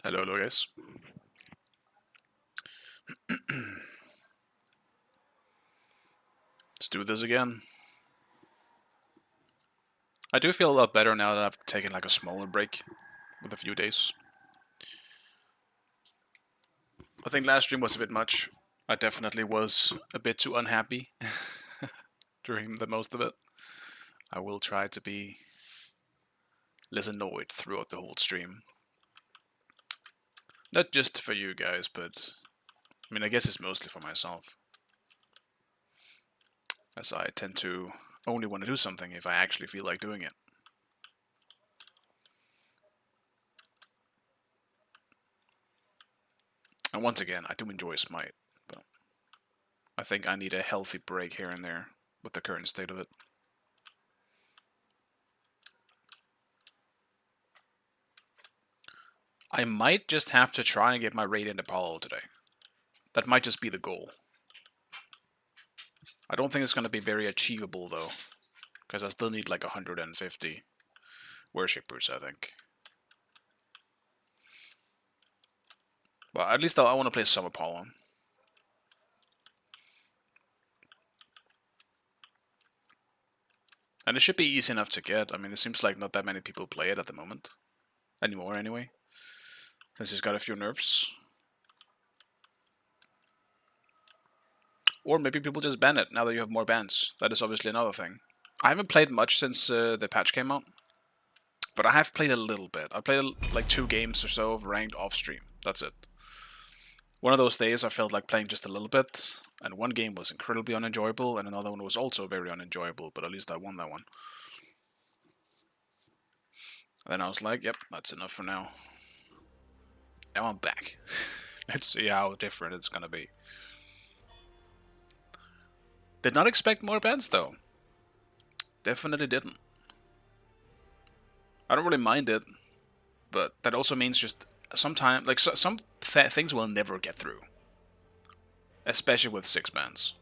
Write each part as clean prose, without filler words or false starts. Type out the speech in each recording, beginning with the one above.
Hello, guys. Let's do this again. I do feel a lot better now that I've taken like a smaller break with a few days. I think last stream was a bit much. I definitely was a bit too unhappy during the most of it. I will try to be less annoyed throughout the whole stream. Not just for you guys, but I mean, I guess it's mostly for myself. As I tend to only want to do something if I actually feel like doing it. And once again, I do enjoy Smite, but I think I need a healthy break here and there with the current state of it. I might just have to try and get my Radiant Apollo today. That might just be the goal. I don't think it's going to be very achievable though, because I still need like 150 worshippers, I think. Well, at least I want to play some Apollo. And it should be easy enough to get. I mean, it seems like not that many people play it at the moment. Anymore, anyway. Since he's got a few nerfs. Or maybe people just ban it now that you have more bans. That is obviously another thing. I haven't played much since the patch came out. But I have played a little bit. I played like 2 games or so of ranked off stream. That's it. One of those days I felt like playing just a little bit. And one game was incredibly unenjoyable. And another one was also very unenjoyable. But at least I won that one. And then I was like, yep, that's enough for now. Now I'm back. Let's see how different it's gonna be. Did not expect more bans though. Definitely didn't. I don't really mind it, but that also means just sometimes, like some things will never get through, especially with 6 bans.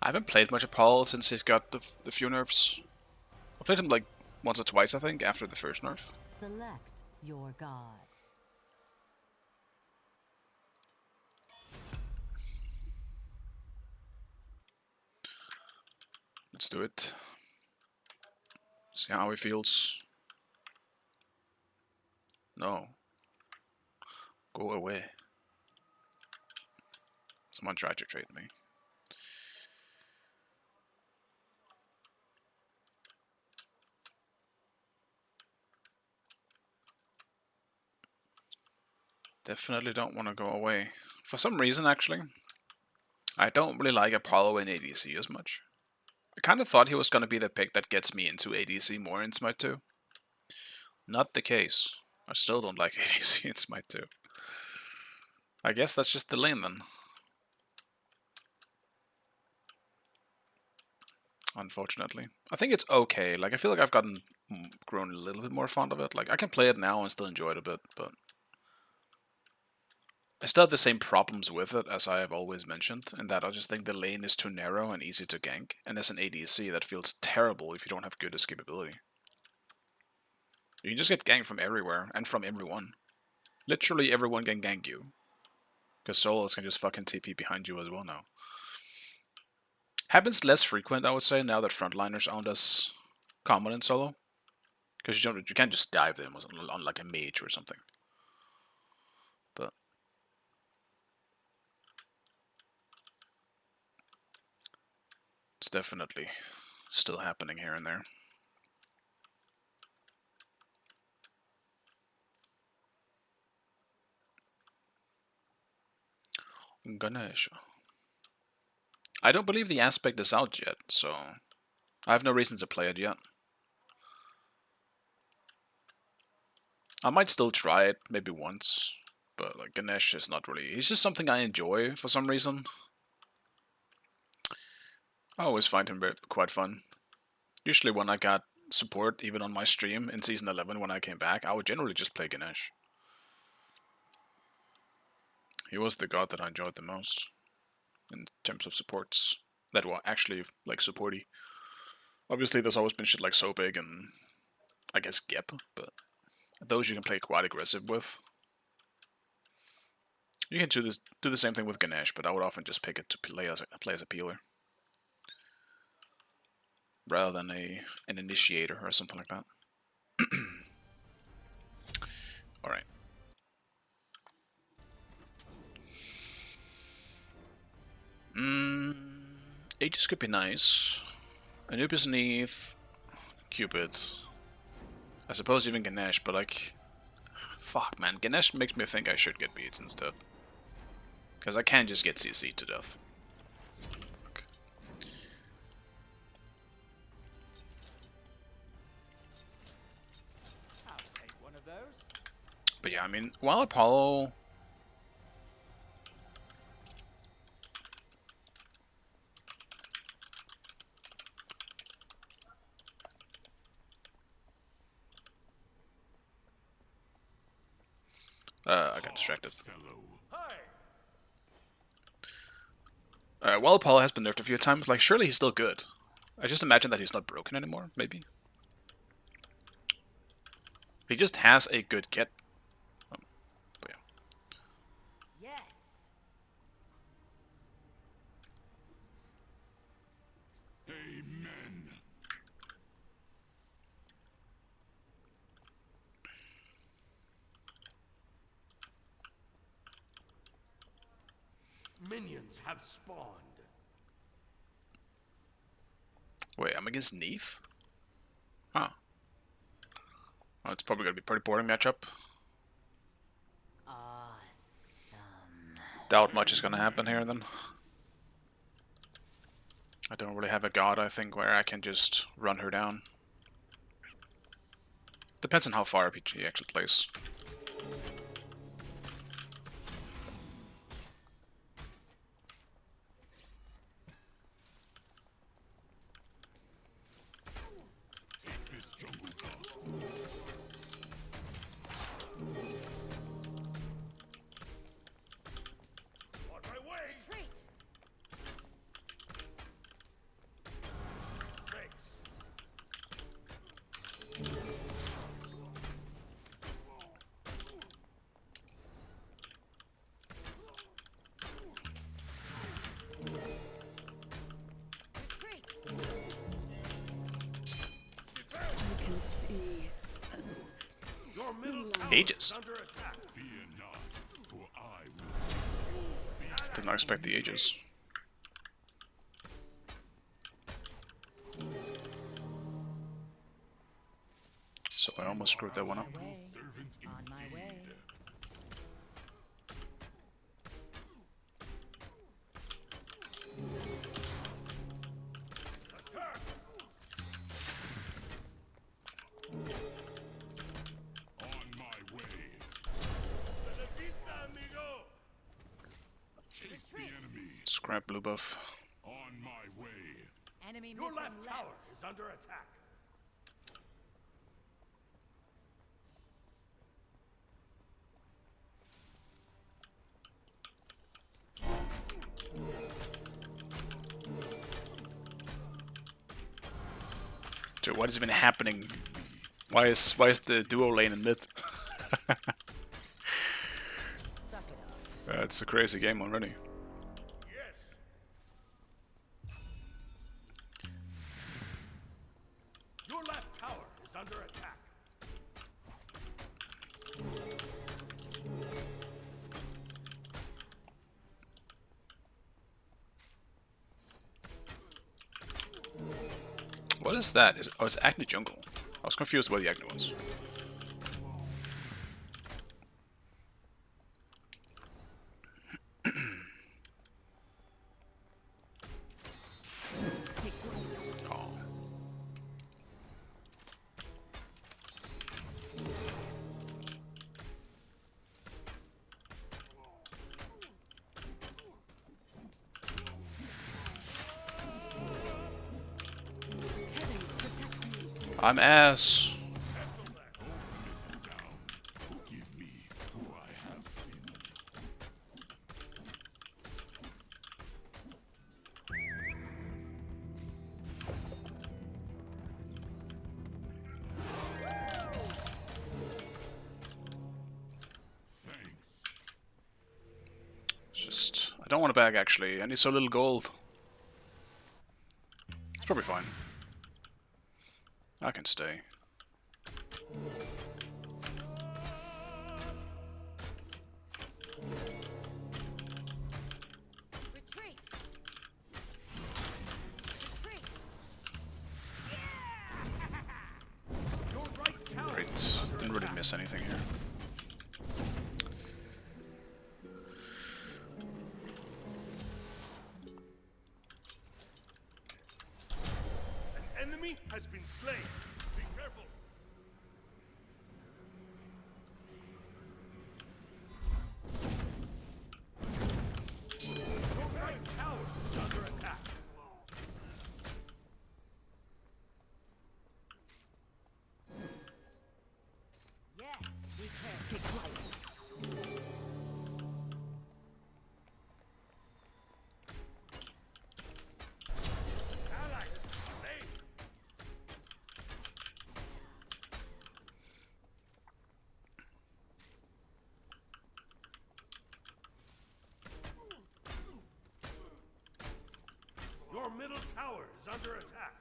I haven't played much Apollo since he's got the few nerfs. I played him like once or twice, I think, after the first nerf. Select your god. Let's do it. See how he feels. No. Go away. Someone tried to trade me. Definitely don't want to go away. For some reason, actually, I don't really like Apollo in ADC as much. I kind of thought he was going to be the pick that gets me into ADC more in Smite 2. Not the case. I still don't like ADC in Smite 2. I guess that's just the lane then. Unfortunately. I think it's okay. Like, I feel like I've grown a little bit more fond of it. Like, I can play it now and still enjoy it a bit, but I still have the same problems with it as I have always mentioned, in that I just think the lane is too narrow and easy to gank, and as an ADC that feels terrible if you don't have good escapability. You can just get ganked from everywhere, and from everyone. Literally everyone can gank you. Because solos can just fucking TP behind you as well now. Happens less frequent, I would say, now that frontliners aren't as common in solo. Because you can't just dive them on like a mage or something. But it's definitely still happening here and there. Ganesha. I don't believe the aspect is out yet, so I have no reason to play it yet. I might still try it, maybe once, but like Ganesh is not really... He's just something I enjoy for some reason. I always find him quite fun. Usually when I got support, even on my stream in Season 11 when I came back, I would generally just play Ganesh. He was the god that I enjoyed the most in terms of supports that were actually like supporty. Obviously there's always been shit like Sobig and I guess Gep, but those you can play quite aggressive with. You can do the same thing with Ganesh, but I would often just pick it to play as a peeler. Rather than an initiator or something like that. Alright. Aegis could be nice. Anubis Neath, Cupid. I suppose even Ganesh, but like... Fuck, man. Ganesh makes me think I should get beats instead. Because I can't just get CC'd to death. Okay. I'll take one of those. But yeah, I mean, while Apollo... I got distracted. While Apollo has been nerfed a few times, like, surely he's still good. I just imagine that he's not broken anymore, maybe. He just has a good kit. But yeah. Yes. Amen. Minions have spawned. Wait, I'm against Neath? Huh. Well, it's probably gonna be a pretty boring matchup. Awesome. Doubt much is gonna happen here then. I don't really have a god, I think, where I can just run her down. Depends on how far he actually plays. Aegis. Did not expect the Aegis. So I almost screwed that one up. On my way. Scrap blue buff. On my way. Enemy Your missing left tower is under attack. Dude, what is even happening? Why is the duo lane in mid? Suck it up. It's a crazy game already. Your left tower is under attack. What is that? Oh, it's Acne Jungle. I was confused where the Acne was. Oh. I'm ass. Give me who I have been. Thanks. It's just, I don't want a bag actually. I need so little gold. It's probably fine. I can stay. Retreat. Retreat. Your right tower Great. is under Didn't really attack. miss anything here. An enemy has been slain. Be careful. Your right tower is under attack. Yes. Return. Take flight. Ally has been slain. Your middle tower is under attack.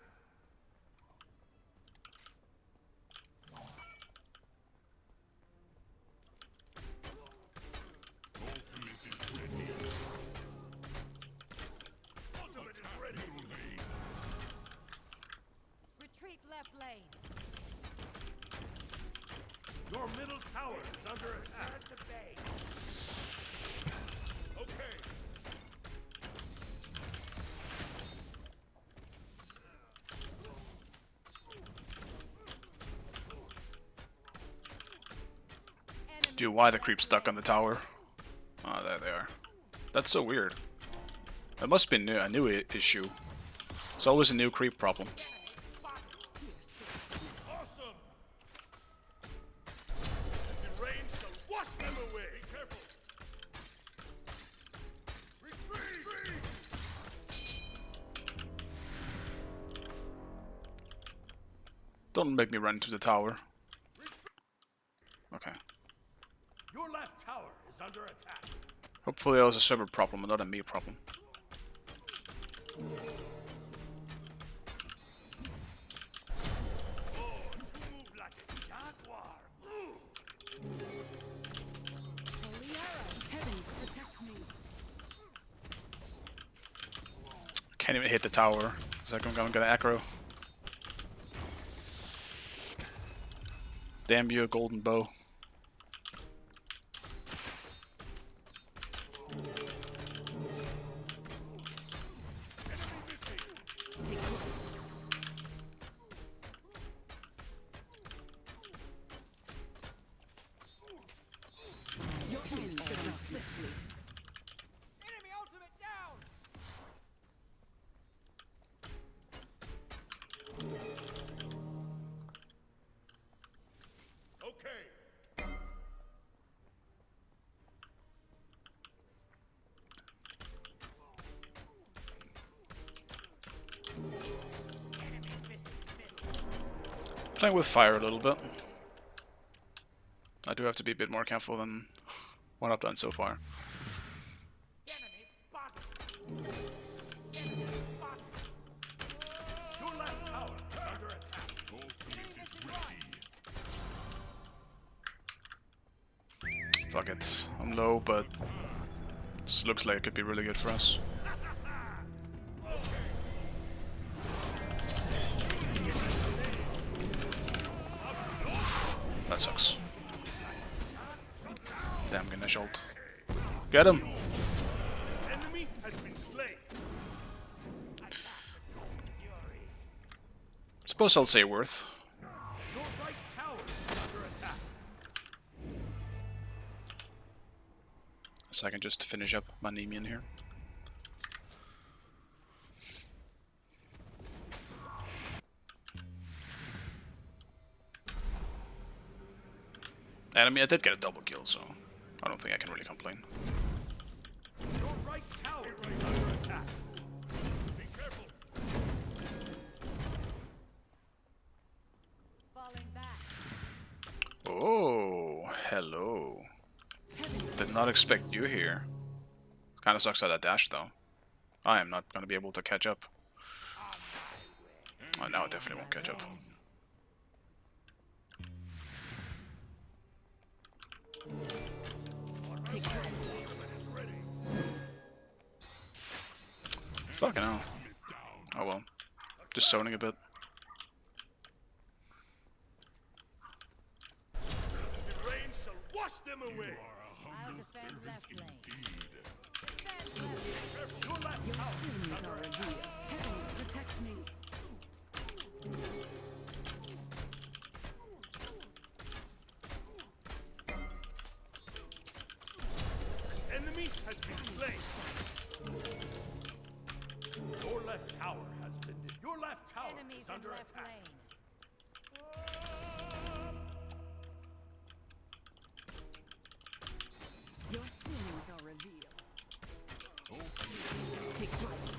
Ultimate is ready. Ultimate is ready. Middle lane. Retreat left lane. Your middle tower is under attack. Okay. Dude, why the creep stuck on the tower? Oh, there they are. That's so weird. That must be a new issue. It's always a new creep problem. Awesome. The rain shall wash them away. Be careful. Retreat. Don't make me run into the tower. Okay. Your left tower is under attack. Hopefully that was a server problem and not a me problem. Oh, you move like a jaguar. Holy arrows. Heavens, protect me. Can't even hit the tower. It's like I'm gonna get aggro. Damn you, golden bow. Take flight. Your end shall swiftly. Enemy ultimate down. Okay. Playing with fire a little bit. I do have to be a bit more careful than what I've done so far. Enemy spotted. Enemy spotted. Your left tower is under attack. Ultimate is ready. Fuck it. I'm low, but this looks like it could be really good for us. That sucks. Damn, Ganesh ult. Get him! Enemy has been slain. Suppose I'll say worth. Your right tower is under attack. So I can just finish up my Nemean here. And I mean, I did get a double kill, so I don't think I can really complain. Your right tower is under attack. Be careful. Falling back. Oh, hello. Did not expect you here. Kinda sucks that I dashed, though. I am not gonna be able to catch up. Oh, now I definitely won't catch up. Fucking hell. Oh well. Just zoning a bit. The rain shall wash them away. I'll defend left lane. Defend left. Your left tower is under attack. Heavens protect me. Enemy has been slain. Your left tower has been. Your left tower Enemies is in under left attack. lane. Your sins are revealed. Take flight.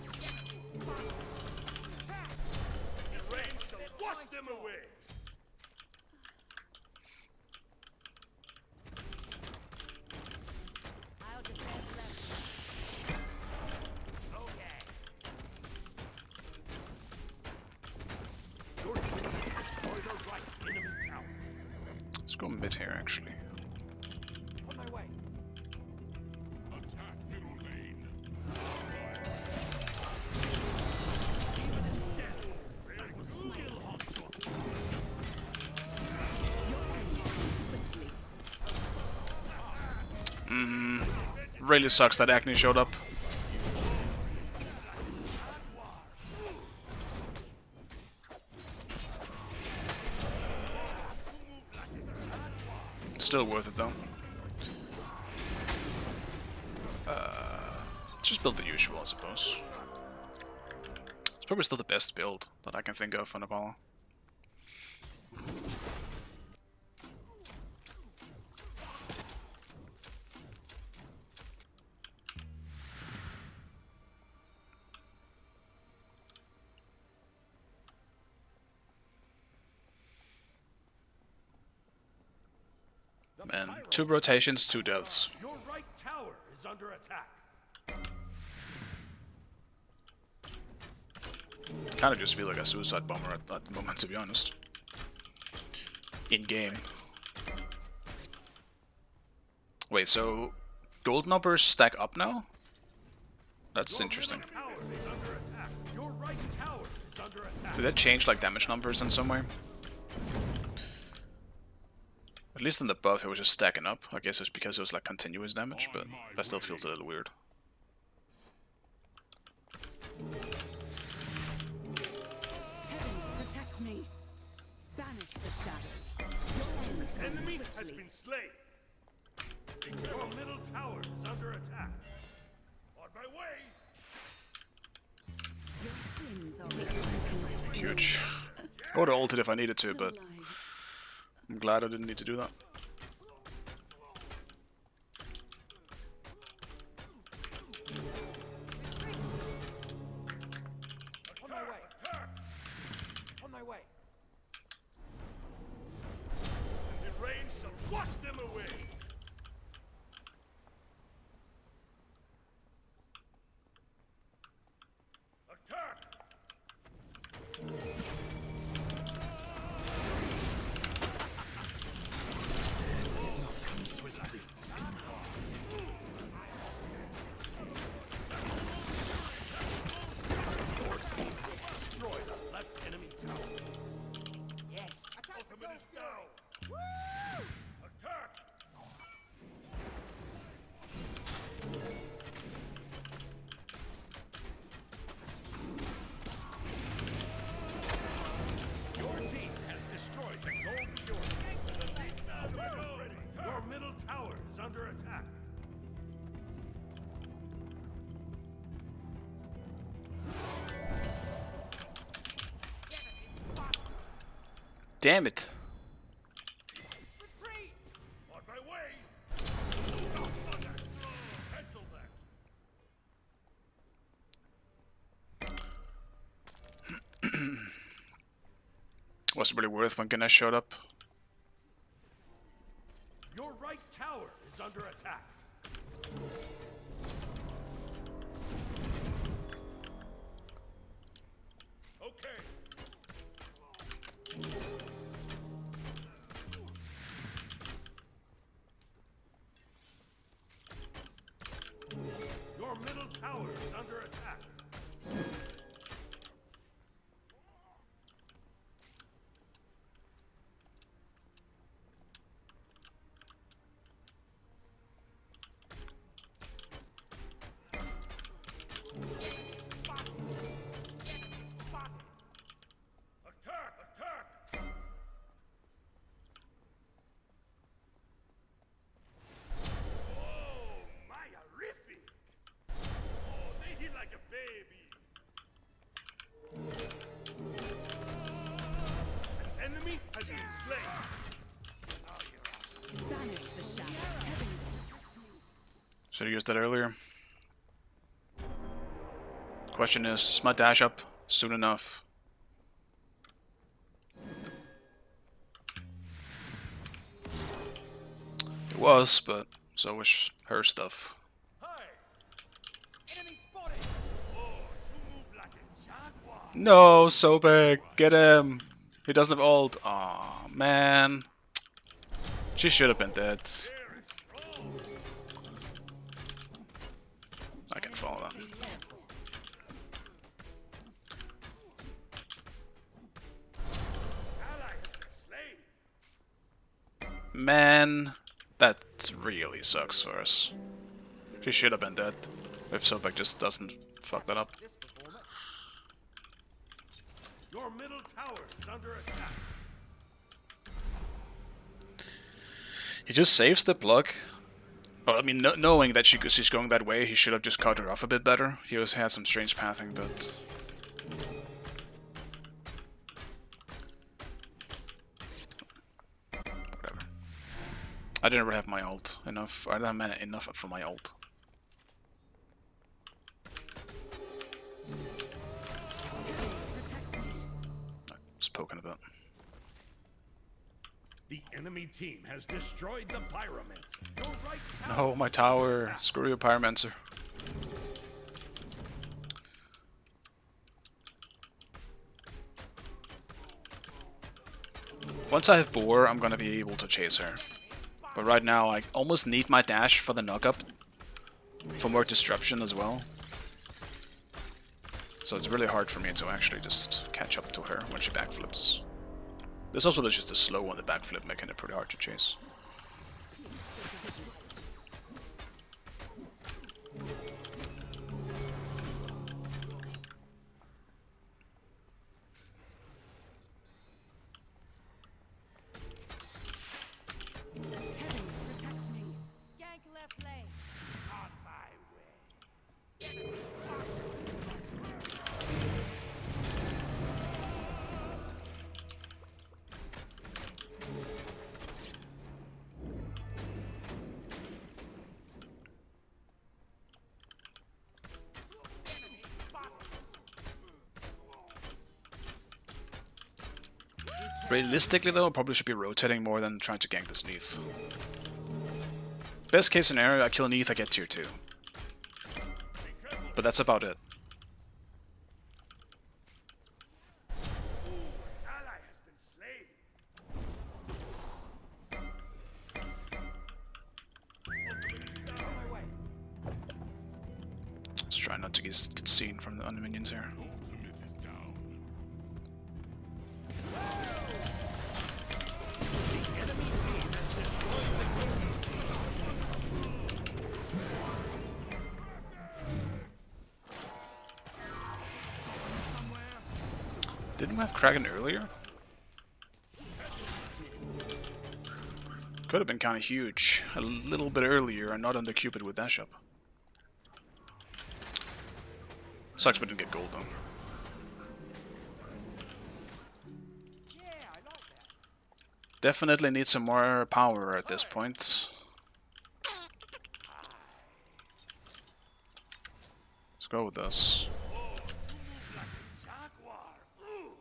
The rain shall wash them away. I'll defend left lane. Okay. Your team has destroyed a right enemy tower. Let's go mid here, actually. On my way. Attack middle lane. Even in death, I will still haunt you. Really sucks that Acne showed up. Still worth it though. Just build the usual, I suppose. It's probably still the best build that I can think of on Apollo. Man, 2 rotations, 2 deaths. Your right tower is under attack. Kinda just feel like a suicide bomber at the moment, to be honest. In game. Wait, so gold numbers stack up now? That's Your interesting. middle tower is under attack. Your right tower is under attack. Did that change like damage numbers in some way? At least in the buff it was just stacking up. I guess it's because it was like continuous damage, but that still feels a little weird. Heavens protect me. Banish the shadows. Your end comes Enemy has swiftly. been slain. Your middle tower is under attack. On my way. Your sins are revealed. Huge. I would have ulted if I needed to, but I'm glad I didn't need to do that. On my way. On my way. The rain shall wash them away. Attack! Destroy the left enemy tower. Yes. Ultimate is down. Attack! Your team has destroyed the gold fjord. Your middle tower is under attack. Damn it. Was really worth when Ganesh showed up. Your right tower is under attack. Okay. Your middle tower is under attack. Attack! Attack! Oh, my horrific! Oh, they hit like a baby. An enemy has been slain. Banish the shadows. Heaven Should have used that earlier. Question is my dash up soon enough? It was, but so was her stuff. Hi! Enemy spotted! Oh, you move like a jaguar. No, so big. Get him. He doesn't have ult. Aw, man. She should have been dead. Very strong. I can follow that. Ally has been slain. Man, that really sucks for us. She should have been dead. If Sobek just doesn't fuck that up. Your middle tower is under attack. He just saves the block. Well, I mean, knowing that she's going that way, he should have just cut her off a bit better. He had some strange pathing, but... whatever. I didn't have my ult enough. I didn't have mana enough for my ult. Just poking a bit. The enemy team has destroyed the pyramid. Your right tower. Oh, my tower. Screw you, Pyromancer. Once I have Boar, I'm gonna be able to chase her. But right now, I almost need my dash for the knock-up. For more disruption as well. So it's really hard for me to actually just catch up to her when she backflips. There's also just a slow on the backflip, making it pretty hard to chase. protect me. Gank left lane. On my way. Realistically though, I probably should be rotating more than trying to gank this Neath. Best case scenario, I kill Neath, I get tier 2. But that's about it. Ally has been slain. Let's try not to get seen from the minions here. Ultimate is down. Didn't we have Kraken earlier? Could have been kind of huge. A little bit earlier and not on the Cupid with dash up. Sucks we didn't get gold though. Definitely need some more power at this point. Let's go with this. Oh, you move like a jaguar. Ooh.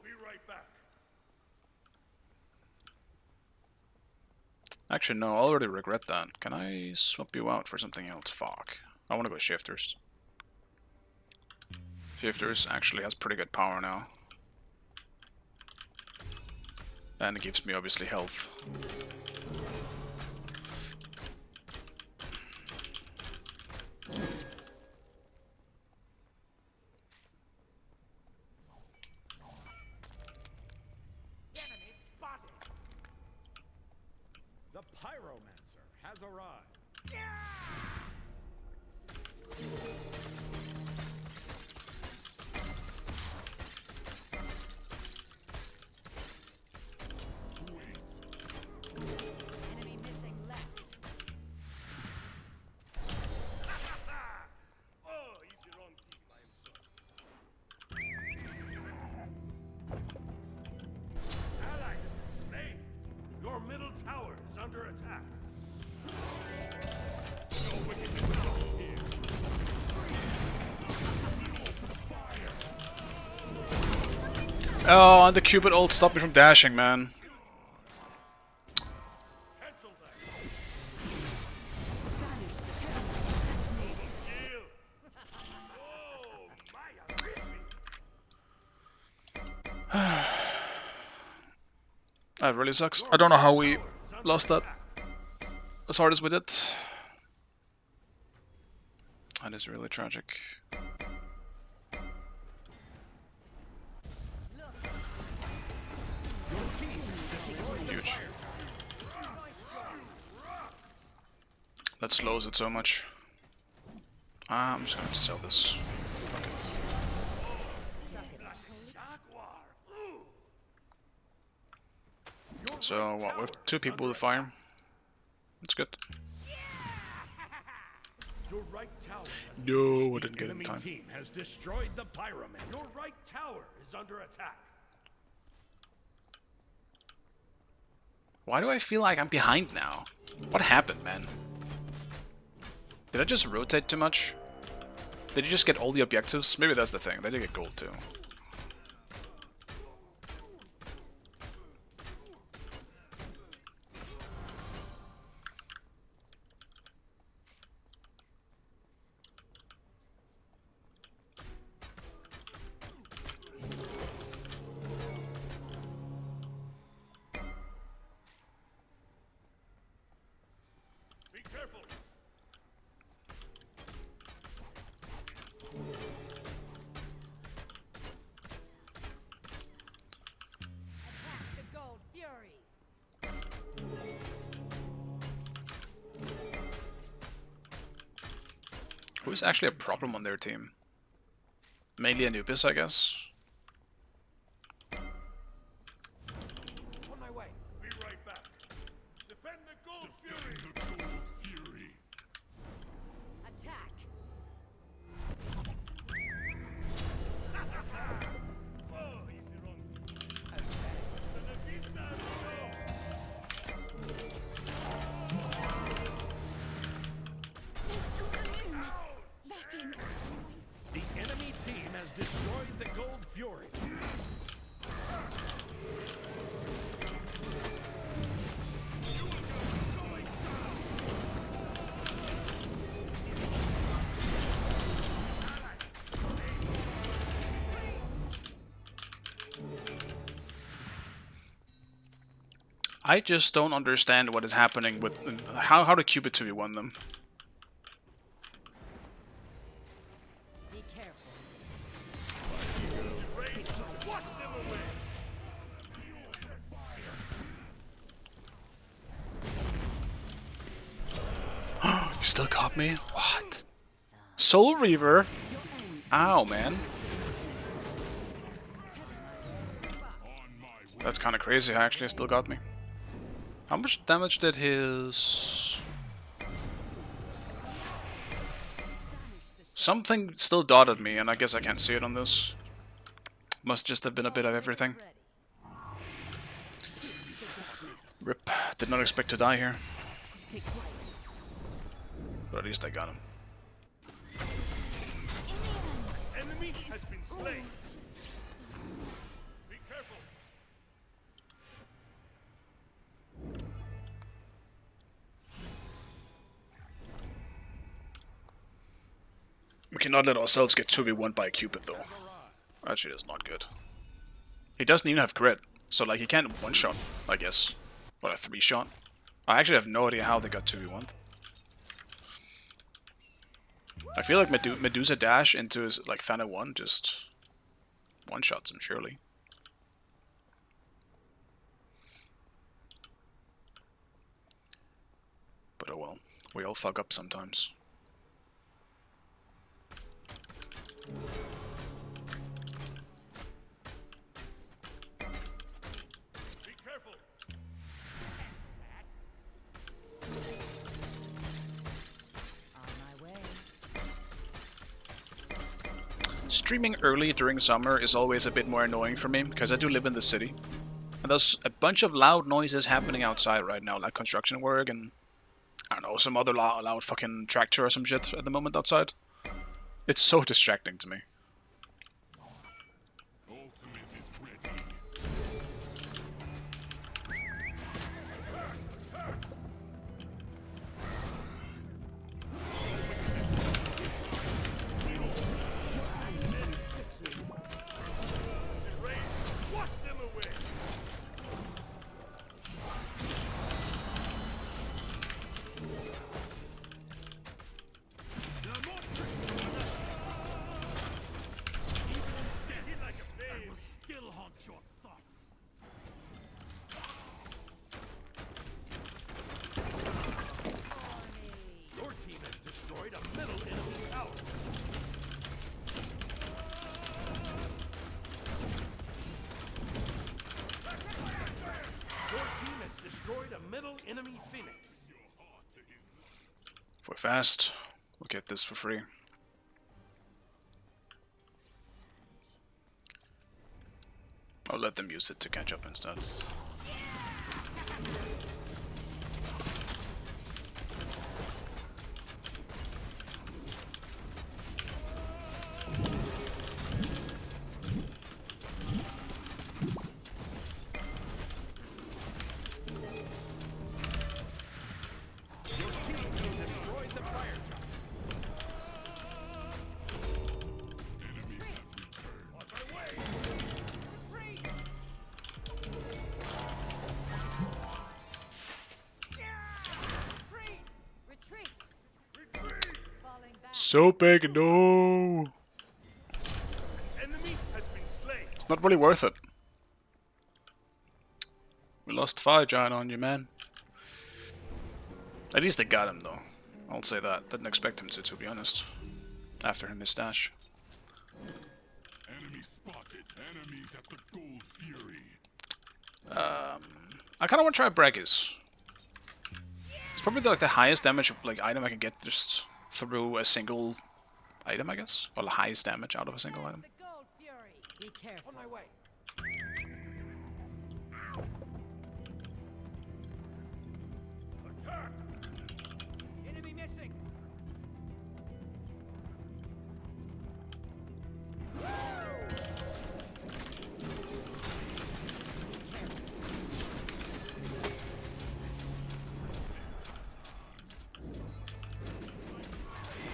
Actually, no, I already regret that. Can I swap you out for something else? Fuck. I want to go shifters. Shifters actually has pretty good power now. And it gives me obviously health. Enemy spotted. The Pyromancer has arrived. Enemy missing left. Oh, he's the wrong team, I am sorry. Ally has been slain. Your middle tower is under attack. No wickedness out here. Oh, and the Cupid ult stopped me from dashing, man. Cancel that. Kill. Oh, Maya, really? That really sucks. I don't know how we lost that as hard as we did. That is really tragic. Huge. That slows it so much. I'm just gonna have to sell this. Fuck it. So what? We have 2 people with fire. That's good. Your right tower has No, I didn't get it in enemy time. team has destroyed the Pyroman. Your right tower is under attack. Why do I feel like I'm behind now? What happened, man? Did I just rotate too much? Did you just get all the objectives? Maybe that's the thing. They did get gold too. Be careful. Attack the Gold Fury. Who's actually a problem on their team? Mainly Anubis, I guess. On my way. Be right back. Defend the Gold Fury. The Gold Fury. Attack. Oh, he's the wrong team. Hasta la vista, amigos. The enemy team has destroyed the Gold Fury. I just don't understand what is happening with how the Cupid 2v1 them. Be careful. Wash them away. You still caught me? What? Soul Reaver? Ow, man. That's kind of crazy. Actually, still got me. How much damage did his... Something still dotted me, and I guess I can't see it on this. Must just have been a bit of everything. Rip. Did not expect to die here. Take flight. But at least I got him. Enemy has been slain. Be careful. We cannot let ourselves get 2v1 by a Cupid though. Actually, that's not good. He doesn't even have crit, so like he can't one-shot, I guess. Or a 3-shot. I actually have no idea how they got 2v1. I feel like Medusa dash into his like Thana 1 just one-shots him surely. But oh well, we all fuck up sometimes. Be careful. On my way. Streaming early during summer is always a bit more annoying for me, because I do live in the city. And there's a bunch of loud noises happening outside right now, like construction work and, I don't know, some other loud fucking tractor or some shit at the moment outside. It's so distracting to me. Ultimate is ready. Wash them away. Still haunt your thoughts. Your team has destroyed a middle enemy tower. Your team has destroyed a middle enemy phoenix. If we're fast, we'll get this for free. I'll let them use it to catch up instead. Your team has destroyed the fire tower. Enemies have returned. On my way. Retreat. Retreat. Falling back. So big, no! Enemy has been slain. It's not really worth it. We lost 5 giant on you, man. At least they got him, though. I'll say that. Didn't expect him to be honest. After him, his dash. Enemy spotted. Enemies at the Gold Fury. I kind of want to try Braggis. It's probably like the highest damage like item I can get just through a single item, I guess, or the highest damage out of a single item. The Gold Fury. Be careful. On my way. Attack. Enemy missing.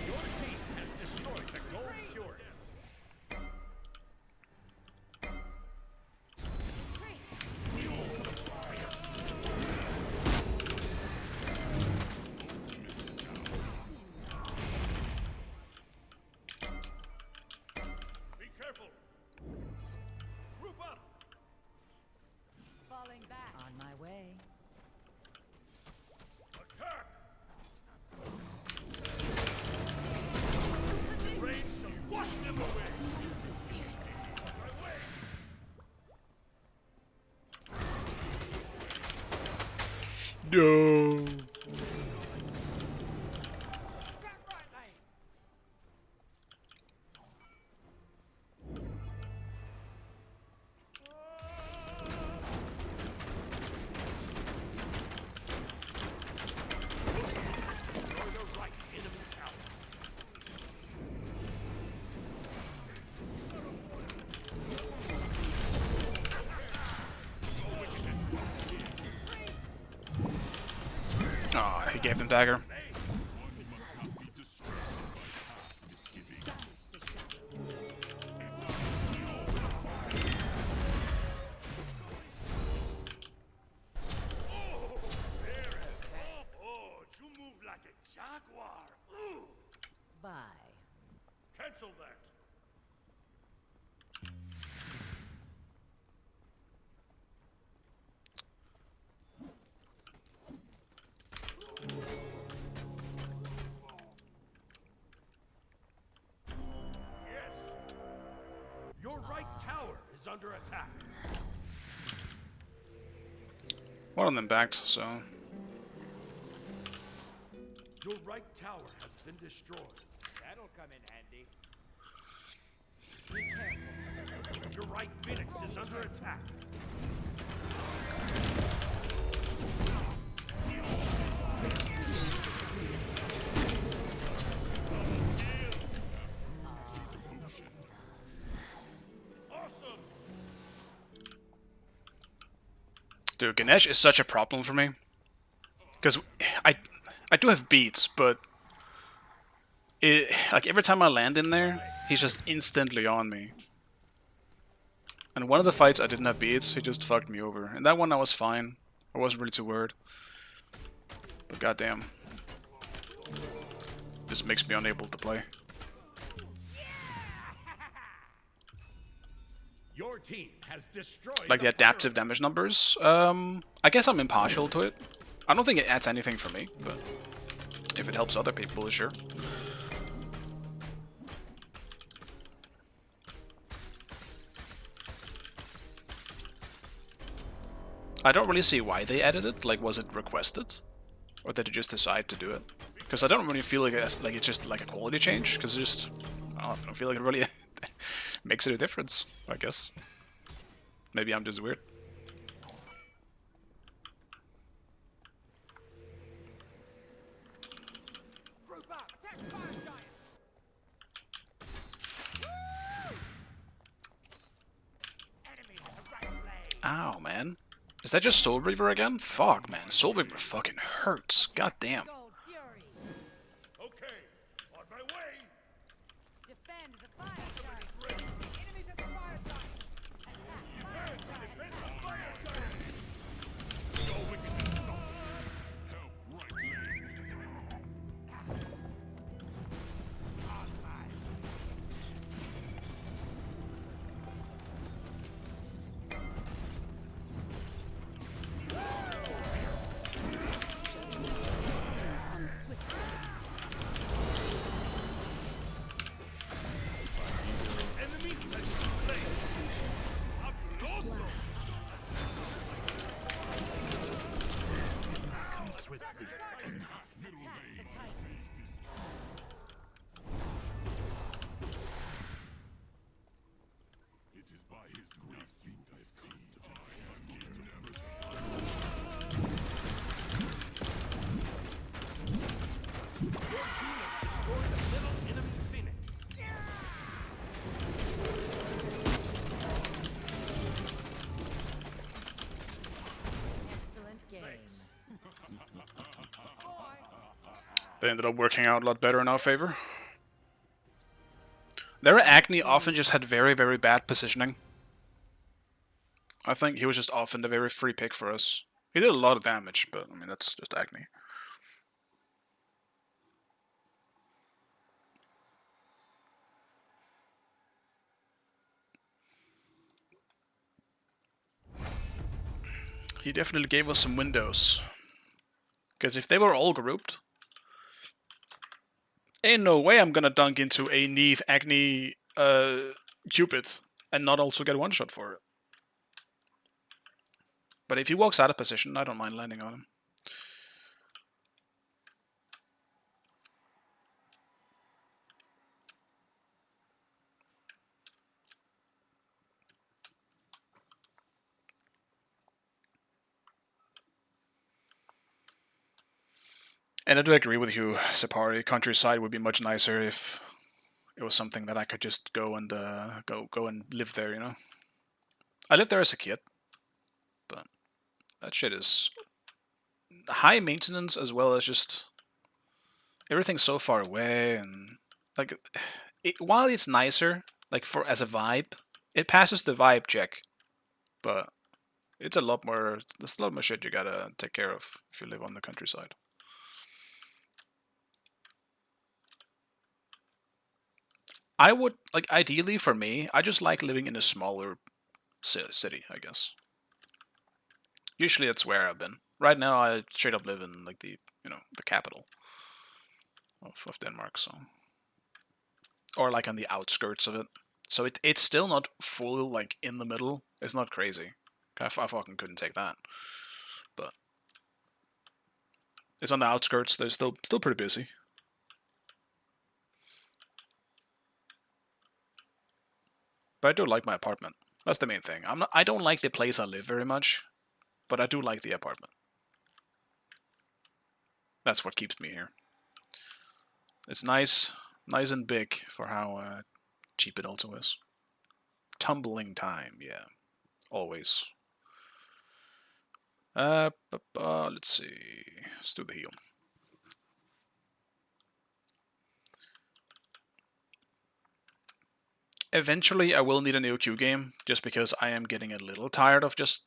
Your team has destroyed the Gold Fury. Retreat. Be careful. Group up. Falling back. On my way. Attack. Rain shall wash them away. On my way. No. Attack right lane. Destroy the right enemy tower. Ah, he gave them dagger. One must not be destroyed by past misgivings. right tower is under attack. One of them backed, so Your right tower has been destroyed. That'll come in handy. Your right Phoenix is under attack. Awesome. dude, Ganesh is such a problem for me. Because I do have beats, but like every time I land in there, he's just instantly on me. And one of the fights I didn't have beats, he just fucked me over. And that one I was fine. I wasn't really too worried. But goddamn. This makes me unable to play. Your team has destroyed Like the adaptive damage numbers, I guess I'm impartial to it. I don't think it adds anything for me, but if it helps other people, sure. I don't really see why they added it. Like, was it requested? Or did they just decide to do it? Because I don't really feel like it's just like a quality change, because I don't feel like it really makes it a difference, I guess. Maybe I'm just weird. Group up! Attack the fire giant! Enemy at the right blade! Ow, man. Is that just Soul Reaver again? Fuck, man. Soul Reaver fucking hurts. God damn. Gold Fury. Okay, on my way. Defend the fire giant. Enemies at the fire giant! Attack fire giant. Your wickedness stop. Help right lane. Come swiftly. Enemy has been slain. Fabuloso. Come swiftly. Attack the Titan. It is by his grace I've come to die. Destroy the little enemy Phoenix. Excellent game. They ended up working out a lot better in our favor. Their Agni often just had very, very bad positioning. I think he was just often the very free pick for us. He did a lot of damage, but I mean, that's just Agni. He definitely gave us some windows. Because if they were all grouped, ain't no way I'm gonna dunk into a Neve Agni Cupid and not also get one shot for it. But if he walks out of position, I don't mind landing on him. And I do agree with you, Sapari. Countryside would be much nicer if it was something that I could just go and go and live there. You know, I lived there as a kid, but that shit is high maintenance as well as just everything's so far away, and like while it's nicer, like for as a vibe, it passes the vibe check, but it's a lot more. There's a lot more shit you gotta take care of if you live on the countryside. I would, like, ideally for me, I just like living in a smaller city, I guess. Usually that's where I've been. Right now I straight up live in, like, the capital of Denmark, so. Or, like, on the outskirts of it. So it's still not full, like, in the middle. It's not crazy. I fucking couldn't take that. But it's on the outskirts. They're still pretty busy. But I do like my apartment. That's the main thing. I don't like the place I live very much, but I do like the apartment. That's what keeps me here. It's nice and big for how cheap it also is. Tumbling time, yeah, always. Let's see. Let's do the heal. Eventually, I will need a new Q game, just because I am getting a little tired of just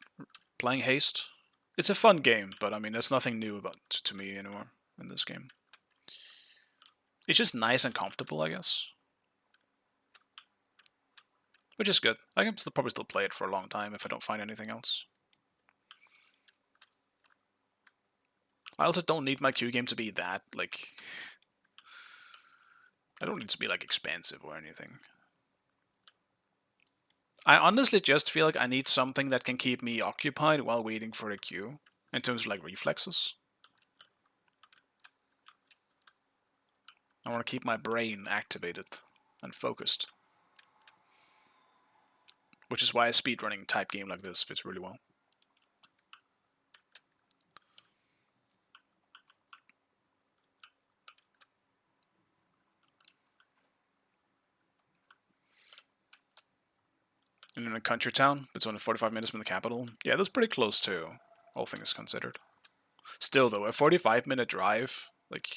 playing Haste. It's a fun game, but I mean, there's nothing new about to me anymore in this game. It's just nice and comfortable, I guess. Which is good. I can probably still play it for a long time if I don't find anything else. I also don't need my Q game to be that, like... I don't need it to be, like, expensive or anything. I honestly just feel like I need something that can keep me occupied while waiting for a queue, in terms of, like, reflexes. I want to keep my brain activated and focused. Which is why a speedrunning type game like this fits really well. And in a country town, it's only 45 minutes from the capital. Yeah, that's pretty close too, all things considered. Still though, a 45-minute drive, like,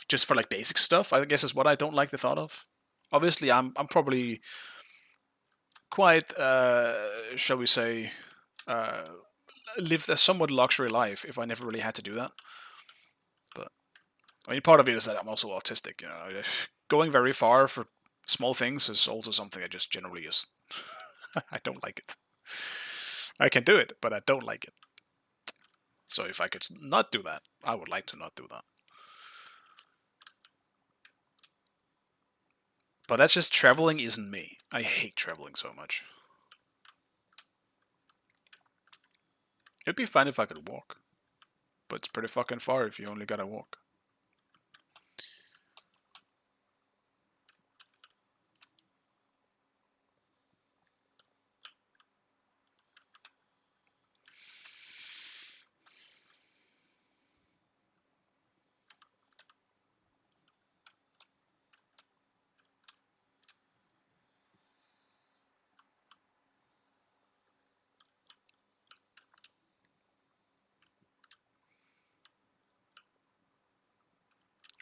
just for like basic stuff, I guess is what I don't like the thought of. Obviously, I'm probably quite, shall we say, live a somewhat luxury life if I never really had to do that. But I mean, part of it is that I'm also autistic. You know, going very far for small things is also something I just generally just I don't like it. I can do it, but I don't like it. So if I could not do that, I would like to not do that. But that's just traveling isn't me. I hate traveling so much. It'd be fine if I could walk. But it's pretty fucking far if you only gotta walk.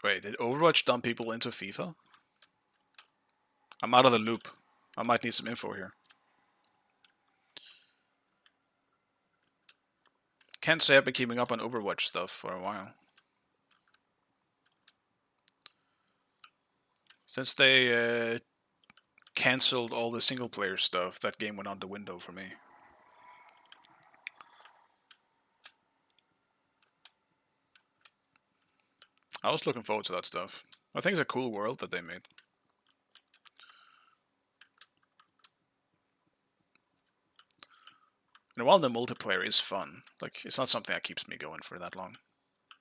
Wait, did Overwatch dump people into FIFA? I'm out of the loop. I might need some info here. Can't say I've been keeping up on Overwatch stuff for a while. Since they cancelled all the single player stuff, that game went out the window for me. I was looking forward to that stuff. I think it's a cool world that they made. And while the multiplayer is fun, like, it's not something that keeps me going for that long.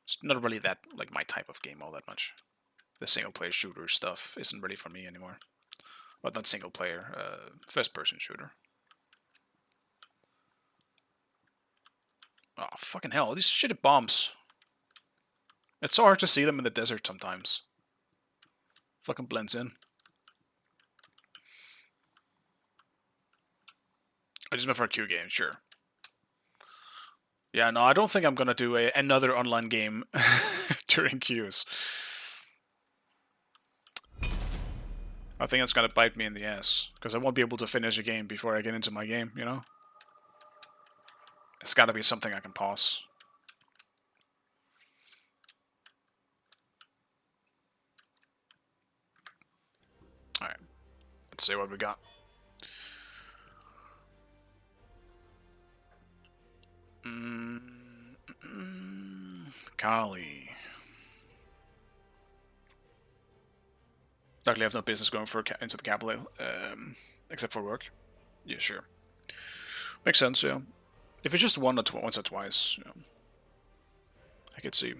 It's not really that, like, my type of game all that much. The single player shooter stuff isn't really for me anymore. But not single player, first person shooter. Oh, fucking hell, these shitty bombs. It's so hard to see them in the desert sometimes. Fucking blends in. I just meant for a Q game, sure. Yeah, no, I don't think I'm gonna do another online game during queues. I think it's gonna bite me in the ass, because I won't be able to finish a game before I get into my game, you know? It's gotta be something I can pause. Alright, let's see what we got. Kali. Luckily, I have no business going into the capital, except for work. Yeah, sure. Makes sense, yeah. If it's just once or twice, you know, I could see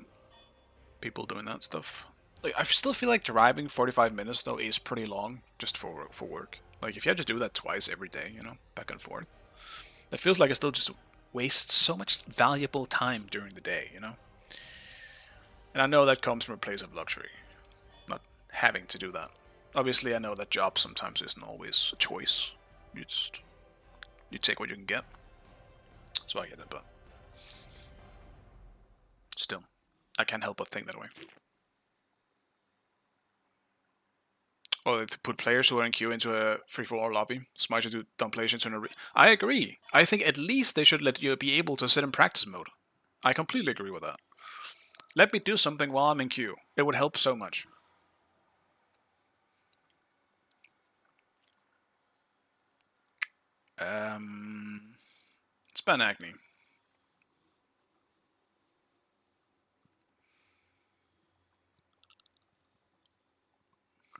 people doing that stuff. Like, I still feel like driving 45 minutes though is pretty long just for work. Like, if you had to do that twice every day, you know, back and forth, it feels like I still just waste so much valuable time during the day, you know. And I know that comes from a place of luxury, not having to do that. Obviously, I know that job sometimes isn't always a choice. You take what you can get. So I get it, but still, I can't help but think that way. Or to put players who are in queue into a free-for-all lobby, smarter to dump players into an arena. I agree. I think at least they should let you be able to sit in practice mode. I completely agree with that. Let me do something while I'm in queue. It would help so much. Span acne.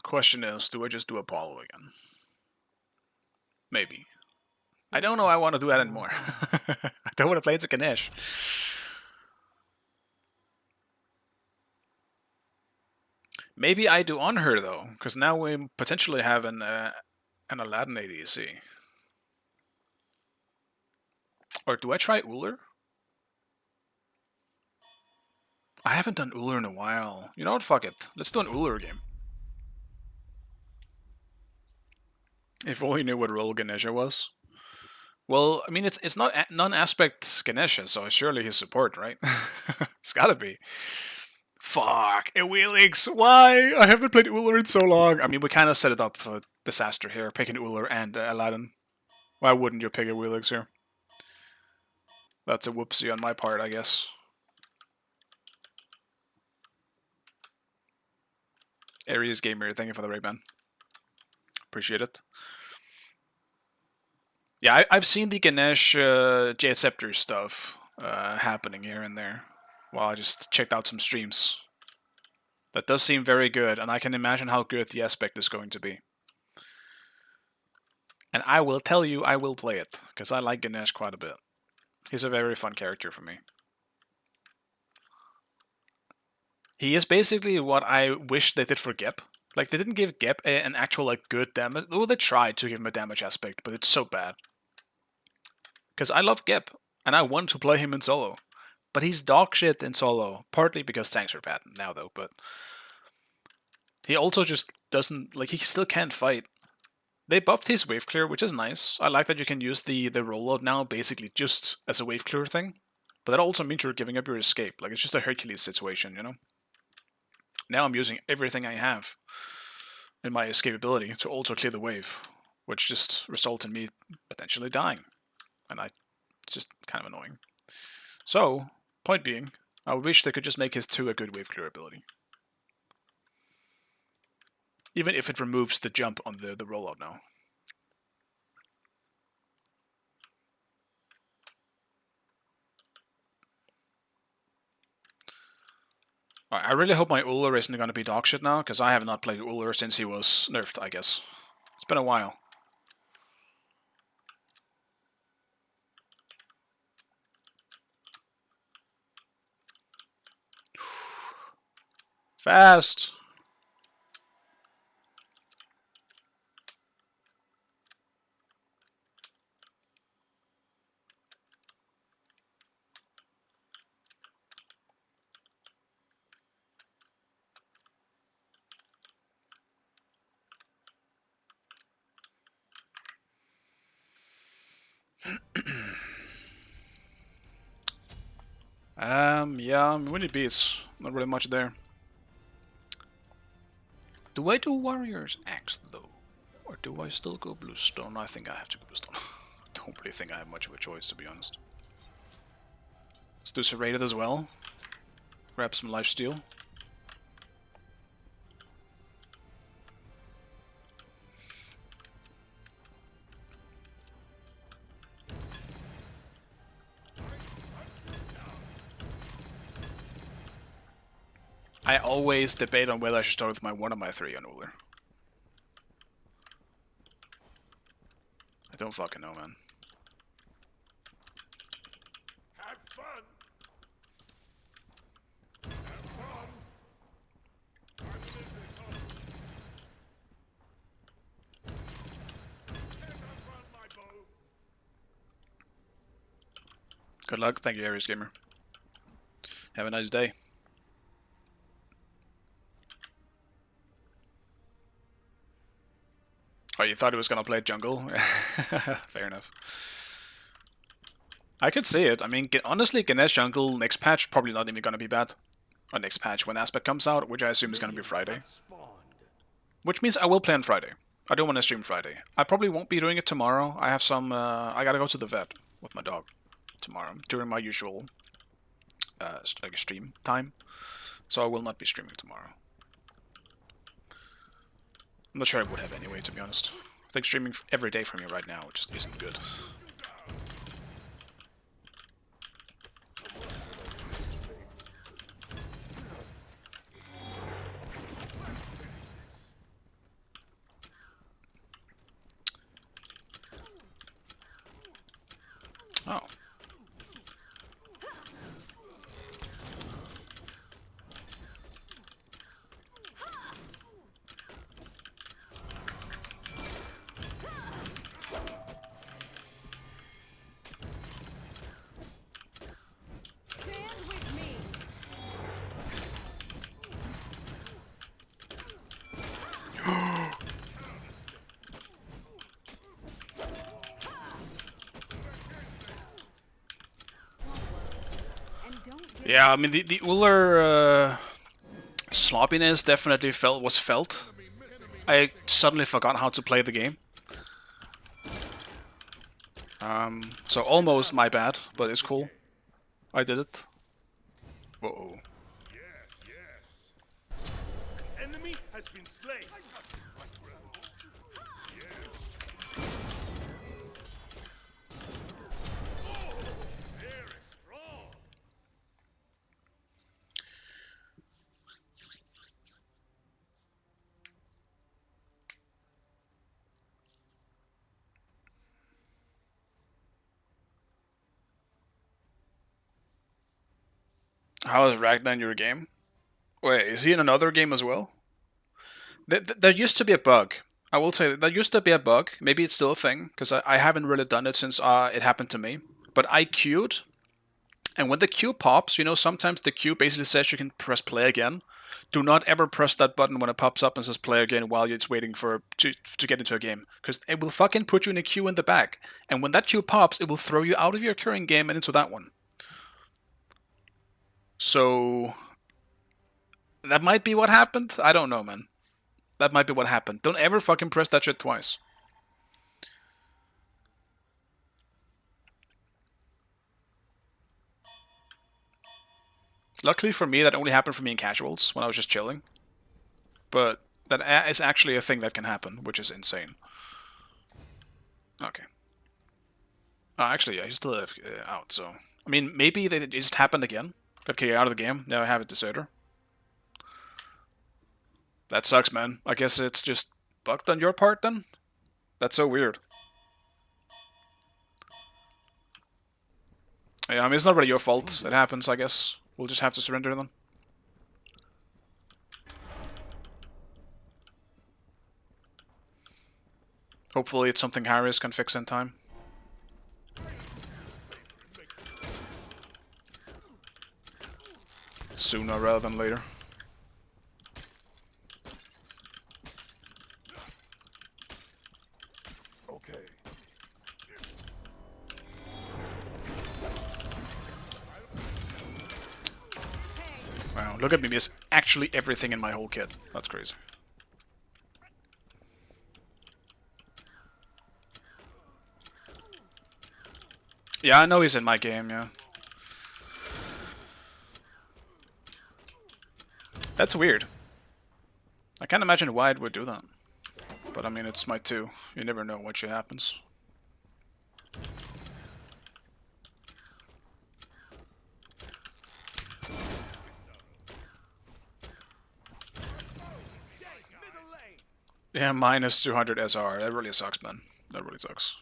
Question is, do I just do Apollo again? Maybe. I don't know I want to do that anymore. I don't want to play as a Ganesh. Maybe I do on her though, because now we potentially have an Aladdin ADC. Or do I try Uller? I haven't done Uller in a while. You know what? Fuck it. Let's do an Uller game. If only you knew what role Ganesha was. Well, I mean, it's not non-aspect Ganesha, so surely his support, right? It's gotta be. Fuck, Ewelix, why? I haven't played Uller in so long. I mean, we kind of set it up for disaster here, picking Uller and Aladdin. Why wouldn't you pick Ewelix here? That's a whoopsie on my part, I guess. Aries Gamer, thank you for the Ray-Ban. Appreciate it. Yeah, I've seen the Ganesh Jade Scepter stuff happening here and there while I just checked out some streams. That does seem very good, and I can imagine how good the aspect is going to be. And I will tell you, I will play it, because I like Ganesh quite a bit. He's a very fun character for me. He is basically what I wish they did for Gep. Like, they didn't give Gep an actual, like, good damage. Well, they tried to give him a damage aspect, but it's so bad. Because I love Gep, and I want to play him in solo. But he's dog shit in solo, partly because tanks are bad now, though, but... He also just doesn't... Like, he still can't fight. They buffed his wave clear, which is nice. I like that you can use the rollout now, basically just as a wave clear thing. But that also means you're giving up your escape. Like, it's just a Hercules situation, you know? Now I'm using everything I have in my escapability to also clear the wave, which just results in me potentially dying. And it's just kind of annoying. So, point being, I wish they could just make his 2 a good wave clear ability. Even if it removes the jump on the rollout now. Alright, I really hope my Uller isn't going to be dog shit now, because I have not played Uller since he was nerfed, I guess. It's been a while. Fast! Yeah, Winnie Beats. Not really much there. Do I do Warriors Axe, though? Or do I still go Bluestone? I think I have to go Bluestone. Don't really think I have much of a choice, to be honest. Let's do Serrated as well. Grab some lifesteal. I always debate on whether I should start with my 1 or my 3 on Uller. I don't fucking know, man. Have fun. Have fun. I'm business on. Can't outrun my bow. Good luck. Thank you, Aries Gamer. Have a nice day. Oh, you thought he was gonna play jungle? Fair enough. I could see it. I mean, honestly, Ganesh jungle next patch probably not even gonna be bad. Or next patch when Aspect comes out, which I assume is gonna be Friday. Which means I will play on Friday. I don't want to stream Friday. I probably won't be doing it tomorrow. I have some. I gotta go to the vet with my dog tomorrow during my usual like stream time, so I will not be streaming tomorrow. I'm not sure I would have anyway, to be honest. I think streaming every day from me right now just isn't good. Oh. Stand with me. And don't get Yeah, I mean the Uller sloppiness definitely was felt. I suddenly forgot how to play the game. So almost my bad, but it's cool. I did it. Whoa. Yes, yes. An enemy has been slain. Yes. Oh, very strong. How is Ragnar in your game? Wait, is he in another game as well? There used to be a bug. I will say that there used to be a bug. Maybe it's still a thing, because I haven't really done it since it happened to me. But I queued, and when the queue pops, you know, sometimes the queue basically says you can press play again. Do not ever press that button when it pops up and says play again while it's waiting for to get into a game, because it will fucking put you in a queue in the back. And when that queue pops, it will throw you out of your current game and into that one. So that might be what happened. I don't know, man. That might be what happened. Don't ever fucking press that shit twice. Luckily for me, that only happened for me in casuals when I was just chilling. But that is actually a thing that can happen, which is insane. Okay. Oh, actually, yeah, he's still out, so... I mean, maybe it just happened again. Got kicked out of the game. Now I have a deserter. That sucks, man. I guess it's just bugged on your part, then? That's so weird. Yeah, I mean, it's not really your fault. It happens, I guess. We'll just have to surrender then. Hopefully it's something Harris can fix in time. Sooner rather than later. Okay. Wow, look at me miss actually everything in my whole kit. That's crazy. Yeah, I know he's in my game, yeah. That's weird. I can't imagine why it would do that. But I mean, it's my 2. You never know what shit happens. Middle lane. Yeah, minus 200 SR. That really sucks, man. That really sucks.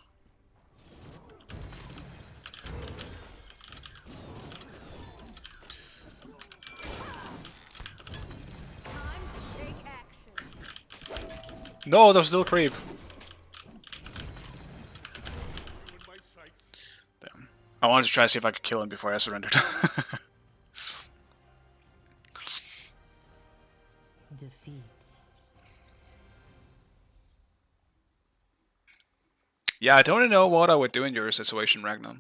No, there's still creep. Damn. I wanted to try to see if I could kill him before I surrendered. Defeat. Yeah, I don't know what I would do in your situation, Ragnar.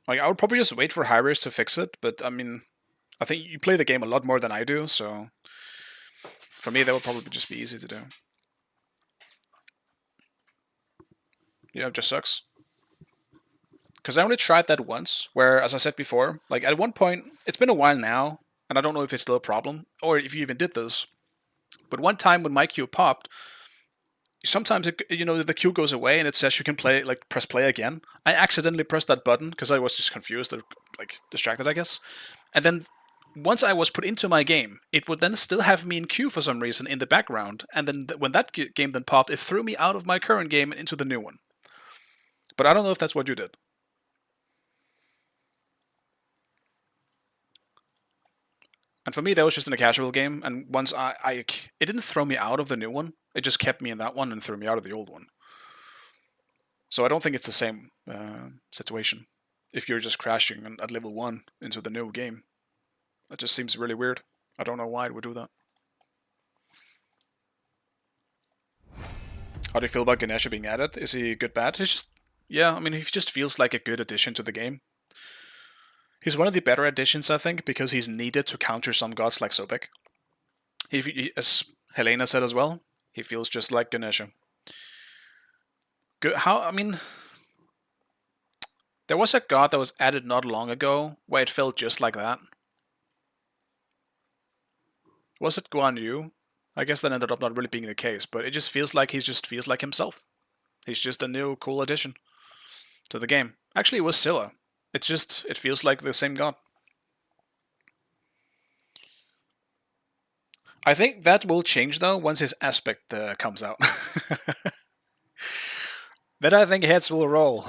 Like, I would probably just wait for Hyris to fix it, but I mean, I think you play the game a lot more than I do, so for me that would probably just be easy to do. Yeah, it just sucks. Because I only tried that once, where, as I said before, like at one point, it's been a while now, and I don't know if it's still a problem, or if you even did this, but one time when my queue popped, sometimes the queue goes away and it says you can play, like press play again. I accidentally pressed that button because I was just confused or like distracted, I guess. And then once I was put into my game, it would then still have me in queue for some reason in the background. And then when that game then popped, it threw me out of my current game and into the new one. But I don't know if that's what you did. And for me, that was just in a casual game. And once it didn't throw me out of the new one. It just kept me in that one and threw me out of the old one. So I don't think it's the same situation. If you're just crashing at level 1 into the new game. That just seems really weird. I don't know why it would do that. How do you feel about Ganesha being added? Is he good, bad? He's just... Yeah, I mean, he just feels like a good addition to the game. He's one of the better additions, I think, because he's needed to counter some gods like Sobek. As Helena said as well, he feels just like Ganesha. I mean... There was a god that was added not long ago, where it felt just like that. Was it Guan Yu? I guess that ended up not really being the case, but it just feels like he just feels like himself. He's just a new, cool addition to the game. Actually, it was Scylla. It feels like the same god. I think that will change, though, once his aspect comes out. Then I think heads will roll.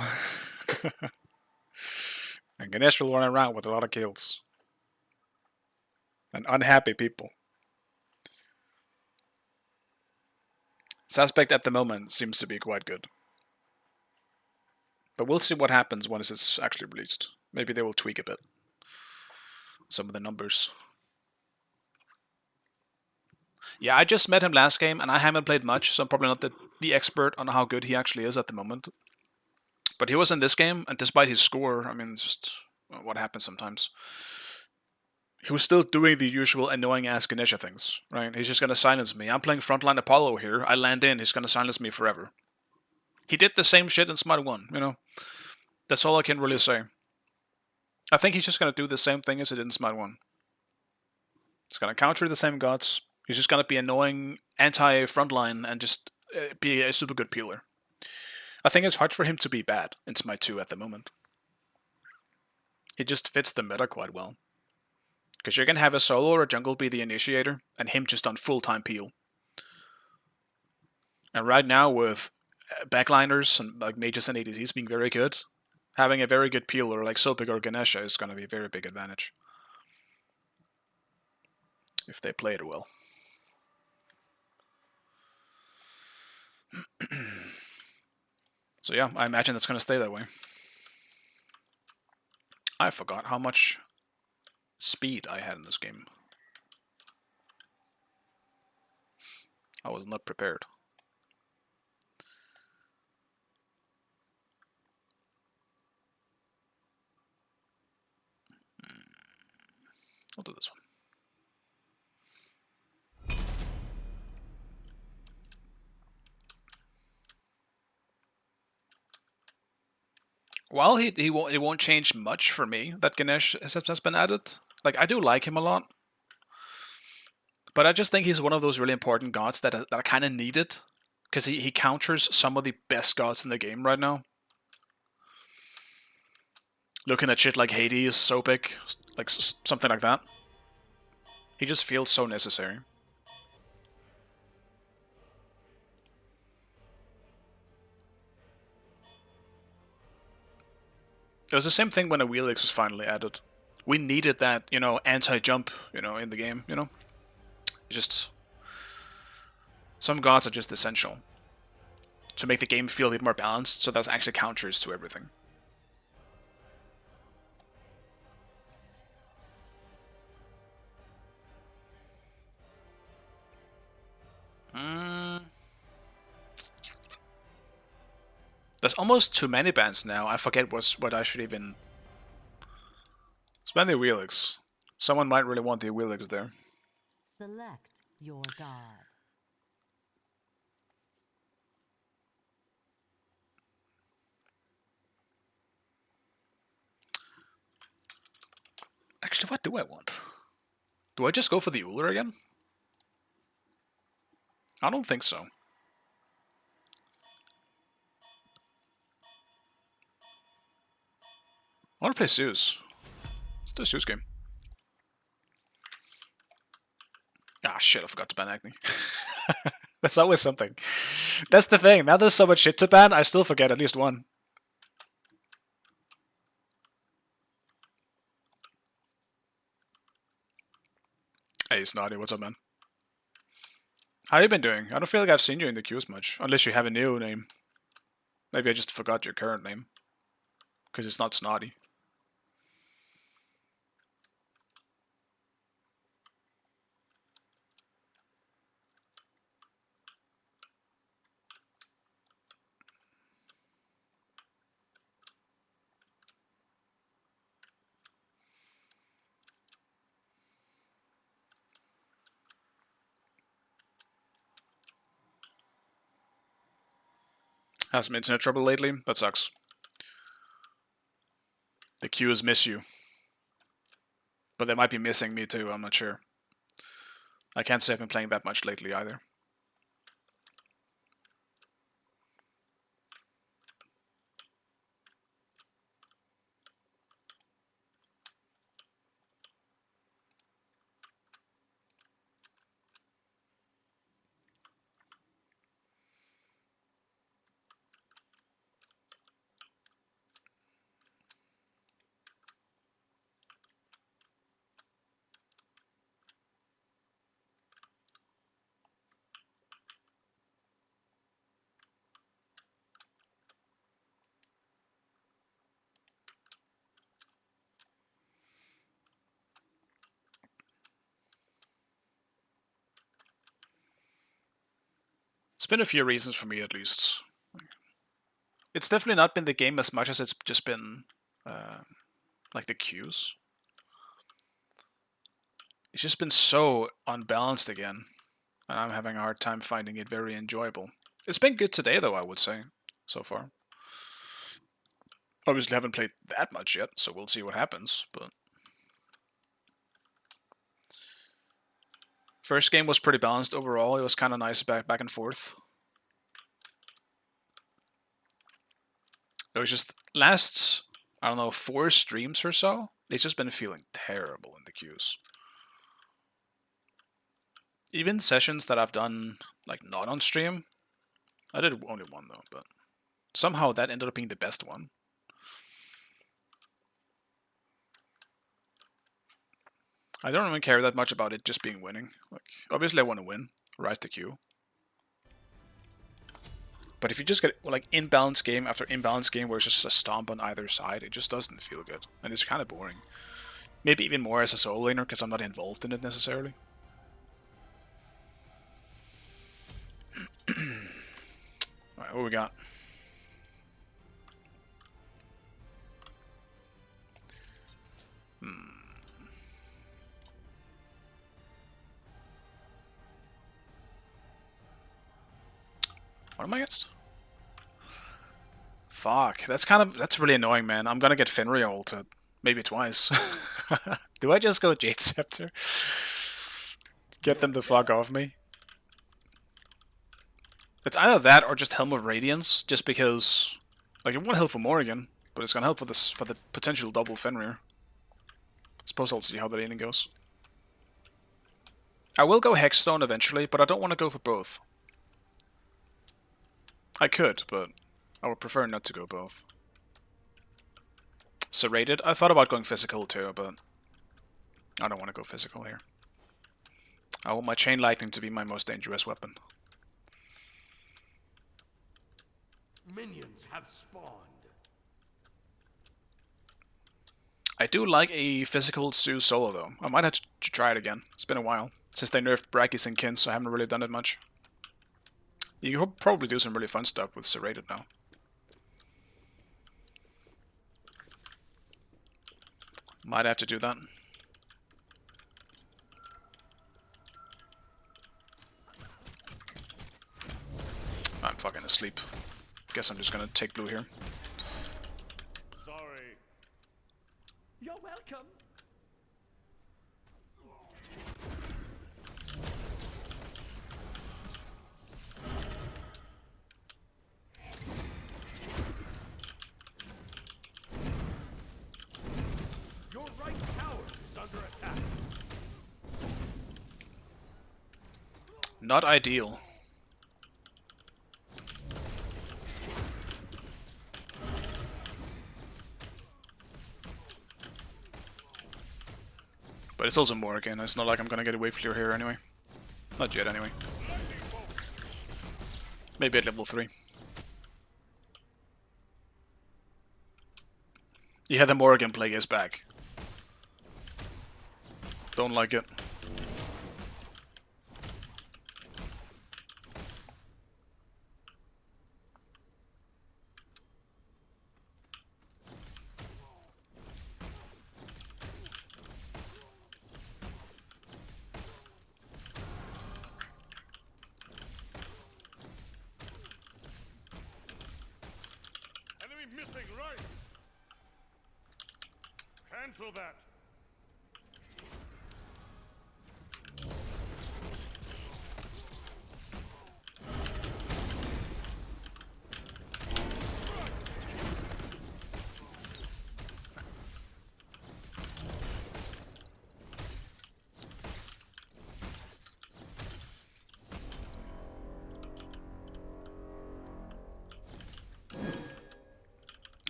And Ganesh will run around with a lot of kills. And unhappy people. His aspect at the moment seems to be quite good. But we'll see what happens once it's actually released. Maybe they will tweak a bit. Some of the numbers. Yeah, I just met him last game, and I haven't played much, so I'm probably not the expert on how good he actually is at the moment. But he was in this game, and despite his score, I mean, it's just what happens sometimes. He was still doing the usual annoying-ass Ganesha things, right? He's just gonna silence me. I'm playing Frontline Apollo here. I land in, he's gonna silence me forever. He did the same shit in Smite 1, you know? That's all I can really say. I think he's just gonna do the same thing as he did in Smite 1. He's gonna counter the same gods. He's just gonna be annoying anti-frontline and just be a super good peeler. I think it's hard for him to be bad in Smite 2 at the moment. He just fits the meta quite well. Because you can have a solo or a jungle be the initiator, and him just on full-time peel. And right now, with backliners and like mages and ADCs being very good, having a very good peeler like Sopik or Ganesha is going to be a very big advantage. If they play it well. So yeah, I imagine it's going to stay that way. I forgot how much speed I had in this game. I was not prepared. I'll do this one. Well, it won't change much for me that Ganesh has been added. Like, I do like him a lot. But I just think he's one of those really important gods that are kind of needed. Because he counters some of the best gods in the game right now. Looking at shit like Hades, Sopik, like something like that. He just feels so necessary. It was the same thing when Awelix was finally added. We needed that, anti-jump, in the game, Just Some gods are just essential to make the game feel a bit more balanced, so that's actually counters to everything. There's almost too many bands now. I forget what I should even spend the Wheelix. Someone might really want the Wheelix there. Select your god. Actually, what do I want? Do I just go for the Uller again? I don't think so. I want to play Zeus. Let's do a Zeus game. Ah, shit, I forgot to ban Agni. That's always something. That's the thing. Now there's so much shit to ban, I still forget at least one. Hey, Snotty, what's up, man? How you been doing? I don't feel like I've seen you in the queues much, unless you have a new name. Maybe I just forgot your current name. Because it's not Snotty. Has some internet trouble lately? That sucks. The queues miss you. But they might be missing me too, I'm not sure. I can't say I've been playing that much lately either. It's been a few reasons for me, at least. It's definitely not been the game as much as it's just been, like, the queues. It's just been so unbalanced again, and I'm having a hard time finding it very enjoyable. It's been good today, though, I would say, so far. Obviously haven't played that much yet, so we'll see what happens, but... First game was pretty balanced overall. It was kind of nice back and forth. It was just last, I don't know, 4 streams or so. It's just been feeling terrible in the queues. Even sessions that I've done, like, not on stream. I did only one though, but somehow that ended up being the best one. I don't even care that much about it just being winning. Like, obviously I want to win, rise the queue. But if you just get, like, imbalanced game after imbalanced game where it's just a stomp on either side, it just doesn't feel good. And it's kind of boring. Maybe even more as a solo laner because I'm not involved in it necessarily. Alright, what we got? What am I against? Fuck, that's really annoying, man. I'm gonna get Fenrir ulted. Maybe twice. Do I just go Jade Scepter? Get them the fuck off me? It's either that or just Helm of Radiance, just because, like, it won't help for Morrigan, but it's gonna help for this for the potential double Fenrir. Suppose I'll see how the laning goes. I will go Hexstone eventually, but I don't want to go for both. I could, but I would prefer not to go both. Serrated? I thought about going physical too, but I don't want to go physical here. I want my Chain Lightning to be my most dangerous weapon. Minions have spawned. I do like a physical Zeus solo though. I might have to try it again. It's been a while since they nerfed Brackies and Kins, so I haven't really done it much. You can probably do some really fun stuff with Serrated now. Might have to do that. I'm fucking asleep. Guess I'm just gonna take blue here. Sorry. You're welcome. Your right tower is under attack. Not ideal. But it's also more again. It's not like I'm gonna get a wave clear here anyway. Not yet anyway. Maybe at level 3. Yeah, the Morrigan plague is back. Don't like it. Enemy missing right. Cancel that.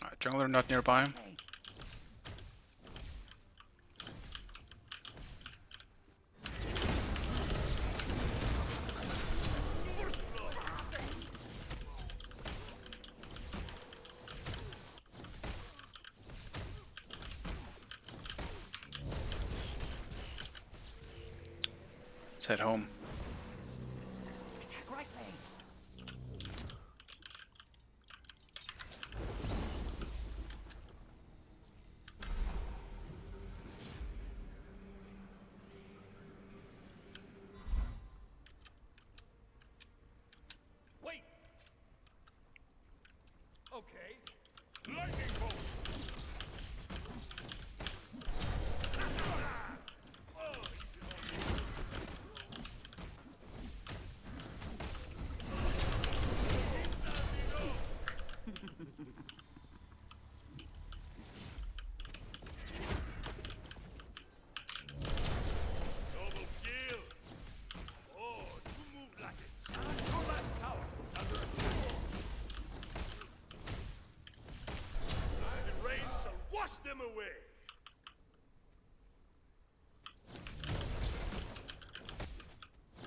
Alright, jungler not nearby. Let's head home. Attack right lane. Wait. Okay. Lightning bolt. Double kill. Oh, you move like it. Your left tower is under attack. The rain shall wash them away.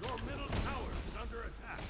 Your middle tower is under attack.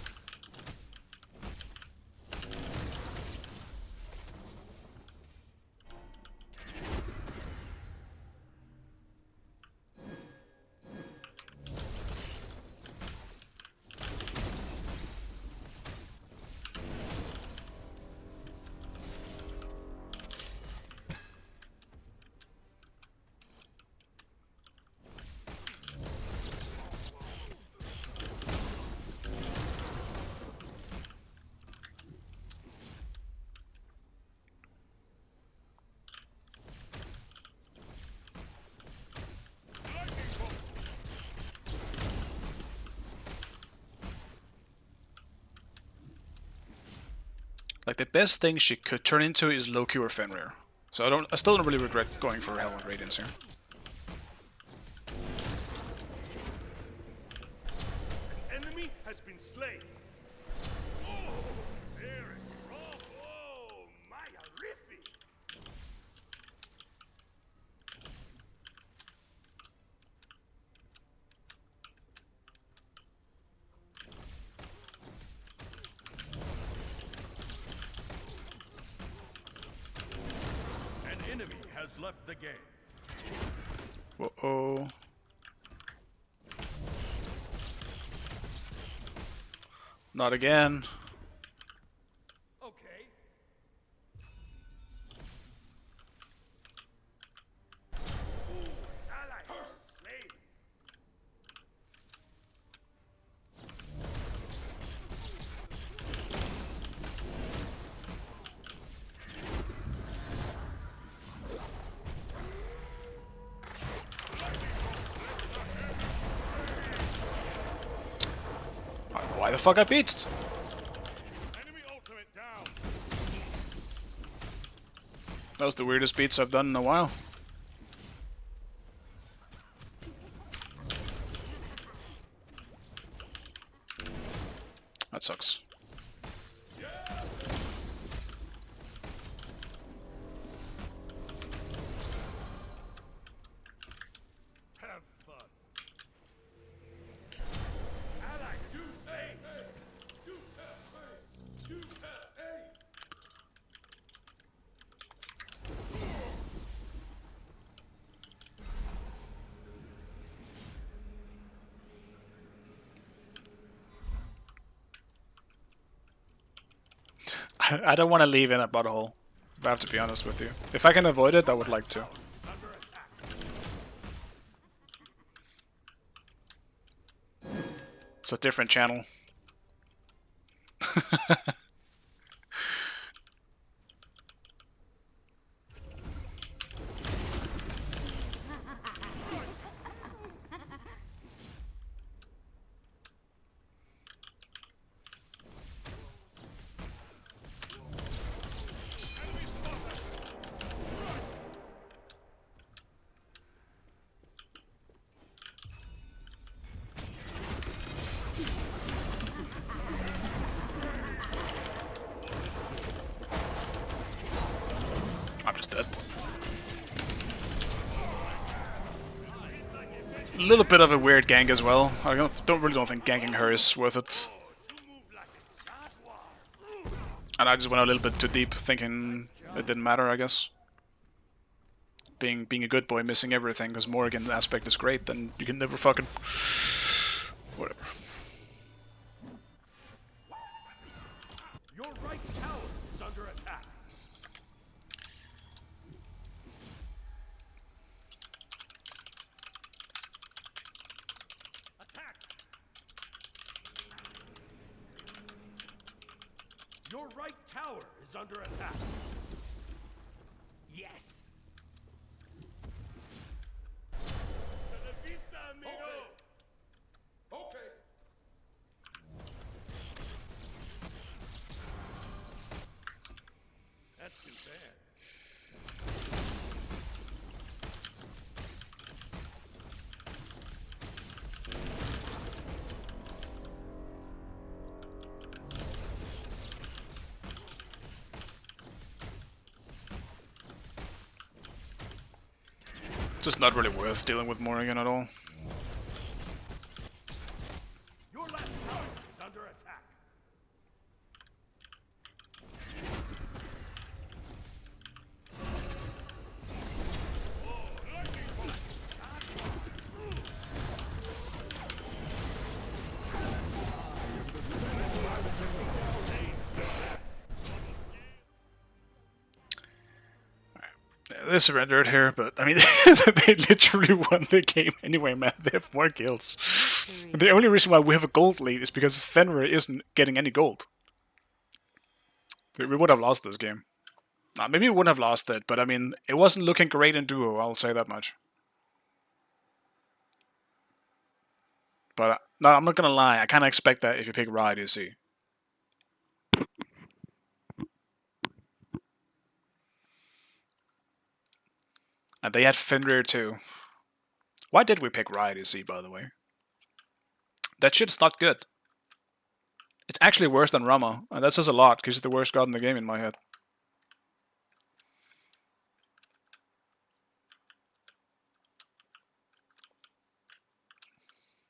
Like the best thing she could turn into is Loki or Fenrir. So I still don't really regret going for Hellwind Radiance here. An enemy has been slain. Oh, very strong. Oh, my horrific. has left the game. Uh-oh. Not again. Okay. Ally slain. I don't know why the fuck I beat. Enemy ultimate down. That was the weirdest beats I've done in a while. That sucks. Have fun. Ally slain. I don't want to leave in a butthole. I have to be honest with you. If I can avoid it, I would like to. It's a different channel. I'm just dead. A little bit of a weird gank as well. I don't think ganking her is worth it. And I just went a little bit too deep, thinking it didn't matter, I guess. Being a good boy, missing everything, because Morrigan aspect is great, then you can never fucking... Whatever. Your right tower is under attack. Attack! Your right tower is under attack. Yes. That's too bad. It's just not really worth dealing with Morrigan at all. Your left tower is under attack. They surrendered here, but I mean, they literally won the game anyway, man. They have more kills. The only reason why we have a gold lead is because Fenrir isn't getting any gold. We would have lost this game. Maybe we wouldn't have lost it, but I mean, it wasn't looking great in duo, I'll say that much. But no, I'm not gonna lie, I kind of expect that if you pick Ride, you see. And they had Fenrir too. Why did we pick Riot EC, by the way? That shit's not good. It's actually worse than Rama, and that says a lot, because he's the worst god in the game in my head.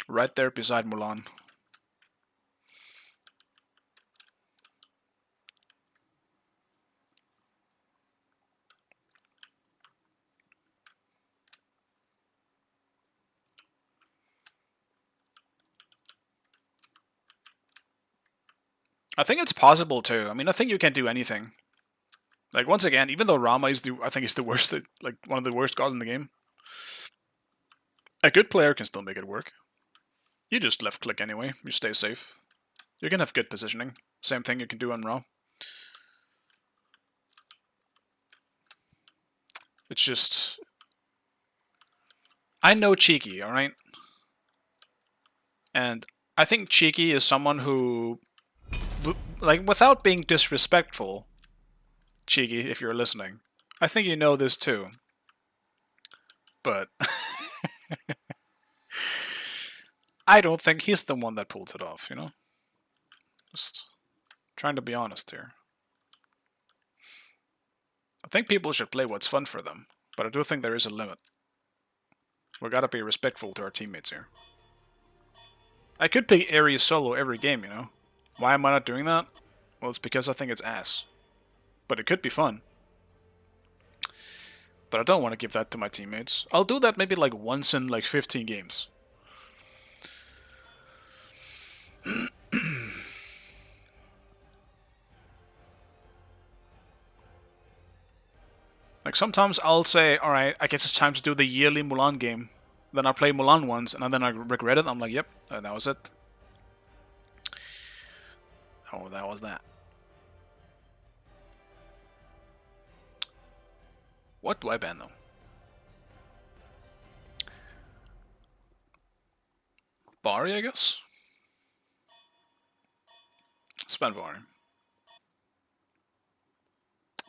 Right there beside Mulan. I think it's possible too. I mean, I think you can do anything. Like once again, even though Rama is I think he's the worst, like one of the worst gods in the game. A good player can still make it work. You just left click anyway. You stay safe. You can have good positioning. Same thing you can do on Raw. It's just... I know Cheeky, alright? And I think Cheeky is someone who... Like, without being disrespectful, Cheeky, if you're listening, I think you know this too. But... I don't think he's the one that pulls it off, you know? Just trying to be honest here. I think people should play what's fun for them, but I do think there is a limit. We gotta be respectful to our teammates here. I could pick Ares solo every game, you know? Why am I not doing that? Well, it's because I think it's ass. But it could be fun. But I don't want to give that to my teammates. I'll do that maybe like once in like 15 games. Like sometimes I'll say, alright, I guess it's time to do the yearly Mulan game. Then I play Mulan once, and then I regret it. I'm like, yep, that was it. Oh, that was that. What do I ban though? Bari, I guess? Let's ban Bari.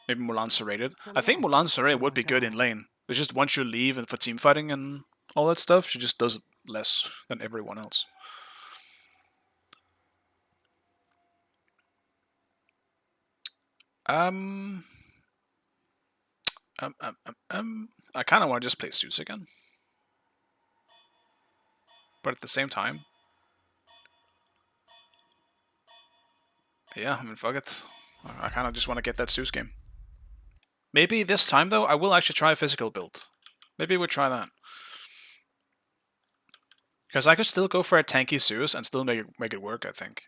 Maybe Mulan Serrated. I think Mulan Serrated would be good in lane. It's just once you leave and for team fighting and all that stuff, she just does it less than everyone else. I kind of want to just play Zeus again. But at the same time... Yeah, I mean, fuck it. I kind of just want to get that Zeus game. Maybe this time, though, I will actually try a physical build. Maybe we'll try that. Because I could still go for a tanky Zeus and still make it work, I think.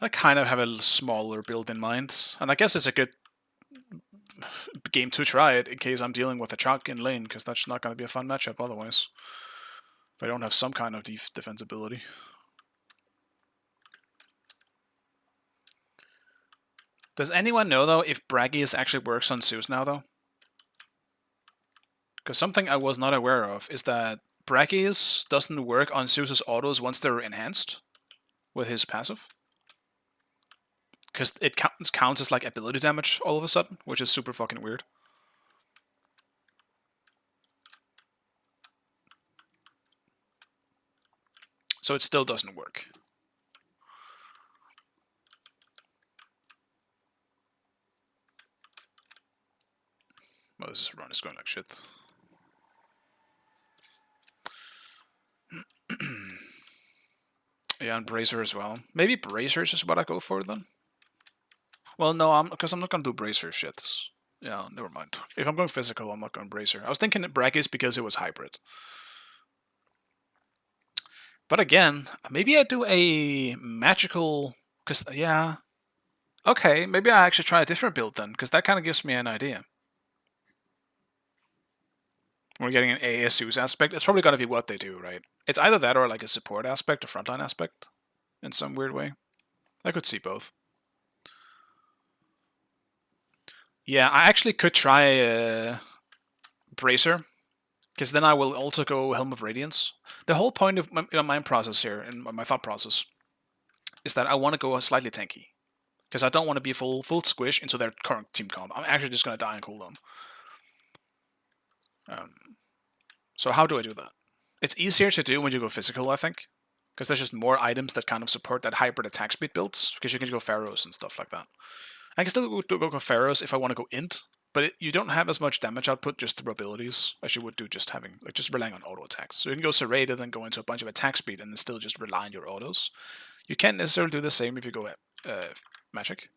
I kind of have a smaller build in mind, and I guess it's a good game to try it in case I'm dealing with a Chunk in lane, because that's not going to be a fun matchup otherwise. If I don't have some kind of defensibility. Does anyone know, though, if Braggies actually works on Zeus now, though? Because something I was not aware of is that Braggies doesn't work on Zeus's autos once they're enhanced with his passive. Because it counts as like ability damage all of a sudden, which is super fucking weird. So it still doesn't work. Well, this run is going like shit. Yeah, and Bracer as well. Maybe Bracer is just what I go for then. Well, no, because I'm not gonna do Bracer shit. Yeah, never mind. If I'm going physical, I'm not going Bracer. I was thinking Braggies because it was hybrid. But again, maybe I do a magical... Because, yeah... Okay, maybe I actually try a different build then, because that kind of gives me an idea. We're getting an ASU's aspect. It's probably going to be what they do, right? It's either that or like a support aspect or frontline aspect in some weird way. I could see both. Yeah, I actually could try Bracer, because then I will also go Helm of Radiance. The whole point of my process here, and my thought process, is that I want to go slightly tanky. Because I don't want to be full squish into their current team comp. I'm actually just going to die on cooldown. So how do I do that? It's easier to do when you go physical, I think. Because there's just more items that kind of support that hybrid attack speed builds. Because you can go Pharaohs and stuff like that. I can still go Pharaohs if I want to go int. But you don't have as much damage output just through abilities as you would do just having, like, just relying on auto attacks. So you can go Serrated and go into a bunch of attack speed and then still just rely on your autos. You can't necessarily do the same if you go Magic.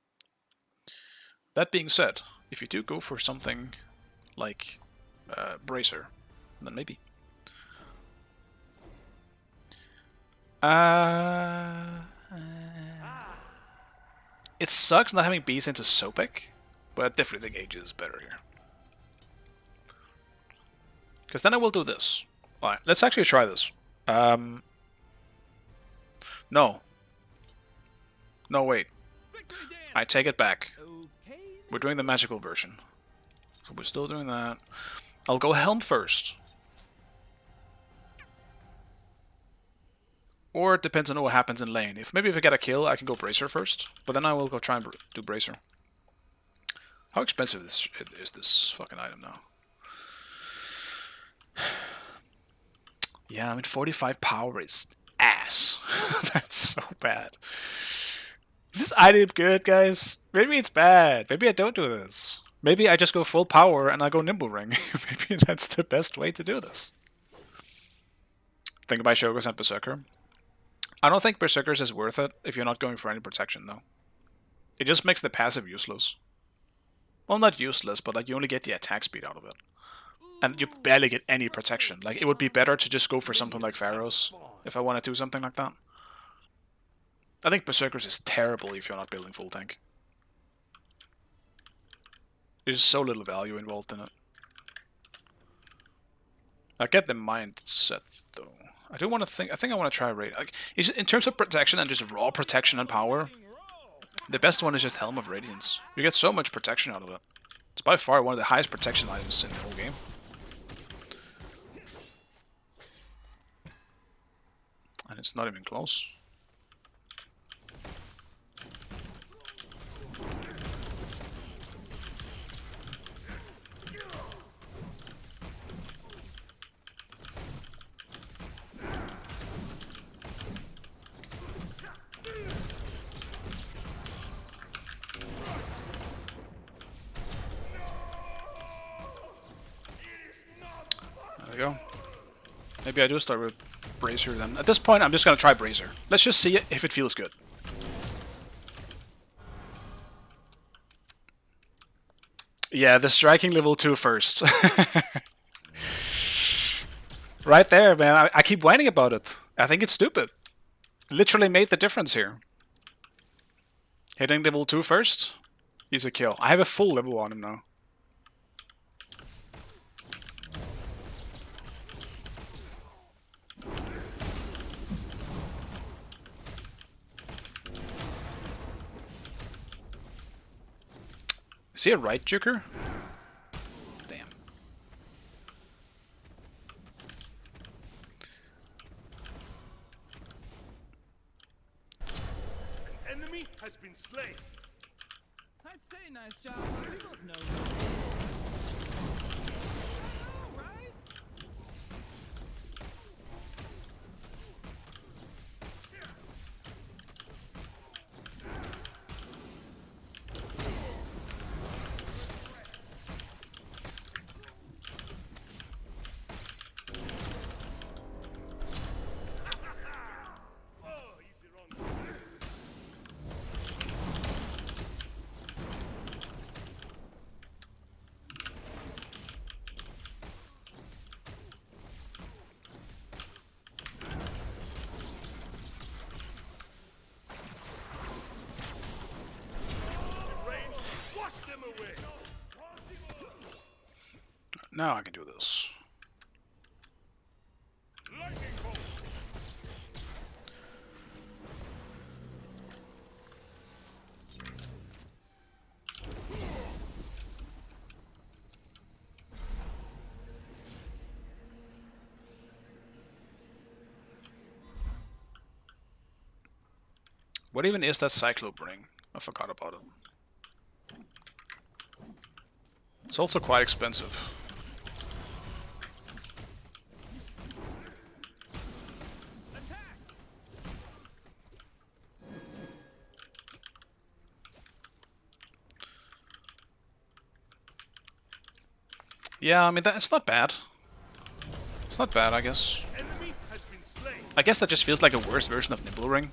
That being said, if you do go for something like Bracer, then maybe. It sucks not having bees into Sopek, but I definitely think Aegis is better here. Because then I will do this. Alright, let's actually try this. No. No, wait. I take it back. We're doing the magical version. So we're still doing that. I'll go Helm first. Or it depends on what happens in lane. Maybe if I get a kill, I can go Bracer first. But then I will go try and do Bracer. How expensive is this fucking item now? Yeah, I mean 45 power is ass. That's so bad. Is this item good, guys? Maybe it's bad. Maybe I don't do this. Maybe I just go full power and I go Nimble Ring. Maybe that's the best way to do this. Think about Shogus and Berserker. I don't think Berserkers is worth it if you're not going for any protection, though. It just makes the passive useless. Well, not useless, but like you only get the attack speed out of it. And you barely get any protection. Like, it would be better to just go for something like Pharaohs, if I want to do something like that. I think Berserkers is terrible if you're not building full tank. There's so little value involved in it. I get the mindset, though. I do want to think. I think I want to try raid. Like, in terms of protection and just raw protection and power, the best one is just Helm of Radiance. You get so much protection out of it. It's by far one of the highest protection items in the whole game. And it's not even close. There we go. Maybe I do start with Bracer then. At this point, I'm just gonna try Bracer. Let's just see it if it feels good. Yeah, the striking level 2 first. Right there, man. I keep whining about it. I think it's stupid. Literally made the difference here. Hitting level 2 first. He's a kill. I have a full level on him now. Is he a right juker? Damn. An enemy has been slain. I'd say nice job, but we both know. Right? Oh, easy run. Range, wash them away. Now I can do this. Lightning bolt. What even is that Cyclope ring? I forgot about it. It's also quite expensive. Yeah, I mean, it's not bad. It's not bad, I guess. Enemy has been slain. I guess that just feels like a worse version of Nimble Ring.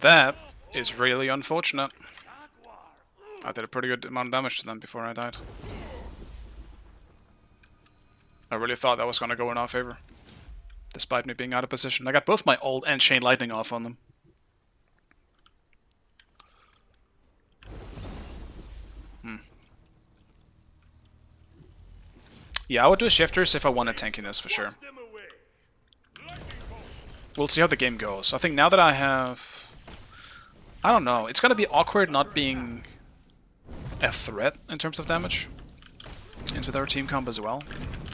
That is really unfortunate. I did a pretty good amount of damage to them before I died. I really thought that was going to go in our favor. Despite me being out of position. I got both my ult and Chain Lightning off on them. Yeah, I would do shifters if I wanted tankiness for sure. We'll see how the game goes. I think now that I have... I don't know. It's gonna be awkward not being a threat in terms of damage into their team comp as well.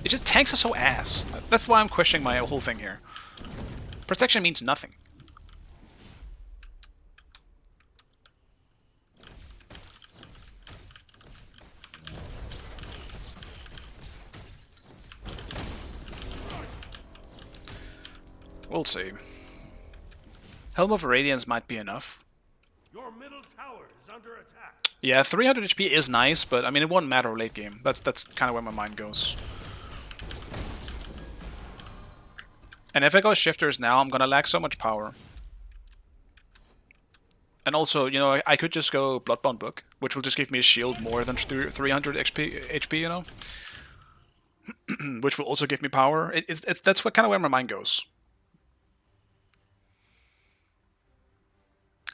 It just tanks are so ass. That's why I'm questioning my whole thing here. Protection means nothing. We'll see. Helm of Radiance might be enough. Your middle tower is under attack. Yeah, 300 HP is nice, but I mean it won't matter late game. That's kind of where my mind goes. And if I go shifters now, I'm gonna lack so much power. And also, you know, I could just go Bloodbound Book, which will just give me a shield more than 300 HP, you know? Which will also give me power. That's what kind of where my mind goes.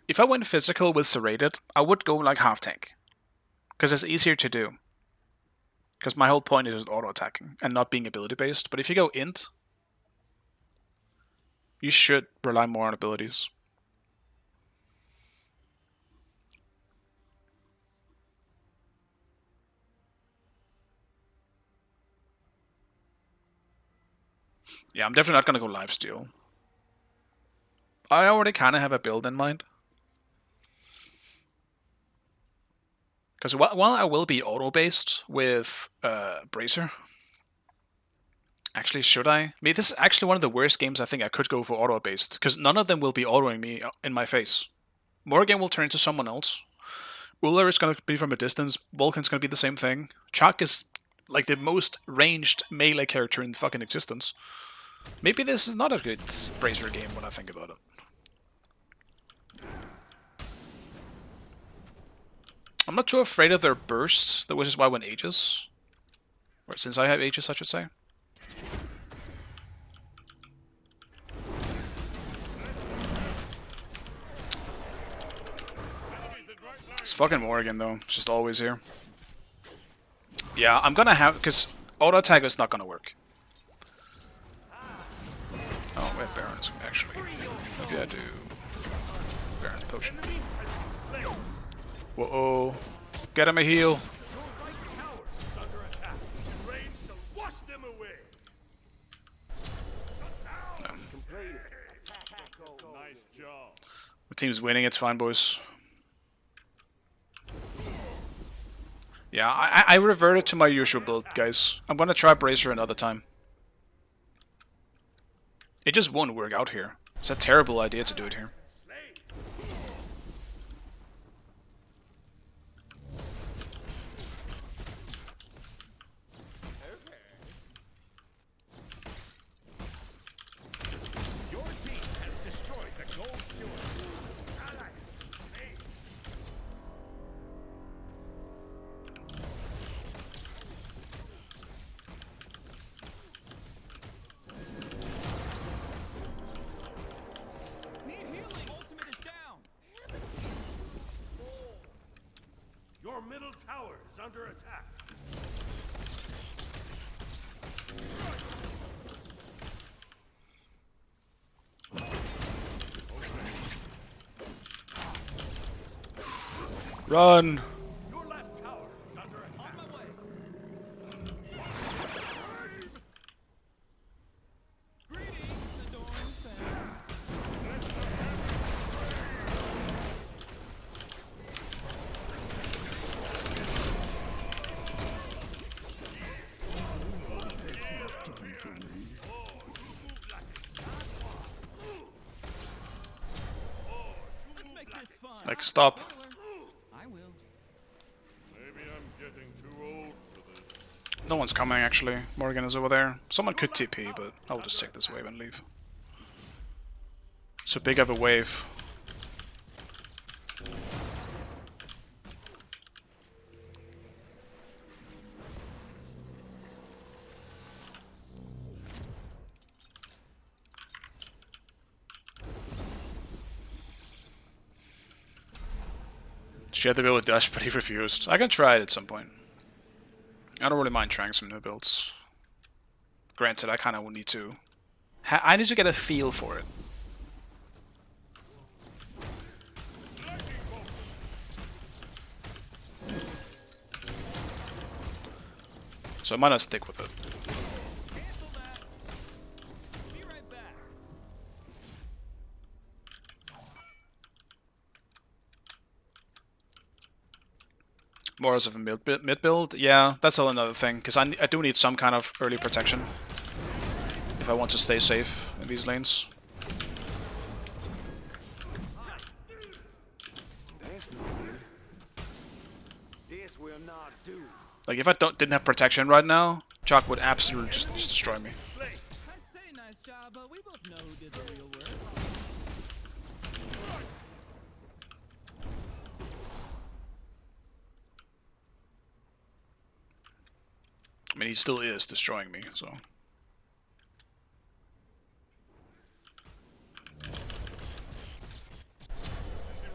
If I went physical with Serrated, I would go like half tank. Because it's easier to do. Because my whole point is just auto-attacking and not being ability-based. But if you go int, you should rely more on abilities. Yeah, I'm definitely not going to go lifesteal. I already kind of have a build in mind. Because while I will be auto-based with Bracer... Actually, should I? I mean, this is actually one of the worst games I think I could go for auto-based. Because none of them will be autoing me in my face. Morgan will turn into someone else. Uller is going to be from a distance. Vulcan's going to be the same thing. Chuck is like the most ranged melee character in fucking existence. Maybe this is not a good Bracer game when I think about it. I'm not too afraid of their bursts, which is why I went Aegis. Or since I have Aegis, I should say. It's fucking Morrigan though, it's just always here. Yeah, I'm gonna have, because auto attack is not gonna work. Oh, we have Barons actually. Maybe I do. Baron's potion. Whoa, get him a heal. No. Nice job. The team's winning, it's fine, boys. Yeah, I reverted to my usual build, guys. I'm gonna try Bracer another time. It just won't work out here. It's a terrible idea to do it here. Your team has destroyed the gold fjord. Need healing. Ultimate is down. Your middle tower is under attack. Run! Your left tower is under attack. On my way. Greetings, adoring fans. Let's make this fun. Like, stop. I will. Maybe I'm getting too old for this. No one's coming, actually. Morgan is over there. Someone could TP, but I'll just take this wave and leave. So big of a wave. She had to go with Dash, but he refused. I can try it at some point. I don't really mind trying some new builds. Granted, I kind of need to. I need to get a feel for it. So I might not stick with it. Cancel that. Be right back. More as of a mid build? Yeah, that's all another thing, because I do need some kind of early protection if I want to stay safe in these lanes. This will not do. Like, if I didn't have protection right now, Chalk would absolutely just destroy me. I'd say nice job, but we both know who did the real work. I mean, he still is destroying me, so... In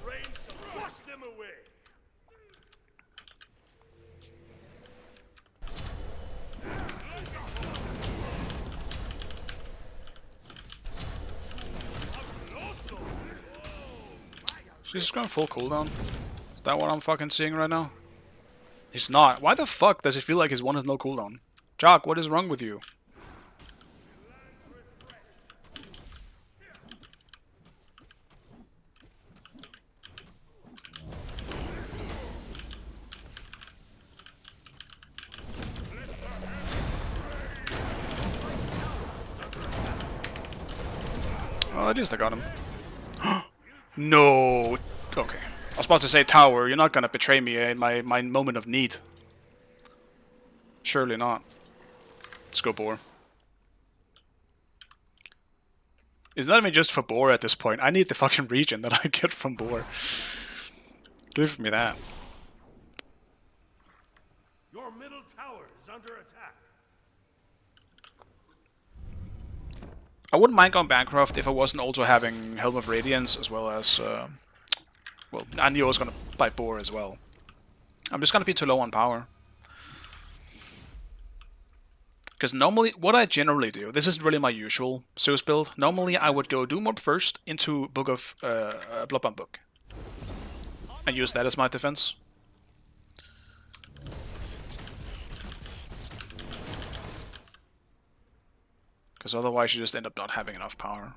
range to wash them away. She's just going full cooldown. Is that what I'm fucking seeing right now? He's not. Why the fuck does it feel like his one has no cooldown? Jock, what is wrong with you? Well, at least I got him. No. Okay. I was about to say tower. You're not gonna betray me in my moment of need. Surely not. Let's go boar. It's not even just for boar at this point. I need the fucking regen that I get from boar. Give me that. Your middle tower is under attack. I wouldn't mind going Bancroft if I wasn't also having Helm of Radiance as well as... well, I knew I was gonna buy boar as well. I'm just gonna be too low on power. Because normally, what I generally do, this isn't really my usual Zeus build. Normally, I would go Doom Orb first into Book of Bloodbound Book, and use that as my defense. Because otherwise, you just end up not having enough power.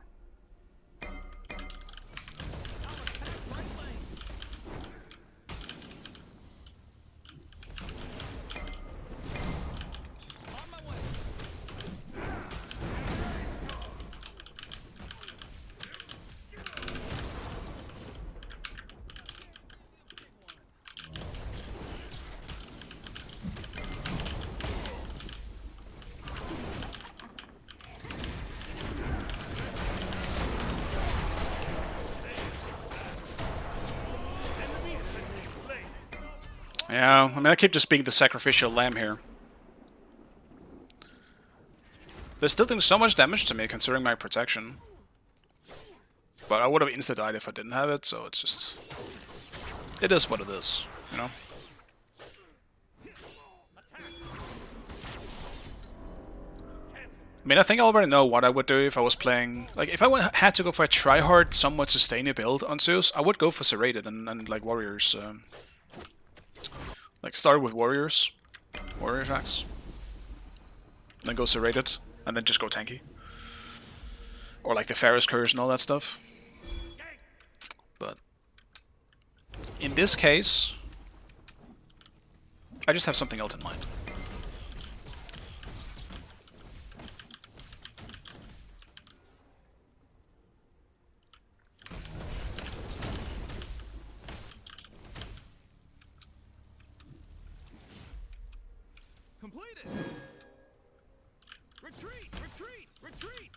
Yeah, I mean, I keep just being the sacrificial lamb here. They're still doing so much damage to me, considering my protection. But I would have insta-died if I didn't have it, so it's just... It is what it is, you know? I mean, I think I already know what I would do if I was playing... Like, if I had to go for a try-hard, somewhat sustainable build on Zeus, I would go for Serrated and like, Warriors... like, start with Warriors. Warrior tracks. Then go Serrated. And then just go tanky. Or like the Pharaoh's Curse and all that stuff. But... in this case... I just have something else in mind. Completed. Retreat! Retreat! Retreat!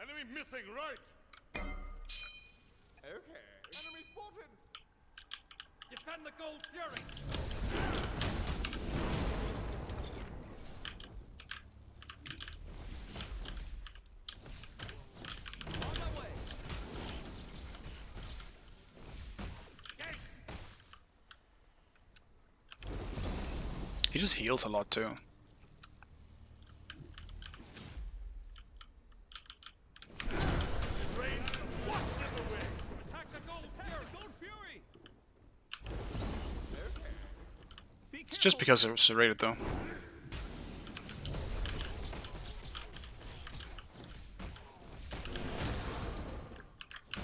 Enemy missing right. Okay. Enemy spotted. Send the gold fury. On my way. He just heals a lot too. Attack the gold fury. Be It's just because it was serrated though.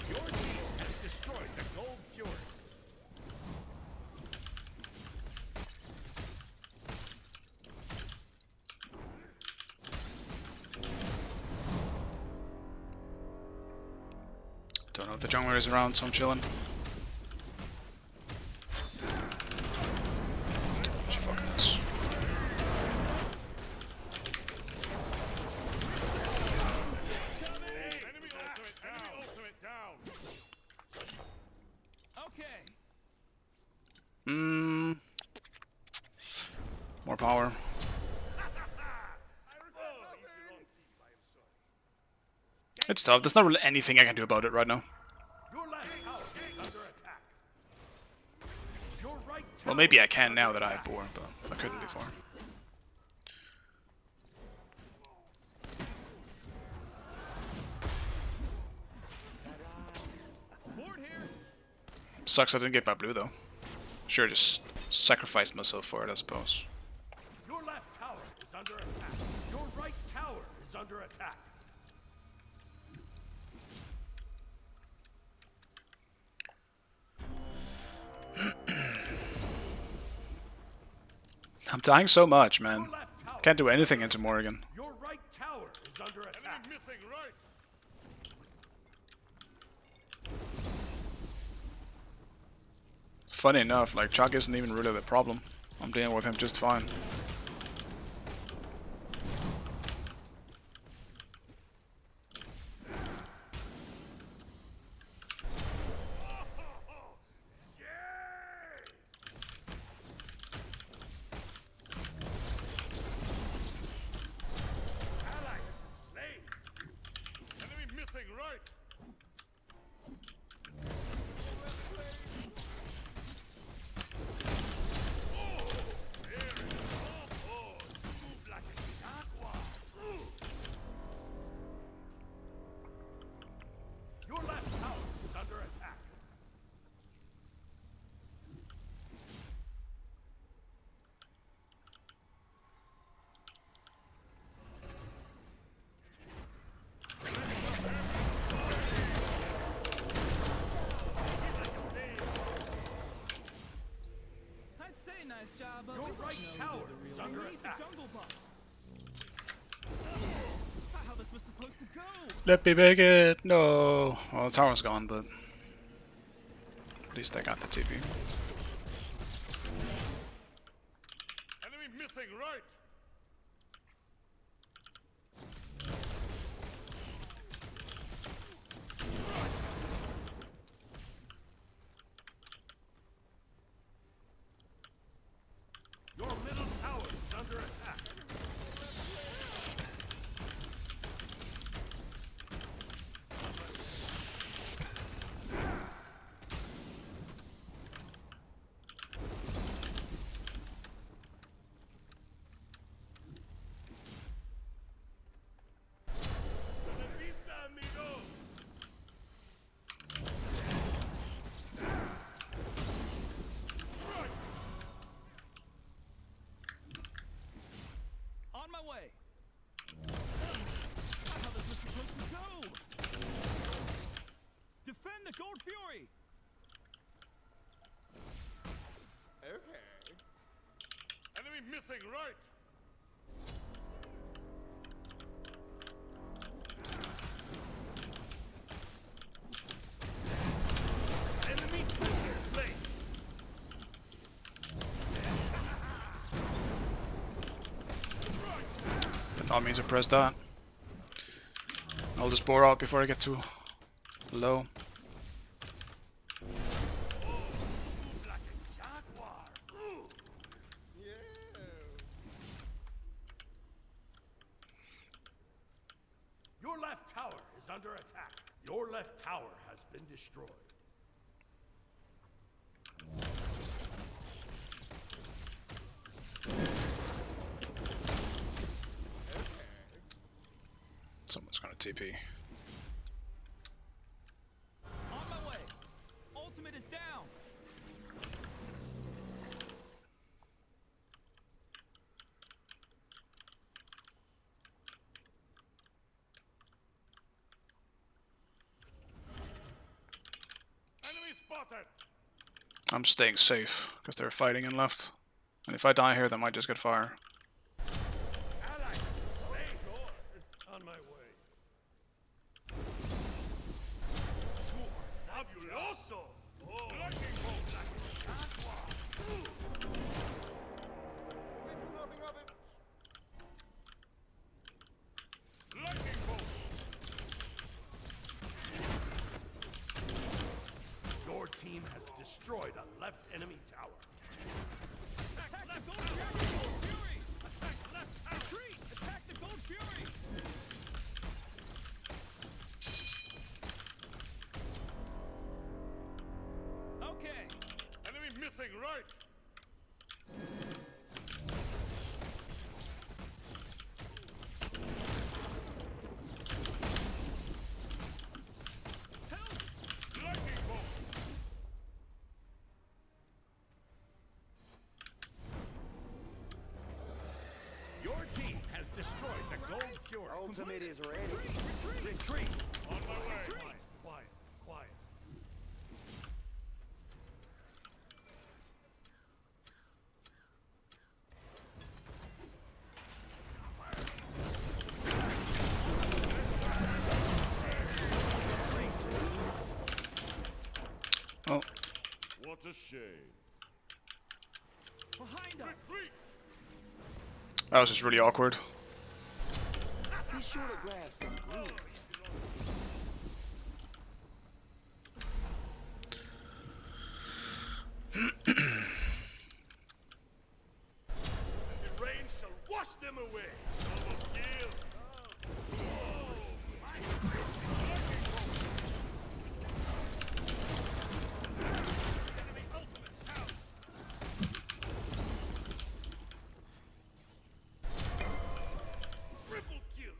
Your team has destroyed the gold fury. Don't know if the jungler is around, so I'm chilling. She fucking is. Enemy ultimate down. Okay. More power. It's tough. There's not really anything I can do about it right now. Your left tower is under attack. Your right tower. Well, maybe I can now that I have boar, but I couldn't before. Board here. Sucks I didn't get my blue though. Sure, just sacrificed myself for it, I suppose. Your left tower is under attack. Your right tower is under attack. I'm dying so much, man. Your left tower. Can't do anything into Morrigan. Your right tower is under attack. Enemy missing right. Funny enough, like, Chuck isn't even really the problem. I'm dealing with him just fine. Ally has been slain. Enemy missing right. Your left tower is under attack. I'd say nice job, but Your we both right know tower they're the real is under one. We need the attack. jungle buff. That's not how this was supposed to go. Let me make it! No! Well, the tower's gone, but at least I got the TP. Enemy missing right. Your middle tower is under attack. On my way. That's not how this was supposed to go. Defend the gold fury. Enemy missing right. Enemy tower slain. Did not mean to press that. I'll just bore out before I get too low. left tower is under attack. Your left tower has been destroyed. Someone's gonna TP. On my way. Ultimate is down. Enemy spotted. I'm staying safe because they're fighting in left. And if I die here, they might just get fire. Allies slain. On my way. Fabuloso. Lightning bolt. Lightning bolt. Your team has destroyed a left enemy tower. Attack left gold fury. Attack left tower. Retreat. Attack the gold fury. Okay. Enemy missing right. Lightning bolt. Your team has destroyed the gold fury. Ultimate is ready. Retreat. On my way. Quiet, quiet, quiet. Oh, What a shame. Behind us. Retreat. that was just really awkward. Be sure to grab some glue. The rain shall wash them away. Double kill. Enemy ultimate out. Triple kill.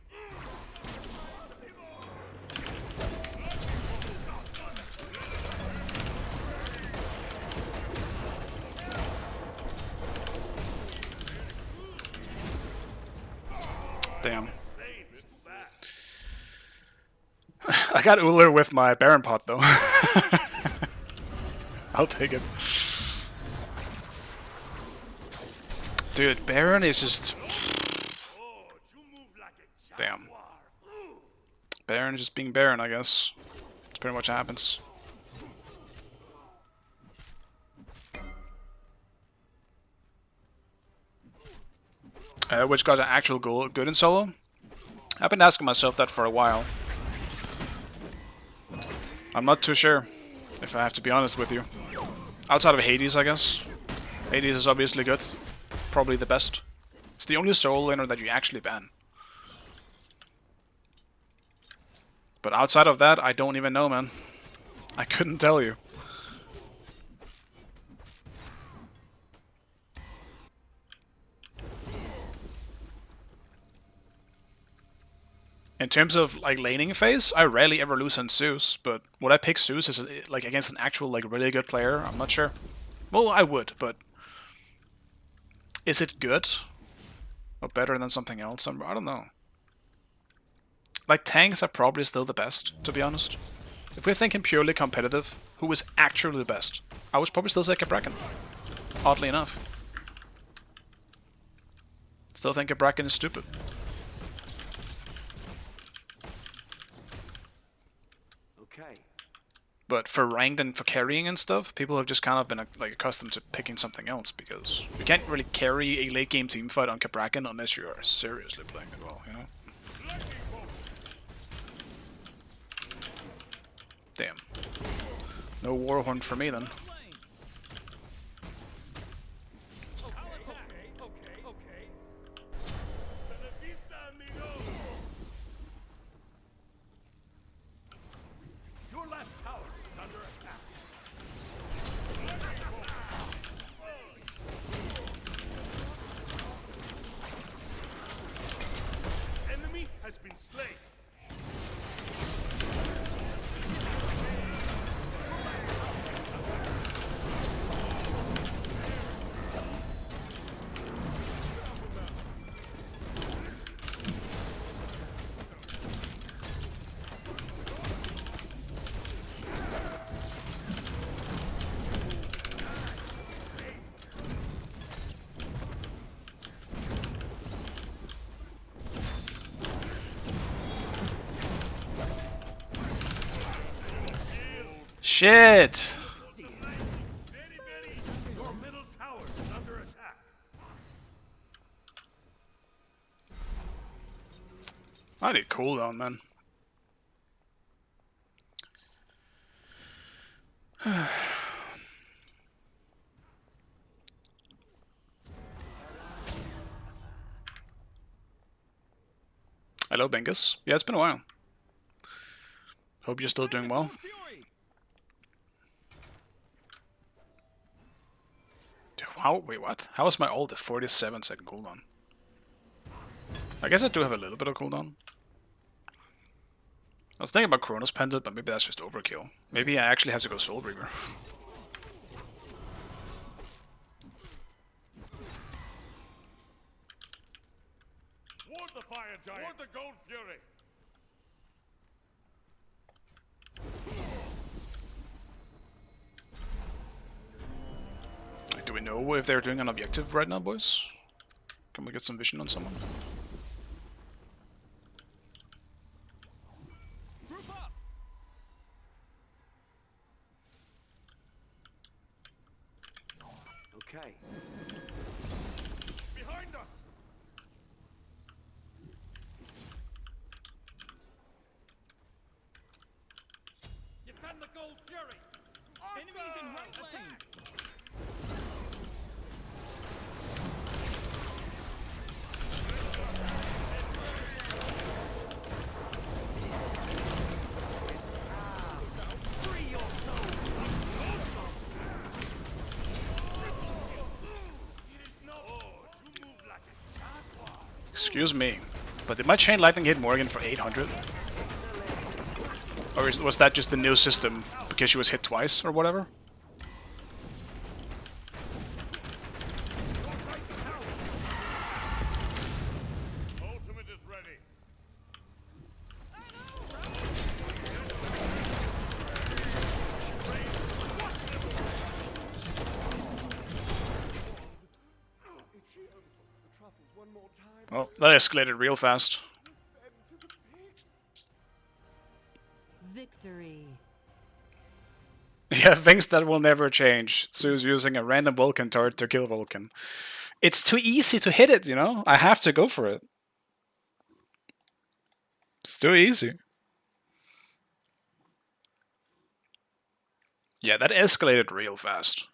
Damn. Slain is back. I got Uller with my Baron pot though. I'll take it. Dude, Baron is just... Oh, you move like a Damn. jaguar. Baron is just being Baron, I guess. That's pretty much what happens. Which got an actual goal good in solo? I've been asking myself that for a while. I'm not too sure, if I have to be honest with you. Outside of Hades, I guess. Hades is obviously good. Probably the best. It's the only solo laner that you actually ban. But outside of that, I don't even know, man. I couldn't tell you. In terms of like laning phase, I rarely ever lose on Zeus, but would I pick Zeus as like against an actual like really good player? I'm not sure. Well, I would, but is it good or better than something else? I don't know. Like tanks are probably still the best, to be honest. If we're thinking purely competitive, who is actually the best? I would probably still say Bracken. Oddly enough. Still think Bracken is stupid. Okay. But for ranked and for carrying and stuff, people have just kind of been like accustomed to picking something else because you can't really carry a late game team fight on Bracken unless you are seriously playing it well, you know? Damn. No Warhorn for me then. Lane. I'll attack. Okay. Hasta la vista, amigo. Shit! Your middle tower is under attack. I need cooldown, man. Hello, Bengus. Yeah, it's been a while. Hope you're still doing well. Fury. Dude, how? Wait, what? How is my ult at 47-second cooldown? I guess I do have a little bit of cooldown. I was thinking about Chronos Pendant, but maybe that's just overkill. Maybe I actually have to go Soul Reaver. Ward the fire giant. Ward the gold fury. Do we know if they're doing an objective right now, boys? Can we get some vision on someone? Group up. Okay. Behind us. Defend the gold fury. Enemies in right lane. Excuse me, but did my Chain Lightning hit Morgan for 800? Or was that just the new system because she was hit twice or whatever? Ultimate is ready. Oh, that escalated real fast. Victory. Yeah, things that will never change. Sue's using a random Vulcan turret to kill Vulcan. It's too easy to hit it, you know? I have to go for it. It's too easy. Yeah, that escalated real fast.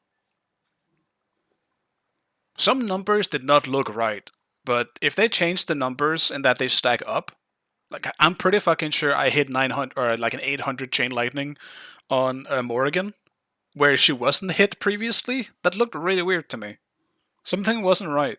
Some numbers did not look right, but if they change the numbers and that they stack up, like I'm pretty fucking sure I hit 900 or like an 800 Chain Lightning on Morrigan, where she wasn't hit previously. That looked really weird to me. Something wasn't right.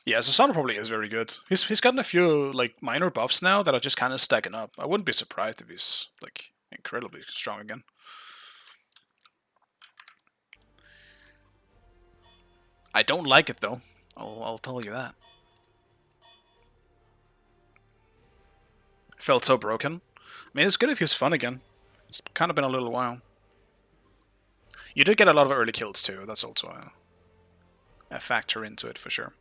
Yeah, Susano probably is very good. He's gotten a few like minor buffs now that are just kind of stacking up. I wouldn't be surprised if he's like incredibly strong again. I don't like it though. I'll tell you that. Felt so broken. I mean, it's good if he's fun again. It's kind of been a little while. You did get a lot of early kills too. That's also a factor into it for sure.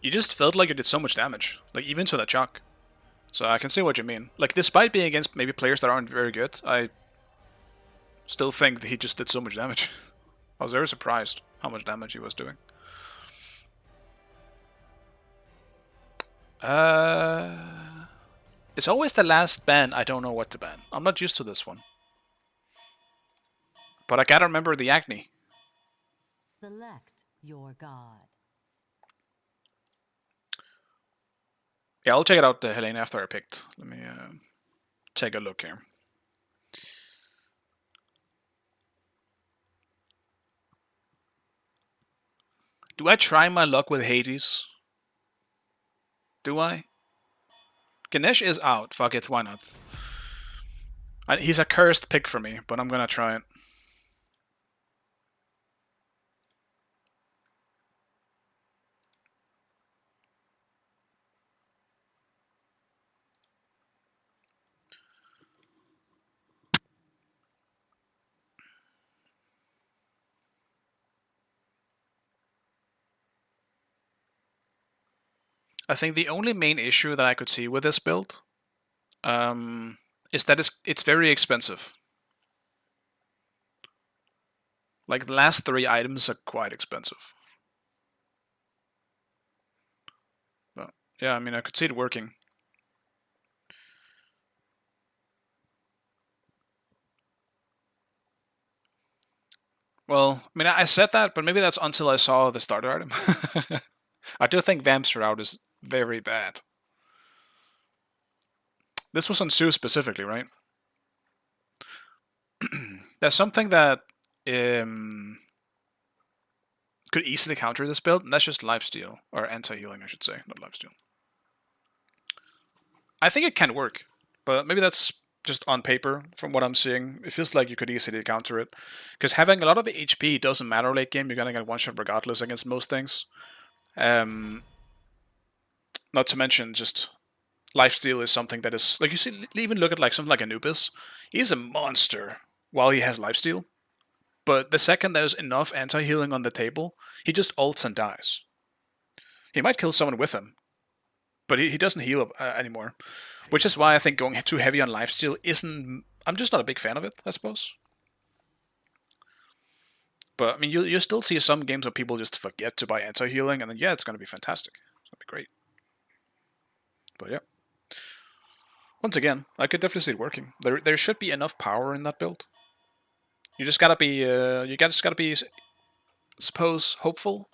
You just felt like you did so much damage, like even to that Chuck. So I can see what you mean. Like, despite being against maybe players that aren't very good, I still think that he just did so much damage. I was very surprised how much damage he was doing. It's always the last ban I don't know what to ban. I'm not used to this one. But I gotta remember the Acne. Select your god. Yeah, I'll check it out, Helena, after I picked. Let me take a look here. Do I try my luck with Hades? Do I? Ganesh is out. Fuck it, why not? He's a cursed pick for me, but I'm gonna try it. I think the only main issue that I could see with this build is that it's very expensive. Like the last 3 items are quite expensive. But yeah, I mean, I could see it working. Well, I mean, I said that, but maybe that's until I saw the starter item. I do think Vamp's Route is very bad. This was on Sue specifically, right? There's something that could easily counter this build, and that's just lifesteal, or anti-healing, I should say, not lifesteal. I think it can work, but maybe that's just on paper from what I'm seeing. It feels like you could easily counter it, because having a lot of HP doesn't matter late game. You're gonna get one shot regardless against most things. Not to mention just lifesteal is something that is like, you see, even look at like something like Anubis. He's a monster while he has lifesteal, but the second there's enough anti-healing on the table, he just ults and dies. He might kill someone with him, but he doesn't heal anymore. Which is why I think going too heavy on lifesteal isn't... I'm just not a big fan of it, I suppose. But, I mean, you still see some games where people just forget to buy anti-healing, and then, yeah, it's going to be fantastic. It's going to be great. But, yeah. Once again, I could definitely see it working. There should be enough power in that build. You just gotta be... suppose, hopeful.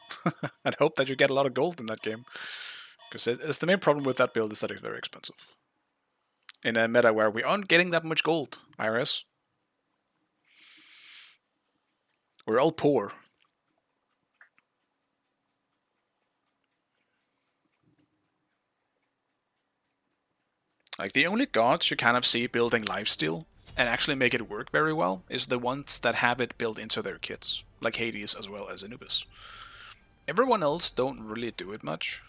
And hope that you get a lot of gold in that game. Because it's the main problem with that build is that it's very expensive. In a meta where we aren't getting that much gold, IRS. We're all poor. Like, the only gods you kind of see building lifesteal and actually make it work very well is the ones that have it built into their kits. Like Hades as well as Anubis. Everyone else don't really do it much.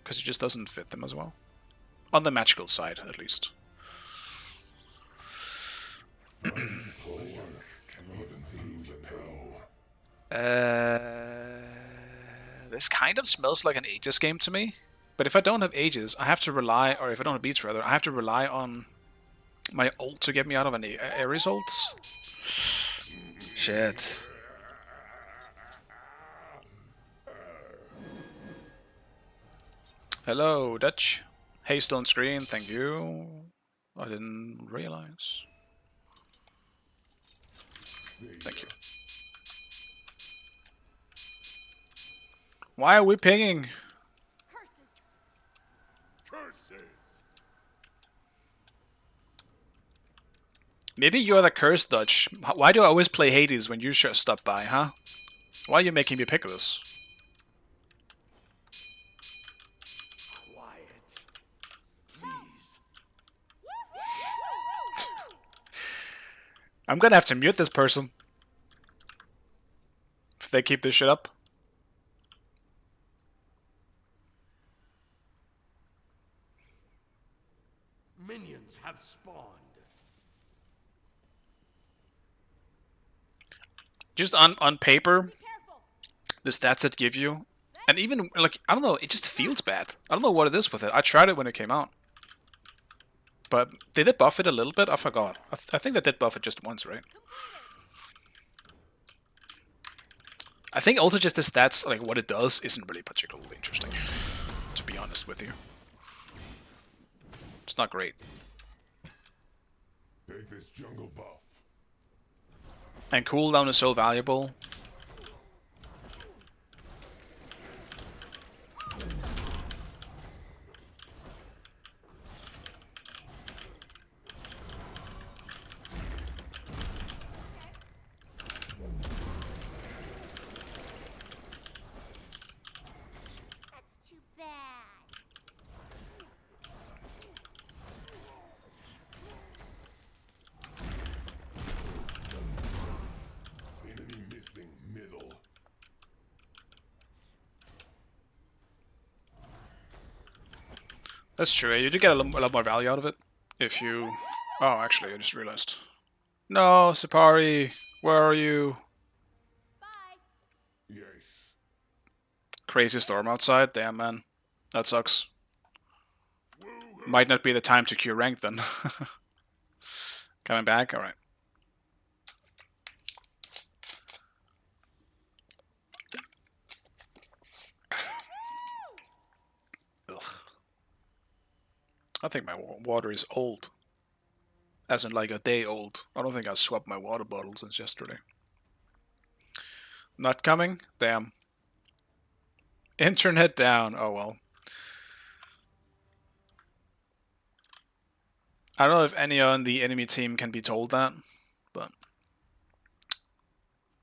Because it just doesn't fit them as well. On the magical side, at least. This kind of smells like an Aegis game to me. But if I don't have Aegis, I have to rely, or if I don't have Beats rather, I have to rely on my ult to get me out of an Ares ult. Shit. Hello, Dutch. Haste on screen, thank you. I didn't realize. Thank you. Why are we pinging? Curses! Maybe you're the cursed, Dutch. Why do I always play Hades when you stop by, huh? Why are you making me pick this? Quiet. Please. I'm gonna have to mute this person. If they keep this shit up. Minions have spawned. Just on paper, the stats it give you, and even, like, I don't know, it just feels bad. I don't know what it is with it. I tried it when it came out. But did it buff it a little bit? I forgot. I think they did buff it just once, right? I think also just the stats, like what it does, isn't really particularly interesting, to be honest with you. It's not great. Take this jungle buff. And cooldown is so valuable. That's too bad. Enemy missing middle. That's true. You do get a lot more value out of it if you... Oh, actually, I just realized. No, Sipari, where are you? Yes. Crazy storm outside. Damn, man. That sucks. Might not be the time to queue rank then. Coming back? Alright. I think my water is old. As in like a day old. I don't think I've swapped my water bottle since yesterday. Not coming? Damn. Internet down. Oh well. I don't know if any on the enemy team can be told that, but...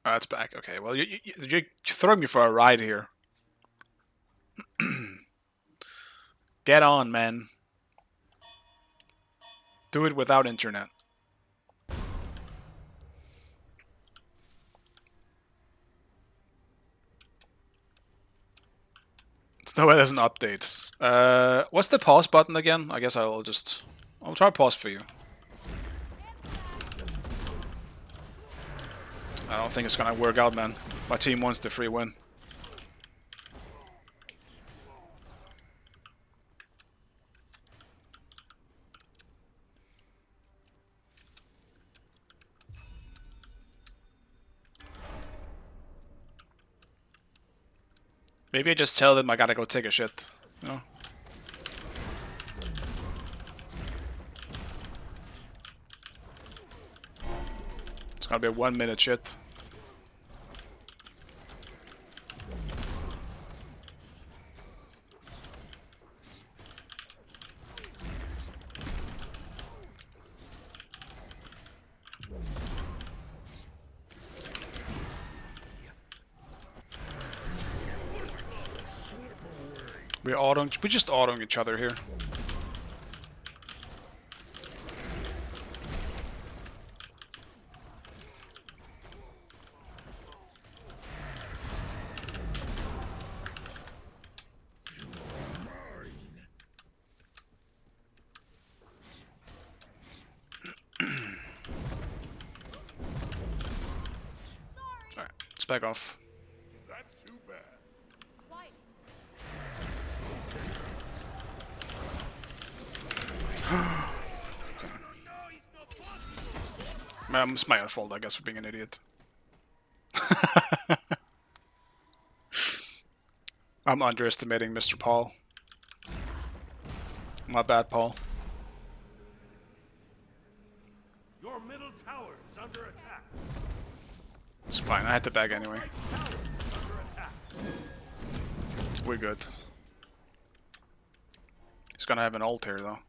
Oh, it's back. Okay, well, you're throwing me for a ride here. Get on, man. Do it without internet. There's no way there's an update. What's the pause button again? I guess I'll try pause for you. I don't think it's gonna work out, man. My team wants the free win. Maybe I just tell them I gotta go take a shit. You know? It's gonna be a 1 minute shit. We're just autoing each other here. Alright, let's back off. That's too bad. It's my own fault, I guess, for being an idiot. I'm underestimating Mr. Paul. My bad, Paul. Your middle tower is under attack. It's fine, I had to back anyway. Tower is under attack. We're good. He's gonna have an ult here, though.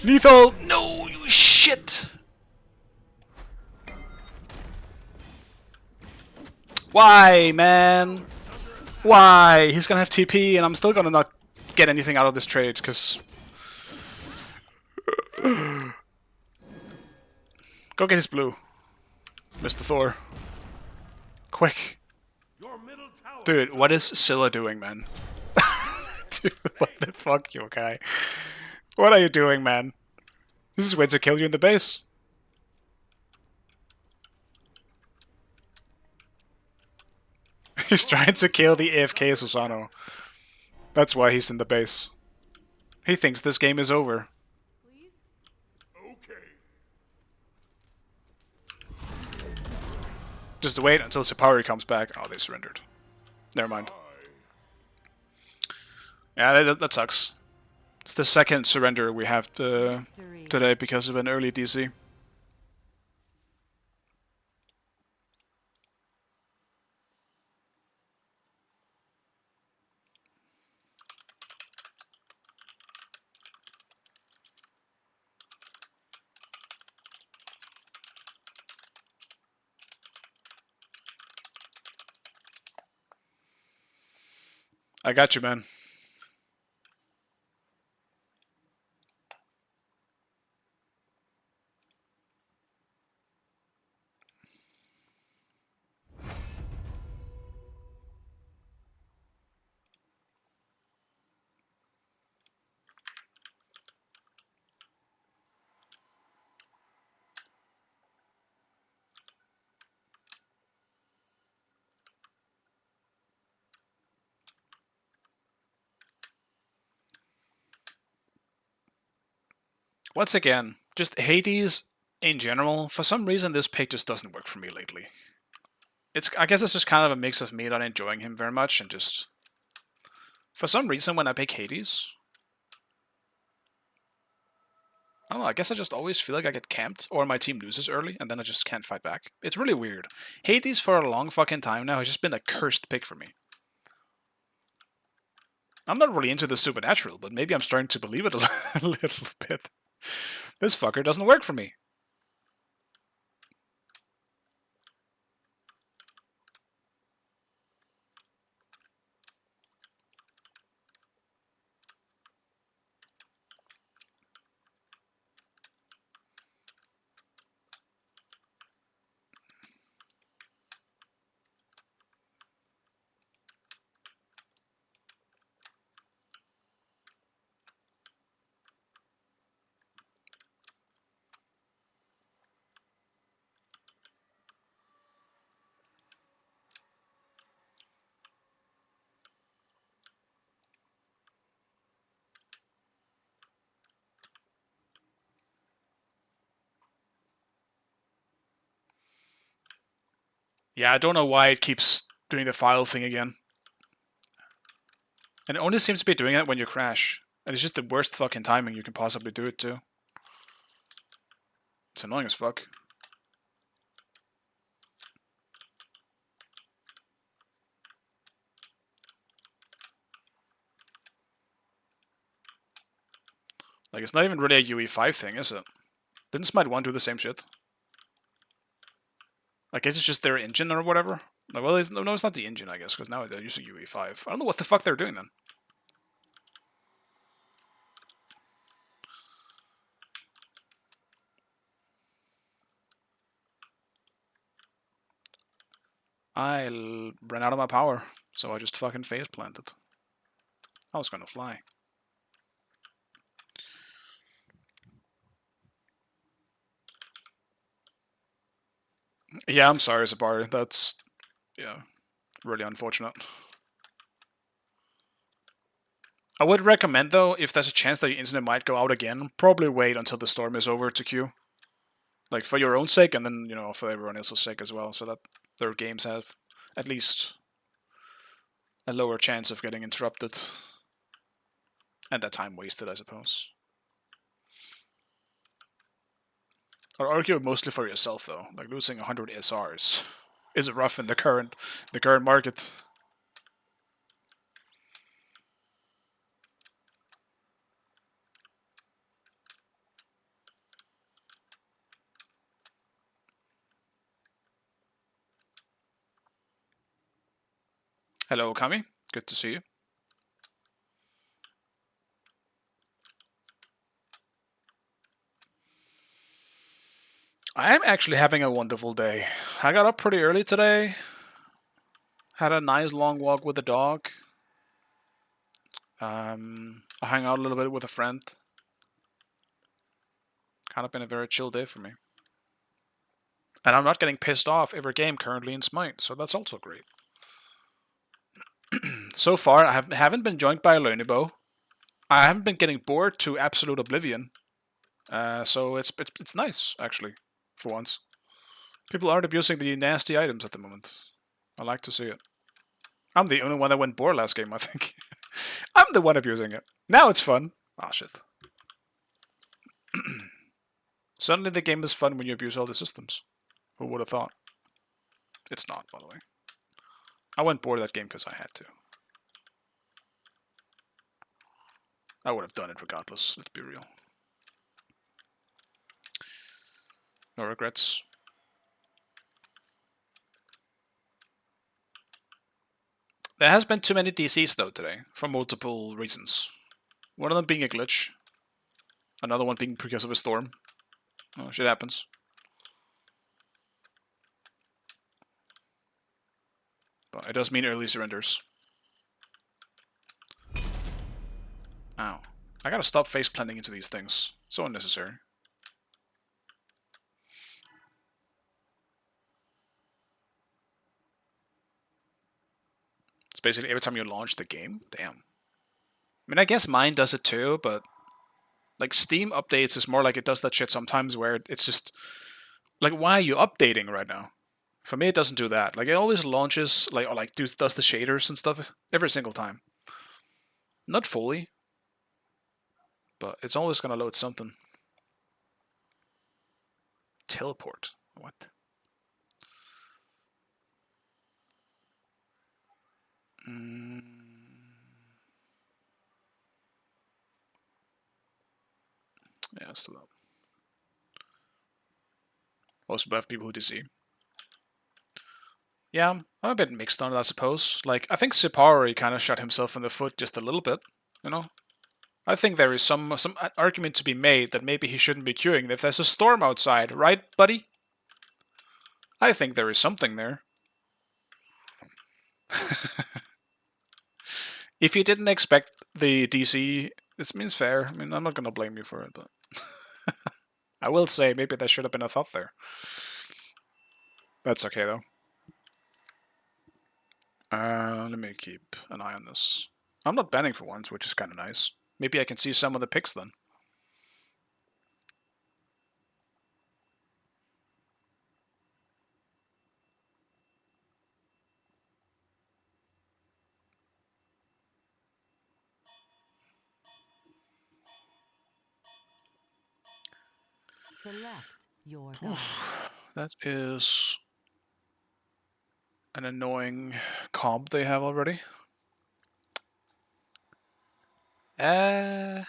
Lethal! No, you shit! Why, man? Why? He's gonna have TP and I'm still gonna not get anything out of this trade, because... Go get his blue. Mr. Thor. Quick. Your middle tower. Dude, what is Scylla doing, man? Dude, what the fuck, you guy? What are you doing, man? This is way to kill you in the base. He's trying to kill the AFK Susano. That's why he's in the base. He thinks this game is over. Okay. Just wait until Sapari comes back. Oh, they surrendered. Never mind. Yeah, that sucks. It's the second surrender we have today because of an early DC. I got you, man. Once again, just Hades in general. For some reason, this pick just doesn't work for me lately. I guess it's just kind of a mix of me not enjoying him very much and just... For some reason, when I pick Hades... I don't know, I guess I just always feel like I get camped, or my team loses early, and then I just can't fight back. It's really weird. Hades for a long fucking time now has just been a cursed pick for me. I'm not really into the supernatural, but maybe I'm starting to believe it a little bit. This fucker doesn't work for me. Yeah, I don't know why it keeps doing the file thing again. And it only seems to be doing it when you crash. And it's just the worst fucking timing you can possibly do it to. It's annoying as fuck. Like, it's not even really a UE5 thing, is it? Didn't Smite 1 do the same shit? I guess it's just their engine or whatever. No, well, no, it's not the engine, I guess, because now they're using UE5. I don't know what the fuck they're doing then. I ran out of my power, so I just fucking face planted. I was gonna fly. Yeah, I'm sorry, Zabari. That's, yeah, really unfortunate. I would recommend, though, if there's a chance that your internet might go out again, probably wait until the storm is over to queue. Like, for your own sake, and then, you know, for everyone else's sake as well, so that their games have at least a lower chance of getting interrupted. And that time wasted, I suppose. Or argue mostly for yourself, though. Like, losing 100 SRs is rough in the current market. Hello, Kami. Good to see you. I am actually having a wonderful day. I got up pretty early today. Had a nice long walk with the dog. I hung out a little bit with a friend. Kind of been a very chill day for me. And I'm not getting pissed off every game currently in Smite, so that's also great. So far, I haven't been joined by a Lönebo. I haven't been getting bored to absolute oblivion. So it's nice, actually, for once. People aren't abusing the nasty items at the moment. I like to see it. I'm the only one that went bored last game, I think. I'm the one abusing it. Now it's fun. Ah, shit. Suddenly the game is fun when you abuse all the systems. Who would have thought? It's not, by the way. I went bored that game because I had to. I would have done it regardless, let's be real. No regrets. There has been too many DCs though today, for multiple reasons. One of them being a glitch. Another one being because of a storm. Oh, shit happens. But it does mean early surrenders. Ow. I gotta stop face planting into these things. So unnecessary. It's basically every time you launch the game. Damn. I mean, I guess mine does it too, but Like Steam updates is more like it does that shit sometimes where it's just like, why are you updating right now? For me, it doesn't do that. Like it always launches like or like does the shaders and stuff every single time. Not fully, but it's always gonna load something. Teleport. What? Yeah, still up. Also, we have people who DC. Yeah, I'm a bit mixed on it, I suppose. Like, I think Sipari kind of shot himself in the foot just a little bit, you know? I think there is some argument to be made that maybe he shouldn't be queuing if there's a storm outside, right, buddy? I think there is something there. If you didn't expect the DC, this means fair. I mean, I'm not gonna blame you for it, but I will say maybe there should have been a thought there. That's okay though. Let me keep an eye on this. I'm not banning for once, which is kind of nice. Maybe I can see some of the picks then. Select your god. That is an annoying comp they have already. I'm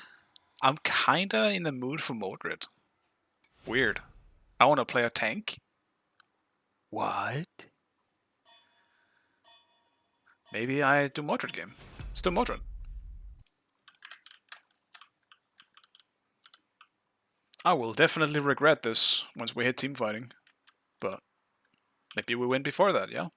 kinda in the mood for Mordred. Weird. I want to play a tank. What? Maybe I do Mordred game. Still Mordred. I will definitely regret this once we hit team fighting. But maybe we win before that, yeah?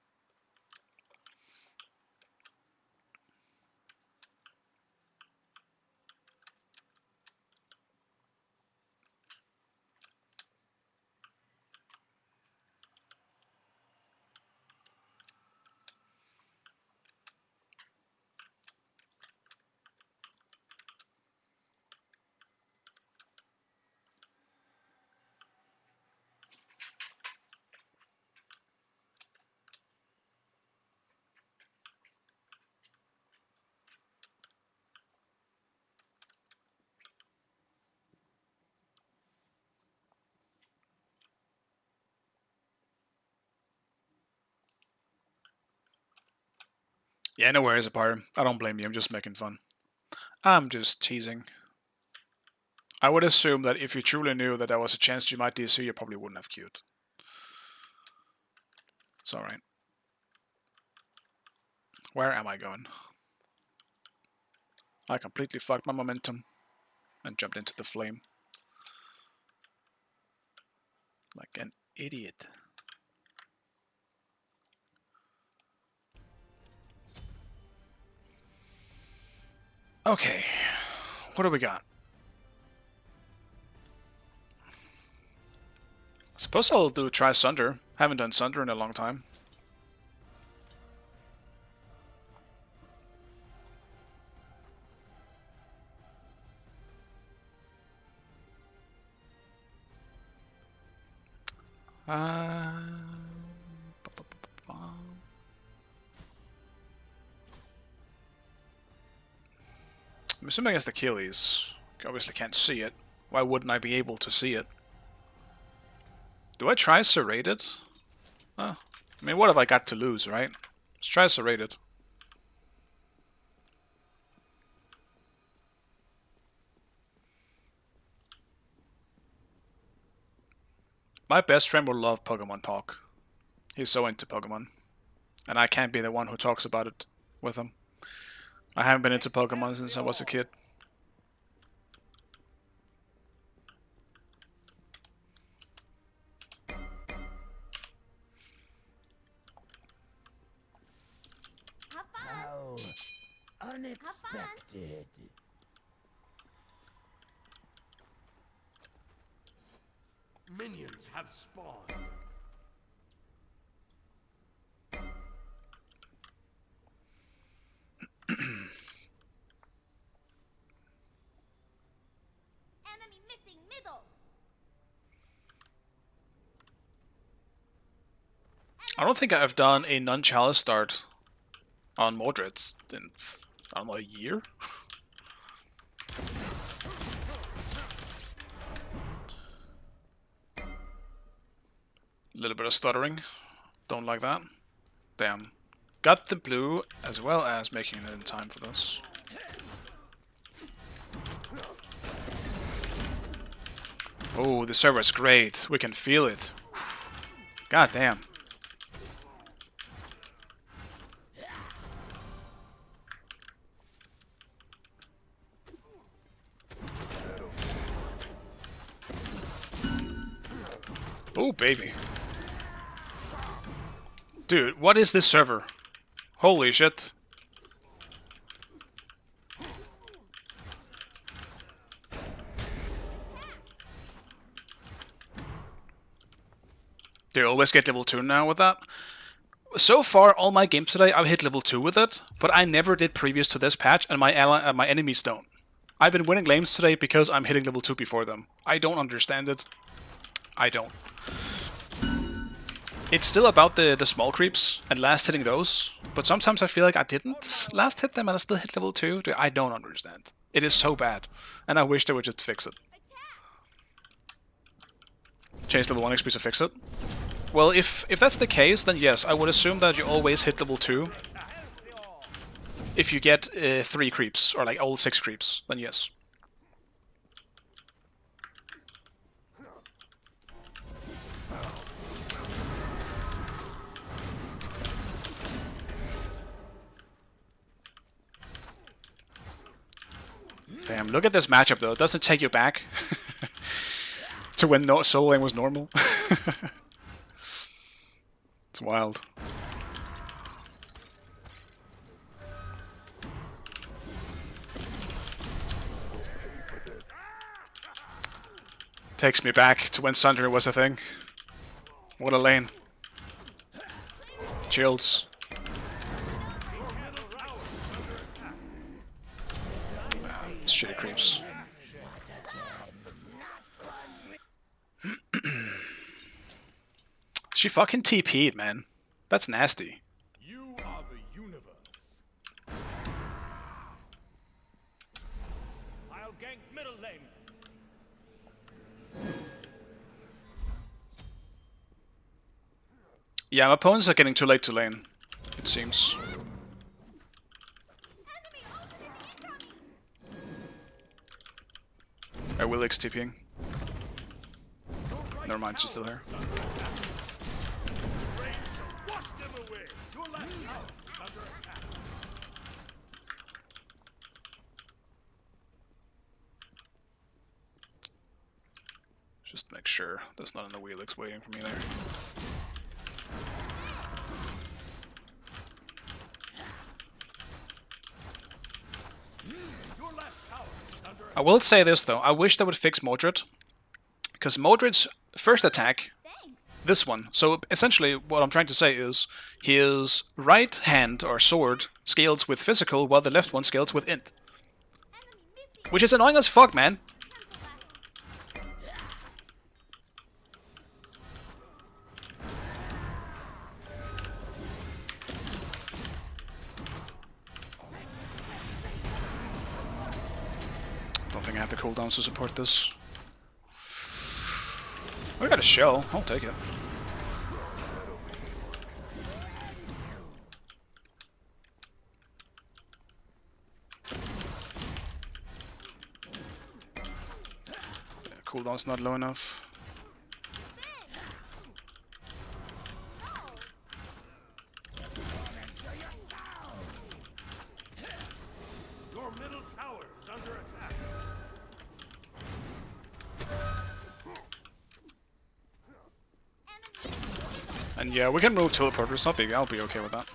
Yeah, no worries, Apart. I don't blame you, I'm just making fun. I'm just teasing. I would assume that if you truly knew that there was a chance you might DC, you probably wouldn't have queued. It's alright. Where am I going? I completely fucked my momentum and jumped into the flame. Like an idiot. Okay, what do we got? I suppose I'll try Sunder. Haven't done Sunder in a long time. I'm assuming it's the Achilles. Obviously can't see it. Why wouldn't I be able to see it? Do I try Serrated? Oh. I mean, what have I got to lose, right? Let's try Serrated. My best friend will love Pokemon Talk. He's so into Pokemon. And I can't be the one who talks about it with him. I haven't been into Pokemon since I was a kid. Have fun. How unexpected. Minions have spawned. Enemy missing middle. I don't think I've done a non-chalice start on Mordred in, I don't know, a year? A little bit of stuttering. Don't like that. Damn. Got the blue as well as making it in time for this. Oh, the server's great. We can feel it. God damn. Oh, baby. Dude, what is this server? Holy shit. Do you always get level 2 now with that? So far, all my games today, I've hit level 2 with it, but I never did previous to this patch, and my enemies don't. I've been winning lanes today because I'm hitting level 2 before them. I don't understand it. I don't. It's still about the small creeps and last hitting those, but sometimes I feel like I didn't last hit them and I still hit level 2. I don't understand. It is so bad, and I wish they would just fix it. Change level 1 XP to fix it? Well, if that's the case, then yes, I would assume that you always hit level 2. If you get 3 creeps, or like all 6 creeps, then yes. Damn, look at this matchup though. It doesn't take you back to when solo lane was normal. It's wild. Takes me back to when Sunder was a thing. What a lane. Chills. Shitty creeps. She fucking TP'd, man. That's nasty. You are the universe. I'll gank middle lane. Yeah, my opponents are getting too late to lane, it seems. I will X TPing. Never mind, she's still here. Wash them away. Your left tower is under attack. Just make sure there's not another Wheelix waiting for me there. Your left tower is under I will say this though, I wish they would fix Mordred. Because Mordred's first attack, this one, so essentially what I'm trying to say is his right hand or sword scales with physical while the left one scales with int. Which is annoying as fuck, man. Don't think I have the cooldowns to support this. I got a shell, I'll take it. Yeah, cooldown's not low enough. Your middle tower is under attack. And yeah, we can remove teleporters, I'll be okay with that.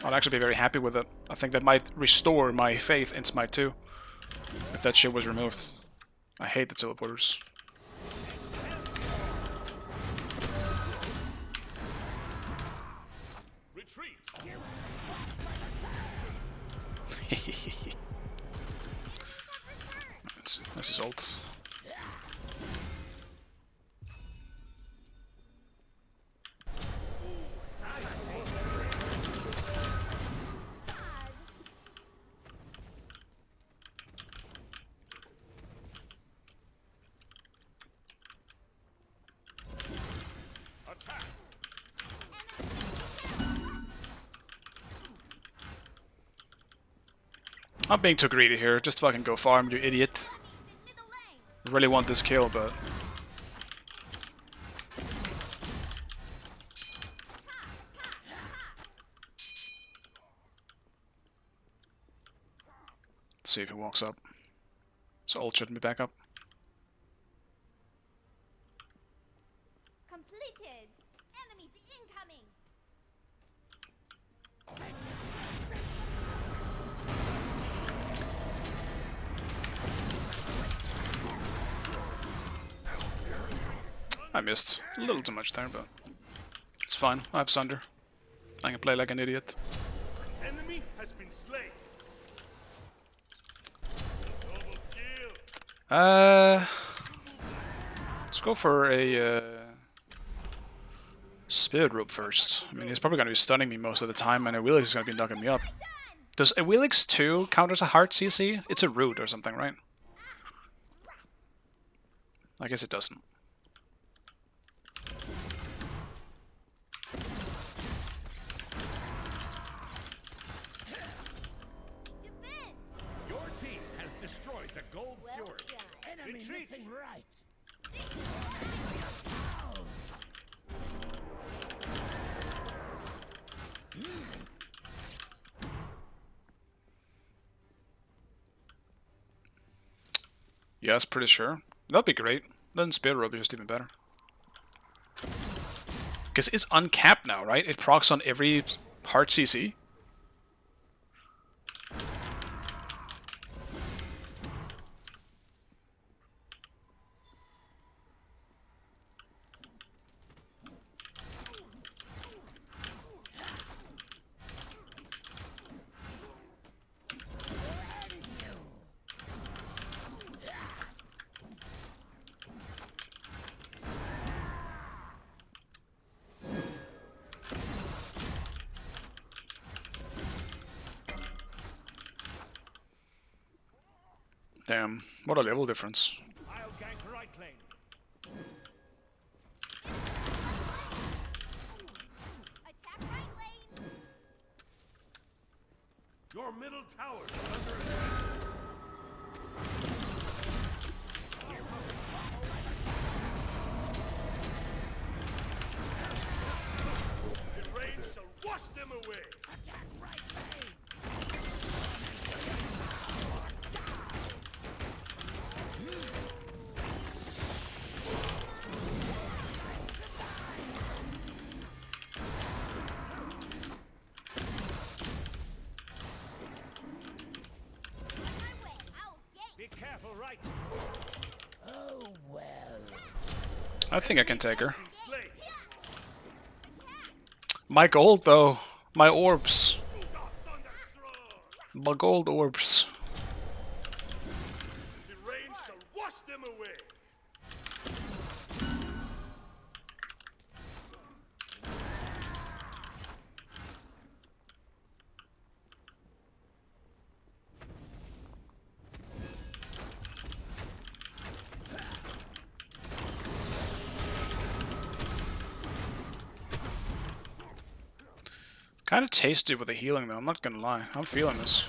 I'll actually be very happy with it. I think that might restore my faith in Smite 2. If that shit was removed. I hate the teleporters. Retreat. That's his ult. I'm being too greedy here. Just fucking go farm, you idiot. I really want this kill, but... Let's see if he walks up. So ult shouldn't be back up. Completed. Enemies incoming. I missed a little too much there, but it's fine. I have Sunder. I can play like an idiot. Enemy has been slain. Double kill. Let's go for a Spirit Rope first. I mean, he's probably going to be stunning me most of the time, and Awilix is going to be knocking me up. Does Awilix 2 count as a hard CC? It's a root or something, right? I guess it doesn't. Your team has destroyed the Gold Well Fury. done. Enemy Retreat. missing right. Yes, pretty sure. That'd be great. Then Spirit Rope is just even better. Because it's uncapped now, right? It procs on every hard CC. Damn, what a level difference. I'll gank right lane. Attack right lane. Your middle tower is under attack. The rain shall wash them away. Attack right lane. My way. I'll gank. Be careful right. Oh well. I think I can take her. Been slain. My gold, though. My orbs. Thunderstruck. My gold orbs. The rain shall wash them away. Kind of tasty with the healing, though. I'm not gonna lie. I'm feeling this.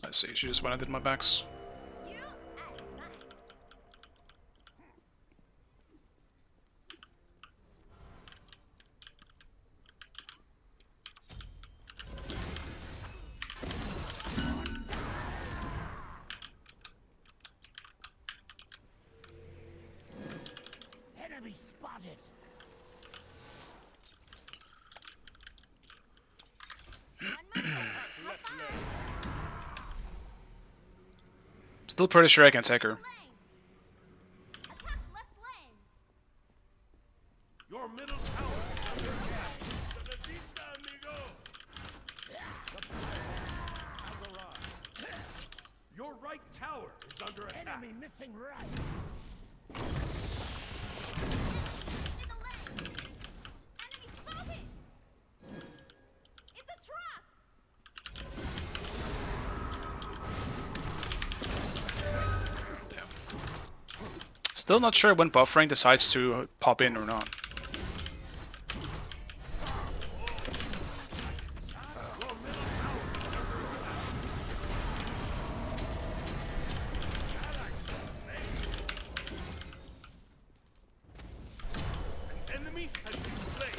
I see. She just went and did my backs. You and mine. Enemy spotted. On my way. Have fun. Still pretty sure I can take her. Lane. Attack left lane. Your middle tower is under attack. Hasta la vista, amigo. Has arrived. Your right tower is under attack. Enemy missing right. In the lane. Enemy spotted. It's a trap. Still not sure when buffering decides to pop in or not. Enemy has been slain.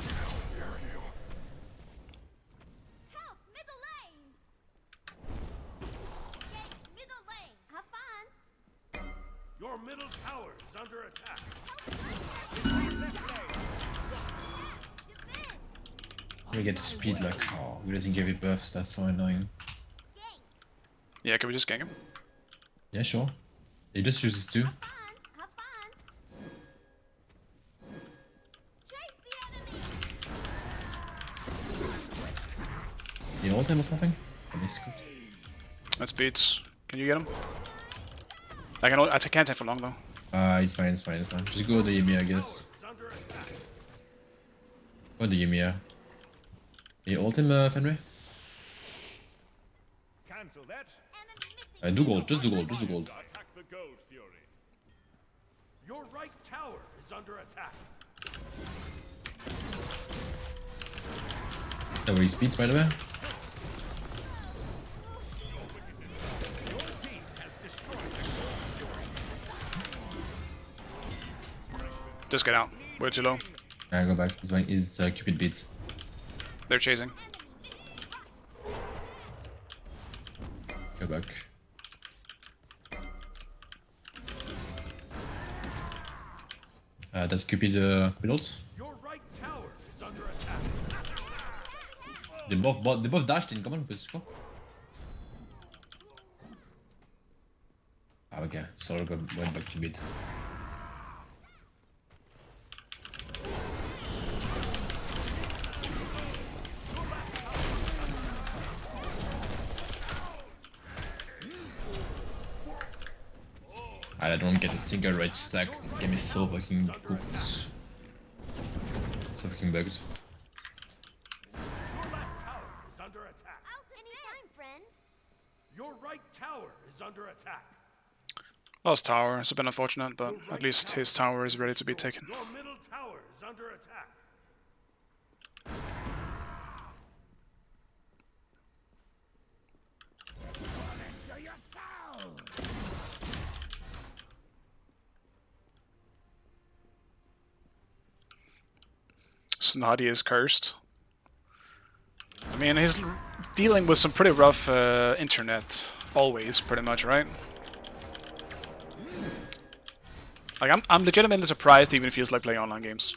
Help! Middle lane! Get middle lane! Have fun! Your middle tower is under attack. We get speed like, oh, he doesn't give it buffs, that's so annoying. Yeah, can we just gank him? Yeah, sure. He just uses 2. Have fun! Chase the enemy! You ult him or something? I missed it. That's beats. Can you get him? I can't take for long though. It's fine, it's fine, it's fine. Just go to the Ymir, I guess. Go to the Ymir. You ult him, Fenrir? Cancel that. Enemy missing! Do gold, just do gold, just do gold. Attack the Gold Fury. Your right tower is under attack. That where he speeds, by the way. Your team has destroyed the Gold Fury. Just get out. Way too low. Go back. He's fine. His Cupid beats. They're chasing. Go back. That's Cupid, Cupid ult. Your right tower is under attack. They both dashed in. Come on, let's go. Ah, okay. Sorry, went back to mid. I don't get a single red stack. This game is so fucking cooked. So fucking bugged. Your left tower is under attack. Out anytime, friend! Your right tower is under attack. Lost tower. It's a bit unfortunate, but at least his tower is ready to be taken. Your middle tower is under attack. Snotty is cursed. I mean, he's dealing with some pretty rough internet. Always, pretty much, right? Like, I'm legitimately surprised he even feels like playing online games.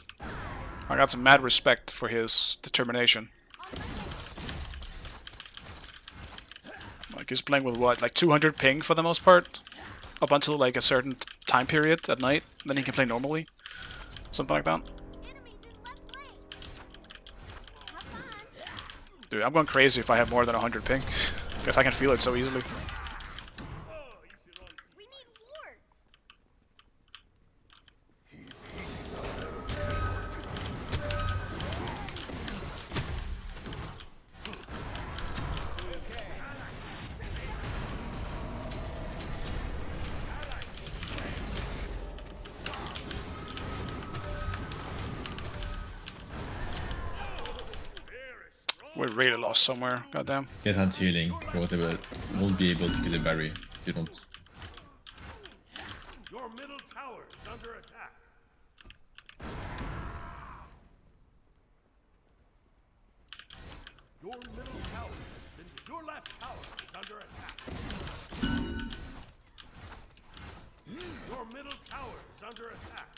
I got some mad respect for his determination. Like, he's playing with what, like 200 ping for the most part? Up until like a certain time period at night, then he can play normally. Something like that. Enemies in left lane! Have fun! Dude, I'm going crazy if I have more than 100 ping. Because I can feel it so easily. We need wards! We're really lost somewhere, goddamn. Get hand healing or whatever. Won't be able to get a berry if you don't. Your middle tower is under attack. Your middle tower has been. Your left tower is under attack. Your middle tower is under attack.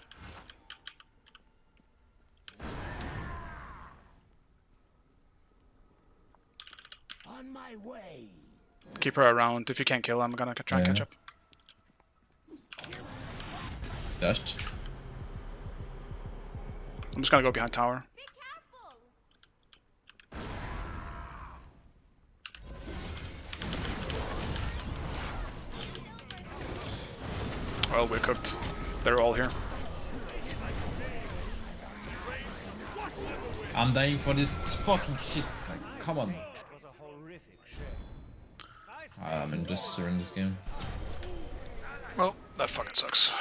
On my way. Keep her around. If you can't kill her, I'm gonna try and catch up. Dashed. I'm just gonna go behind tower. Be careful! Well, we're cooked. They're all here. I'm dying for this fucking shit. Like, come on. I'm just surrendering this game. Well, that fucking sucks.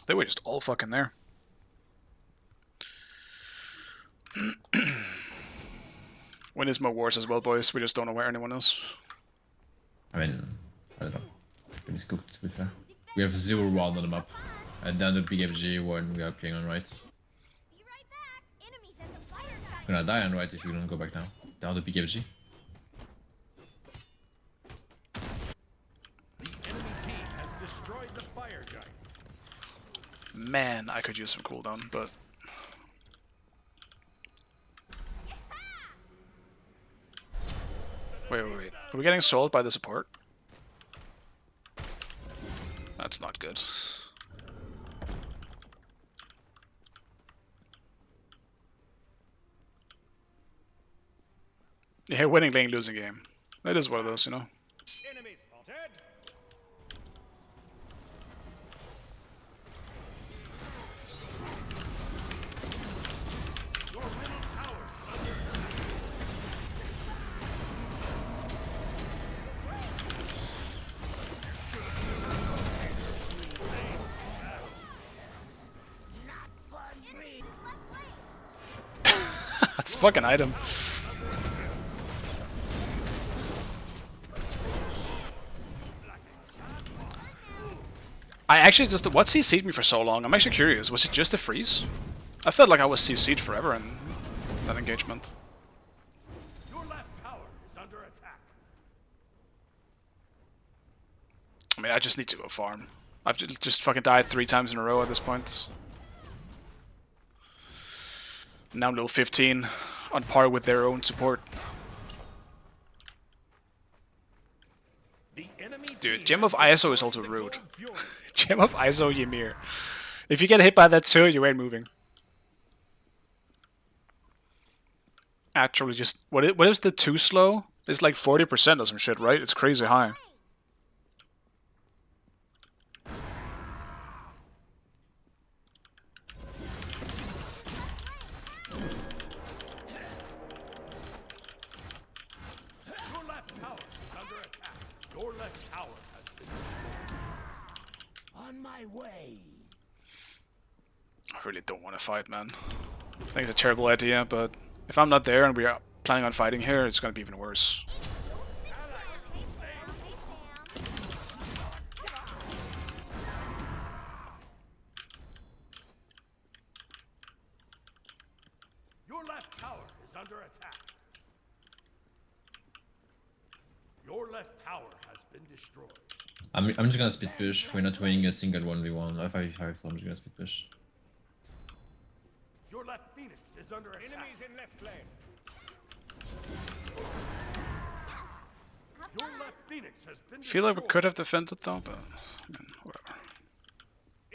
They were just all fucking there. Win is more wars as well, boys. We just don't know where anyone is. I mean, I don't know. It's good to be fair. We have 0-1 on the map. And then the big FG when we are playing on right. Be right back. Enemies at the fire giant. We're gonna die on right if we don't go back now. Down the big FG. The enemy team has destroyed the fire giant. Man, I could use some cooldown, but... Wait. Are we getting sold by the support? That's not good. Yeah, winning lane, losing game. That is one of those, you know. Enemy spotted. Your middle tower is under That's a fucking item. I actually just... What CC'd me for so long? I'm actually curious. Was it just a freeze? I felt like I was CC'd forever in that engagement. your left tower is under attack. I mean, I just need to go farm. I've just fucking died 3 times in a row at this point. Now level 15, on par with their own support. The enemy Dude, team Gem of has ISO is destroyed also the rude. Gold Fury. Gem of ISO Ymir. If you get hit by that too, you ain't moving. Actually, just... What is the too slow? It's like 40% or some shit, right? It's crazy high. Your left tower is under attack. Your left tower has been destroyed. On my way. I really don't want to fight, man. I think it's a terrible idea, but if I'm not there and we are planning on fighting here, it's gonna be even worse. Your left tower is under attack. Your left tower has been destroyed. I'm just gonna split push. We're not winning a single 1v1. 5v5, so I'm just gonna split push. Your left Phoenix is under attack. Enemies in left lane. Your left Phoenix has been I feel like we destroyed. could have defended though, but I mean, whatever.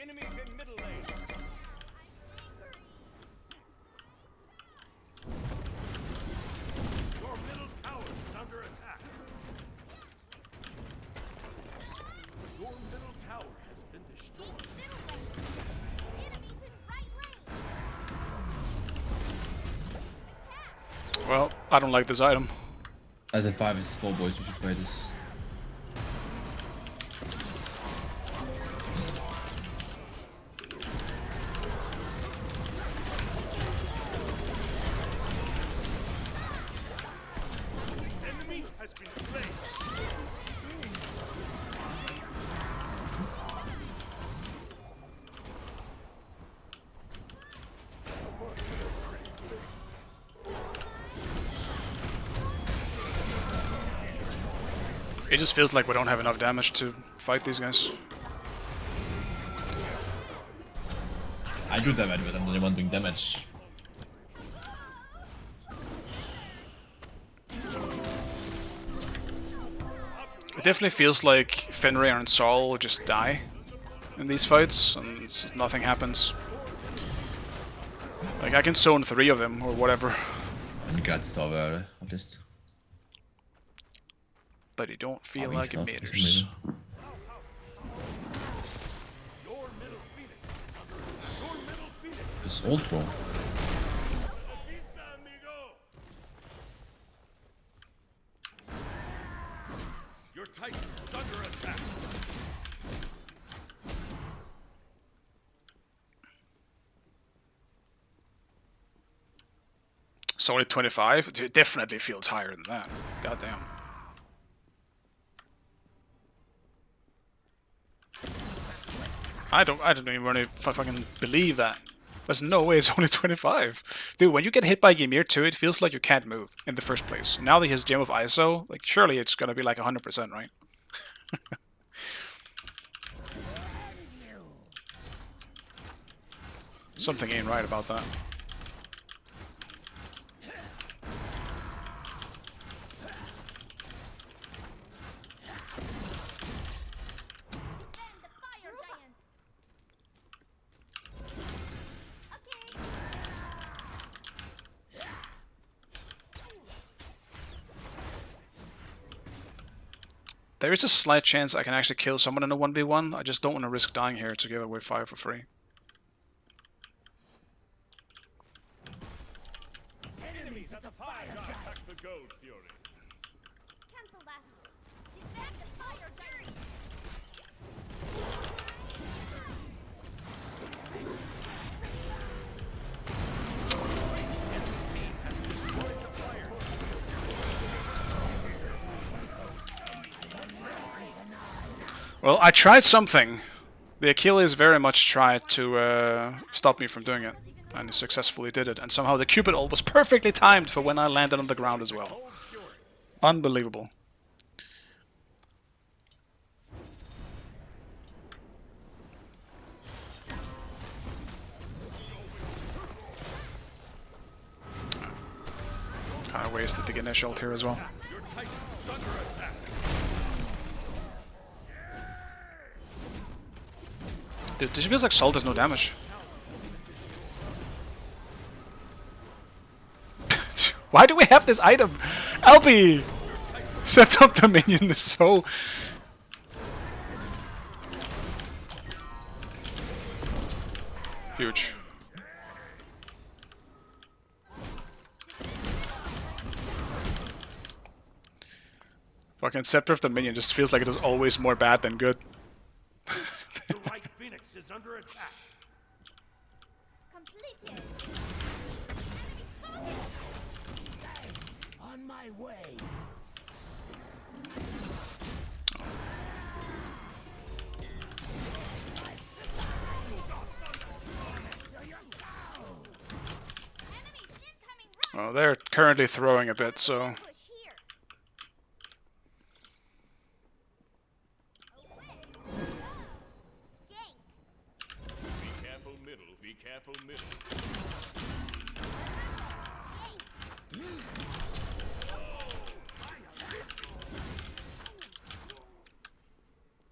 Enemies in middle lane. Your middle tower is under attack. Your middle tower has been destroyed. Enemies in right lane. Well, I don't like this item. As a 5 is 4 boys, we should try this. Enemy has been slain. It just feels like we don't have enough damage to fight these guys. I do damage, but I'm the only one doing damage. It definitely feels like Fenrir and Saul will just die in these fights, and nothing happens. Like, I can zone 3 of them, or whatever, We got this over, at least. but it don't feel Oh, like he's it not, for some matters. reason. Your middle Phoenix is under attack. Your middle Phoenix is This old bro. Vista, amigo. Your Titan is under attack. It's only 25. It definitely feels higher than that. God damn. I don't even really fucking believe that. There's no way it's only 25. Dude, when you get hit by Ymir too, it feels like you can't move in the first place. Now that he has Gem of ISO, like surely it's gonna be like 100%, right? Something ain't right about that. Defend the fire giant. There is a slight chance I can actually kill someone in a 1v1. I just don't want to risk dying here to give away fire for free. Enemies at the fire giant. Attack the gold fury. Cancel that. Defend the fire giant. Well, I tried something. The Achilles very much tried to stop me from doing it, and he successfully did it. And somehow the Cupid ult was perfectly timed for when I landed on the ground as well. Unbelievable. Kind of wasted the Ganesh ult here as well. Your Titan's under attack. Dude, this feels like Salt does no damage. Why do we have this item? Albi! Set up the minion is so... huge. Fucking Scepter of the Minion just feels like it is always more bad than good. The right Phoenix is under attack. Completed. On my way. Enemies incoming. Well, they're currently throwing a bit, so... Push here. Gank. Be careful middle. Be careful middle.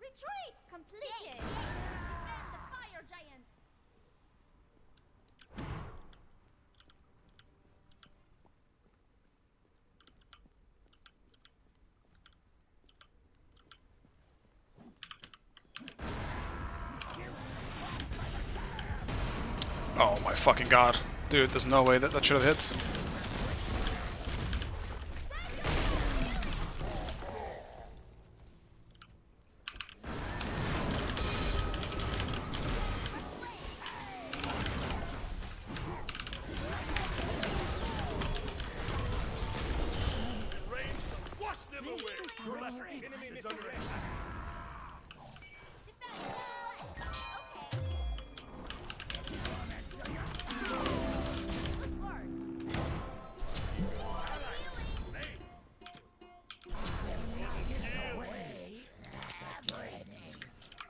Retreat. Completed. Defend the fire giant. Oh my fucking god. Dude, there's no way that that should have hit. Range to wash them away. Your left enemy is under attack. Defend. Okay. Good work.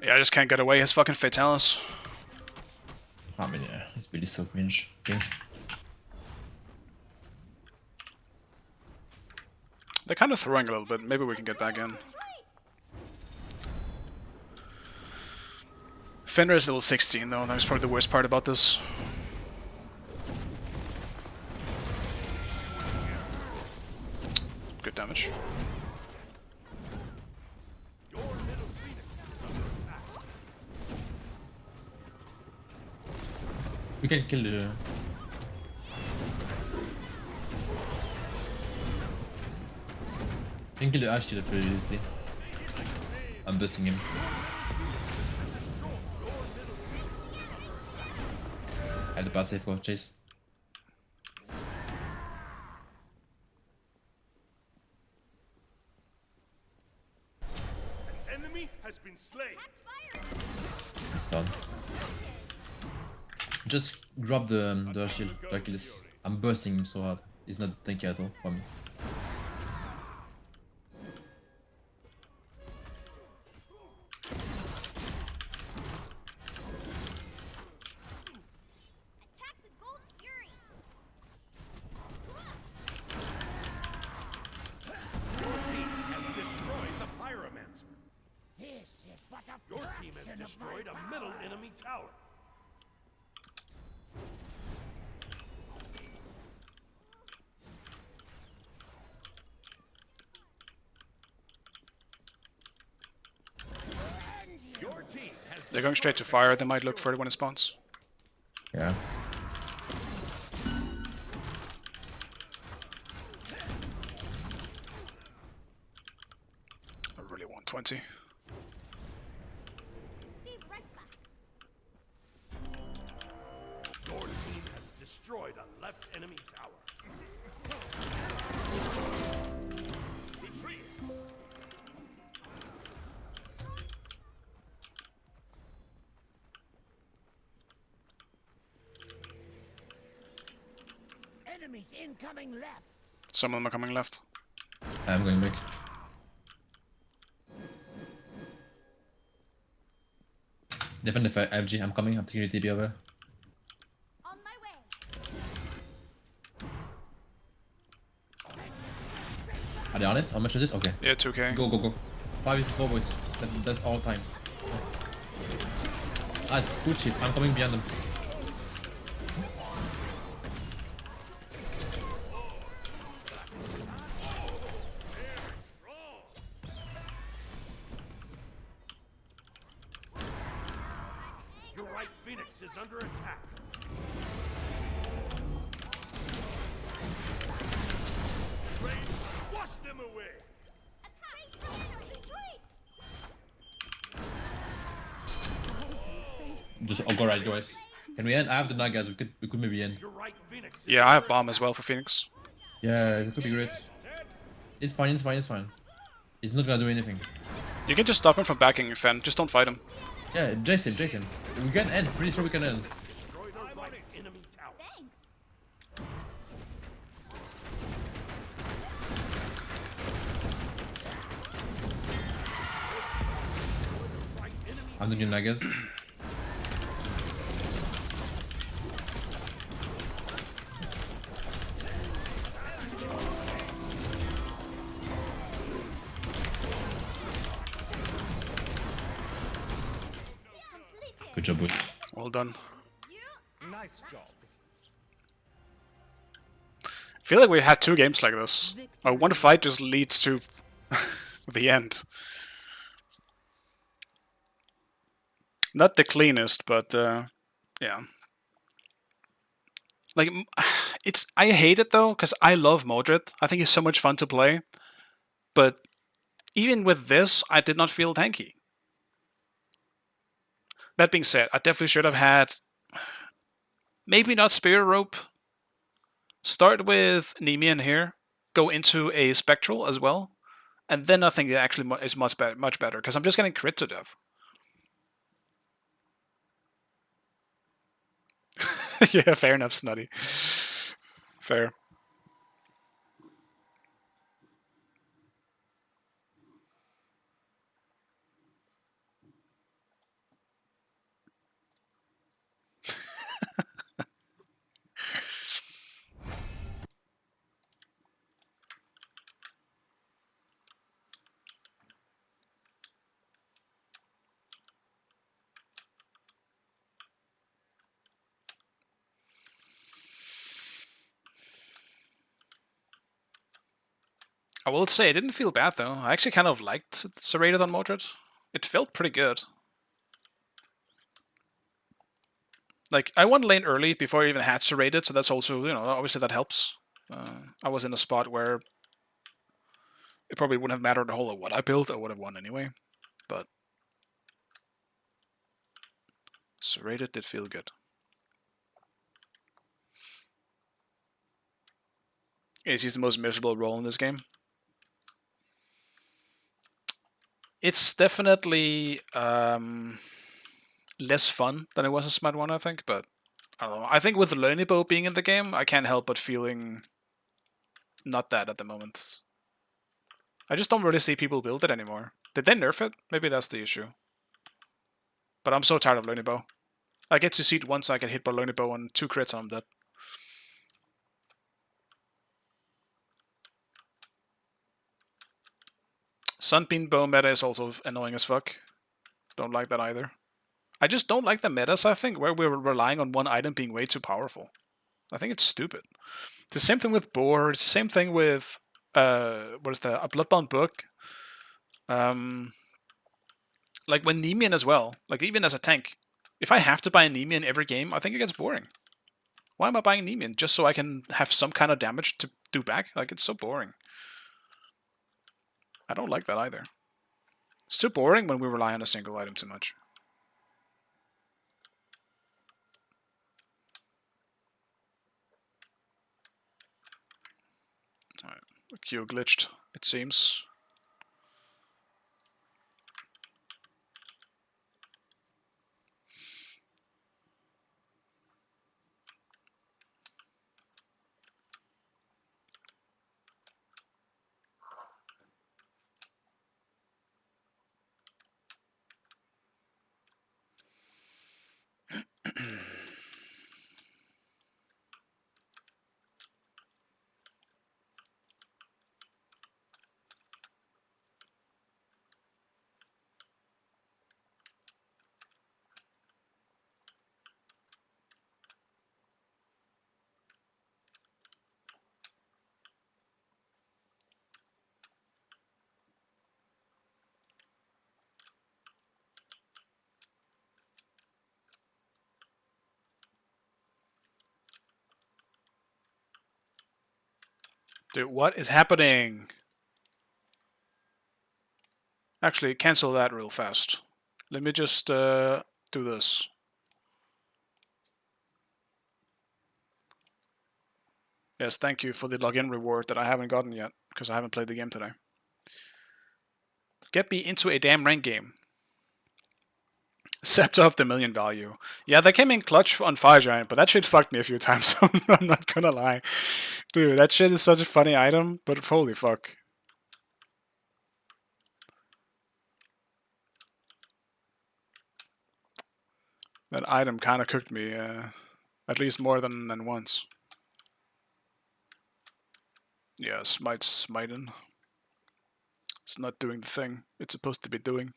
Yeah, I just can't get away his fucking Fatalis. I mean, yeah, it's really so cringe. Okay. They're kind of throwing a little bit. Maybe we can get back in. Retreat. Fenrir is level 16 though. That was probably the worst part about this. Good damage. We can kill the... We can kill the Ash Killer pretty easily. I'm busting him. I had the pass safe for chase. Just grab the shield, Achilles. I'm bursting him so hard. He's not tanky at all for me. Attack the Gold Fury. Your team has destroyed the Pyromancer. Your team has destroyed a middle enemy tower. Your team has They're going straight to fire. They might look for it when it spawns. Yeah. I really want 20. Be right back. Your team has destroyed a left enemy tower. Retreat! Enemies incoming left. Some of them are coming left. I'm going back. Defend the FG, I'm coming, I'm taking the TP over. On my way. Are they on it? How much is it? Okay. Yeah, 2k. Go, go, go. 5 is 4 boys. That's all time. Ah, it's good shit. I'm coming behind them. Your right Phoenix is under attack. Wash them away! Retreat. Just go right, guys. Can we end? I have the nut, guys. We could maybe end. Your right Phoenix is Yeah, I have bomb as well for Phoenix. Yeah, it would be great. It's fine, it's fine, it's fine. He's not gonna do anything. You can just stop him from backing your Fen. Just don't fight him. Yeah, Jason. We can end. Pretty sure we can end. destroyed a right enemy tower. Thanks. I'm doing nuggets. Good job, boys. Well done. Nice job. I feel like we had 2 games like this. One fight just leads to the end. Not the cleanest, but yeah. Like it's I hate it though because I love Mordred. I think he's so much fun to play. But even with this, I did not feel tanky. That being said, I definitely should have had maybe not Spear Rope. Start with Nemean here, go into a Spectral as well, and then I think it actually is much better because I'm just getting crit to death. Yeah, fair enough, Snuddy. Fair. I will say, it didn't feel bad though. I actually kind of liked Serrated on Mordred. It felt pretty good. Like, I won lane early before I even had Serrated, so that's also, you know, obviously that helps. I was in a spot where it probably wouldn't have mattered a whole lot what I built. I would have won anyway. But Serrated did feel good. Is he the most miserable role in this game? It's definitely less fun than it was in Smite 1, I think, but I don't know. I think with Learnibo being in the game, I can't help but feeling not that at the moment. I just don't really see people build it anymore. Did they nerf it? Maybe that's the issue. But I'm so tired of Learnibo. I get to see it once, I get hit by Learnibo and 2 crits and I'm dead. Sunbeam bow meta is also annoying as fuck. Don't like that either. I just don't like the metas, I think, where we're relying on one item being way too powerful. I think it's stupid. The same thing with Boar, it's the same thing with what is that? A Bloodbound book. Like when Nemean as well. Like even as a tank. If I have to buy a Nemean every game, I think it gets boring. Why am I buying Nemean? Just so I can have some kind of damage to do back? Like it's so boring. I don't like that either. It's too boring when we rely on a single item too much. Alright, the queue glitched, it seems. Dude, what is happening? Actually, cancel that real fast. Let me just do this. Yes, thank you for the login reward that I haven't gotten yet, because I haven't played the game today. Get me into a damn rank game. Scepter of the Million value. Yeah, they came in clutch on Fire Giant, but that shit fucked me a few times, I'm not gonna lie. Dude, that shit is such a funny item, but holy fuck. That item kinda cooked me, at least more than once. Yeah, Smite's smiting. It's not doing the thing it's supposed to be doing.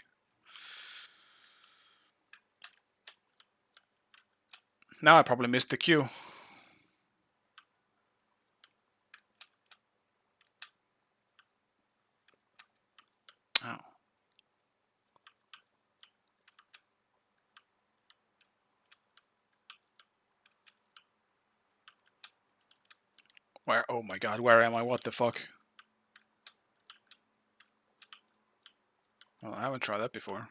Now I probably missed the queue. Oh. Where? Oh my god, where am I? What the fuck? Well, I haven't tried that before.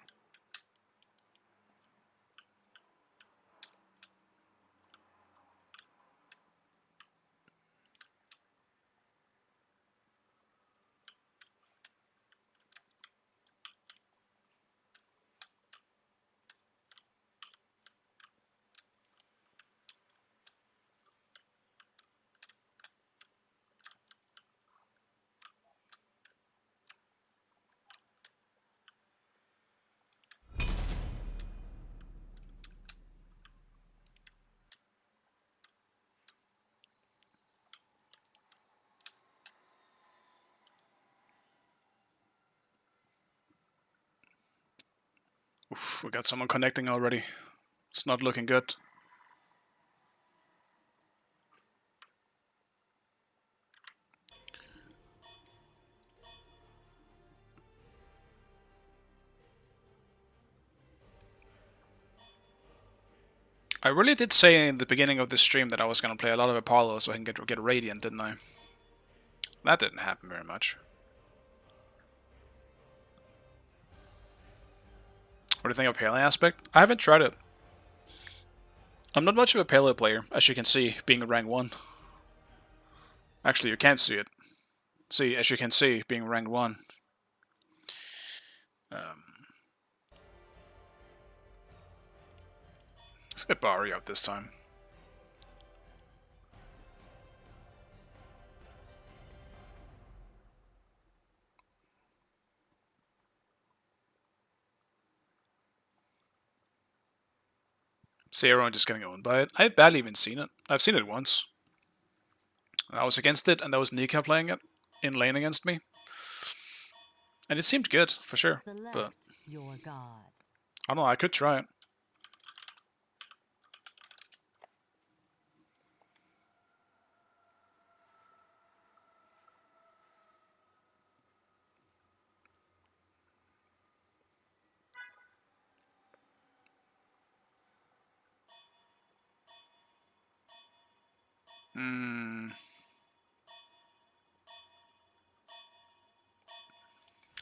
Oof, we got someone connecting already. It's not looking good. I really did say in the beginning of this stream that I was going to play a lot of Apollo so I can get Radiant, didn't I? That didn't happen very much. What do you think of Pele aspect? I haven't tried it. I'm not much of a Pele player, as you can see, being rank 1. Actually, you can't see it. See, as you can see, being rank 1. Let's get Barry out this time. see everyone just getting owned by it. I've barely even seen it. I've seen it once. I was against it, and that was Nika playing it in lane against me. And it seemed good, for sure. Select But your god. I don't know, I could try it.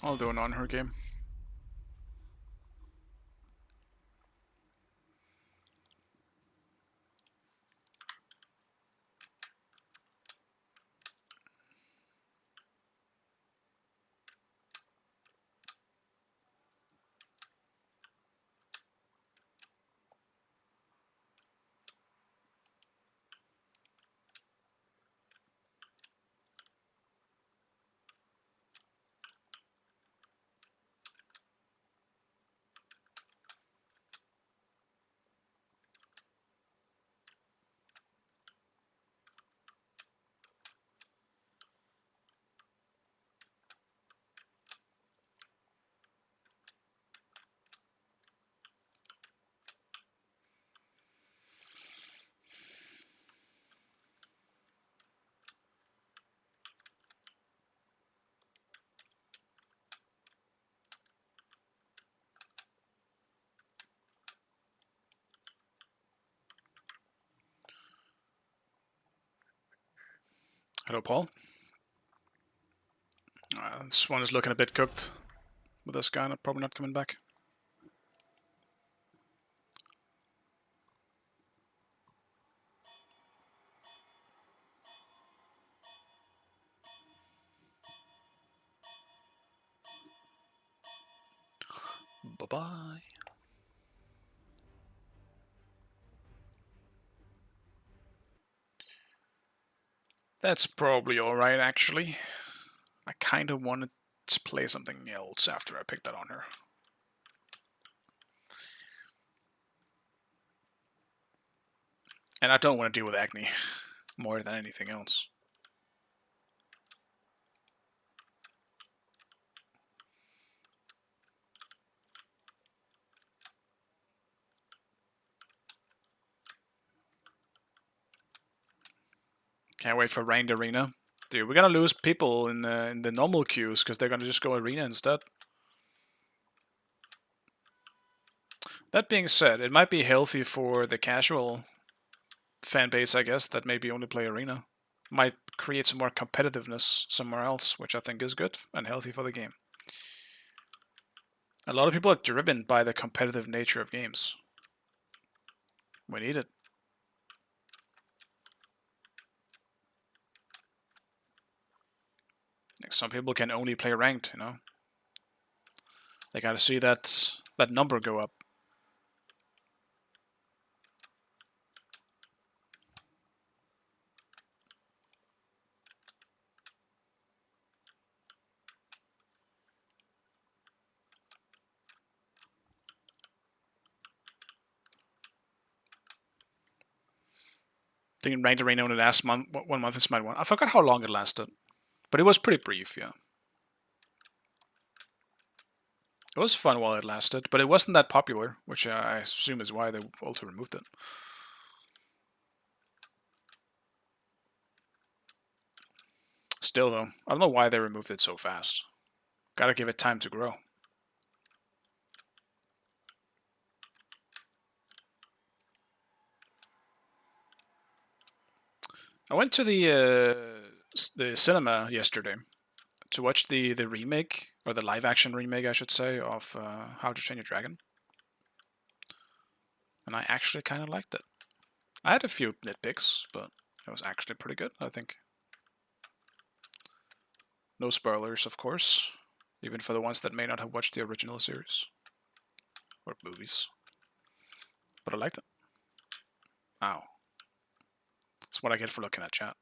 I'll do an on her game. Hello, Paul. This one is looking a bit cooked with this guy probably not coming back. Bye-bye. That's probably alright, actually. I kind of wanted to play something else after I picked that on her. And I don't want to deal with acne more than anything else. Can't wait for ranked arena. Dude, we're gonna lose people in the normal queues because they're gonna just go arena instead. That being said, it might be healthy for the casual fan base, I guess, that maybe only play arena. Might create some more competitiveness somewhere else, which I think is good and healthy for the game. A lot of people are driven by the competitive nature of games. We need it. Like, some people can only play ranked, you know. They gotta see that number go up. I think in ranked arena only last month, 1 month is my one. I forgot how long it lasted, but it was pretty brief, yeah. It was fun while it lasted, but it wasn't that popular, which I assume is why they also removed it. Still, though, I don't know why they removed it so fast. Gotta give it time to grow. I went to the cinema yesterday to watch the remake, or the live-action remake, I should say, of How to Train Your Dragon. And I actually kind of liked it. I had a few nitpicks, but it was actually pretty good, I think. No spoilers, of course, even for the ones that may not have watched the original series or movies. But I liked it. Ow. That's what I get for looking at chat.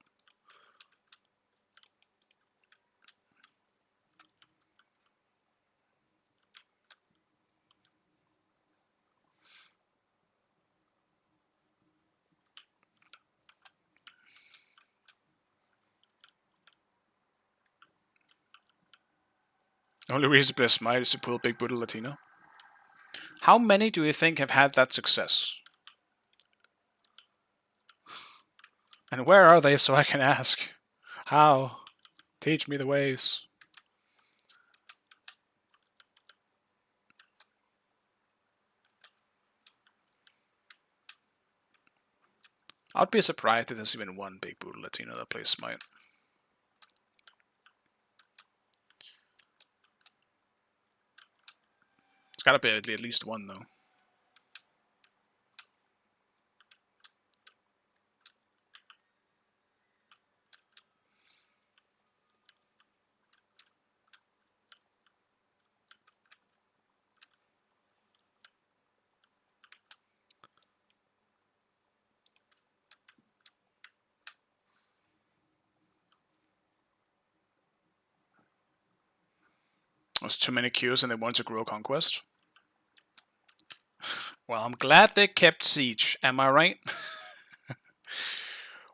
The only reason to play Smite is to pull Big Booty Latino. How many do you think have had that success? And where are they so I can ask? How? Teach me the ways. I'd be surprised if there's even one Big Booty Latino that plays Smite. It's gotta be at least one though. There's too many queues and they want to grow Conquest. Well, I'm glad they kept Siege, am I right?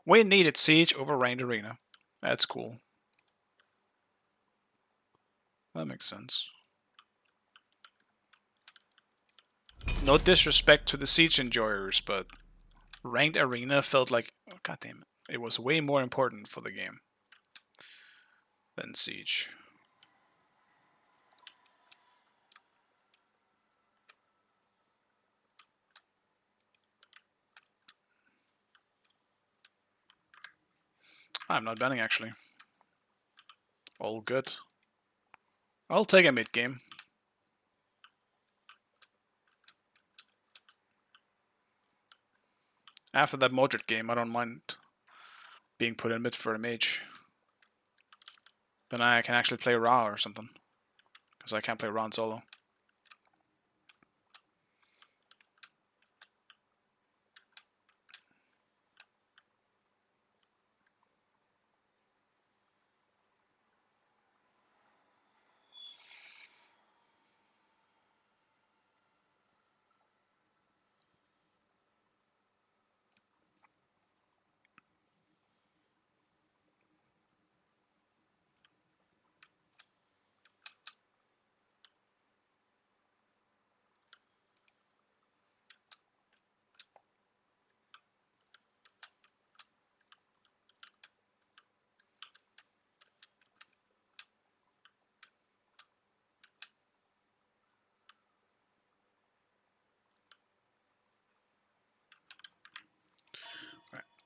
We needed Siege over Ranked Arena. That's cool. That makes sense. No disrespect to the Siege enjoyers, but Ranked Arena felt like, oh, god damn it, it was way more important for the game than Siege. I'm not banning actually. All good. I'll take a mid game. After that Modric game, I don't mind being put in mid for a mage. Then I can actually play Ra or something. Because I can't play Ra in solo.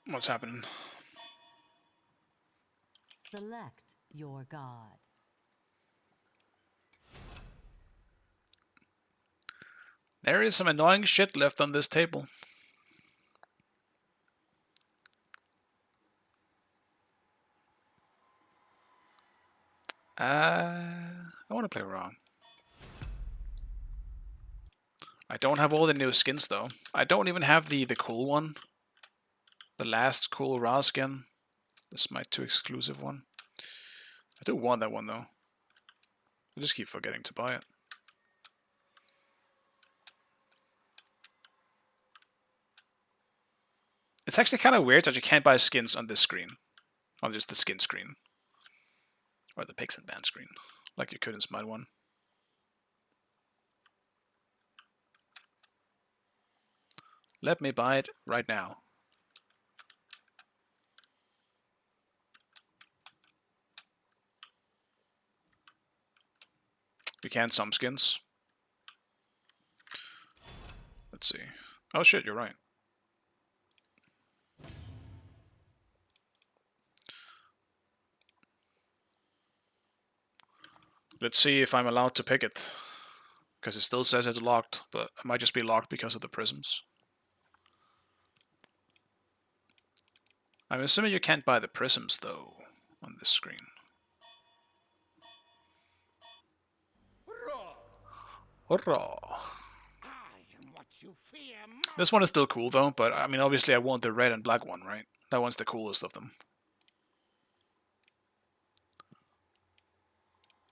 What's happening? Select your god. There is some annoying shit left on this table. I want to play Ra. I don't have all the new skins though. I don't even have the cool one. The last cool Ra skin. This is my 2 exclusive one. I do want that one though. I just keep forgetting to buy it. It's actually kind of weird that you can't buy skins on this screen. On just the skin screen. Or the picks and ban screen. Like you could in Smite 1. Let me buy it right now. You can some skins. Let's see. Oh shit, you're right. Let's see if I'm allowed to pick it. Because it still says it's locked, but it might just be locked because of the prisms. I'm assuming you can't buy the prisms though on this screen. Hurrah! This one is still cool though, but I mean obviously I want the red and black one, right? That one's the coolest of them.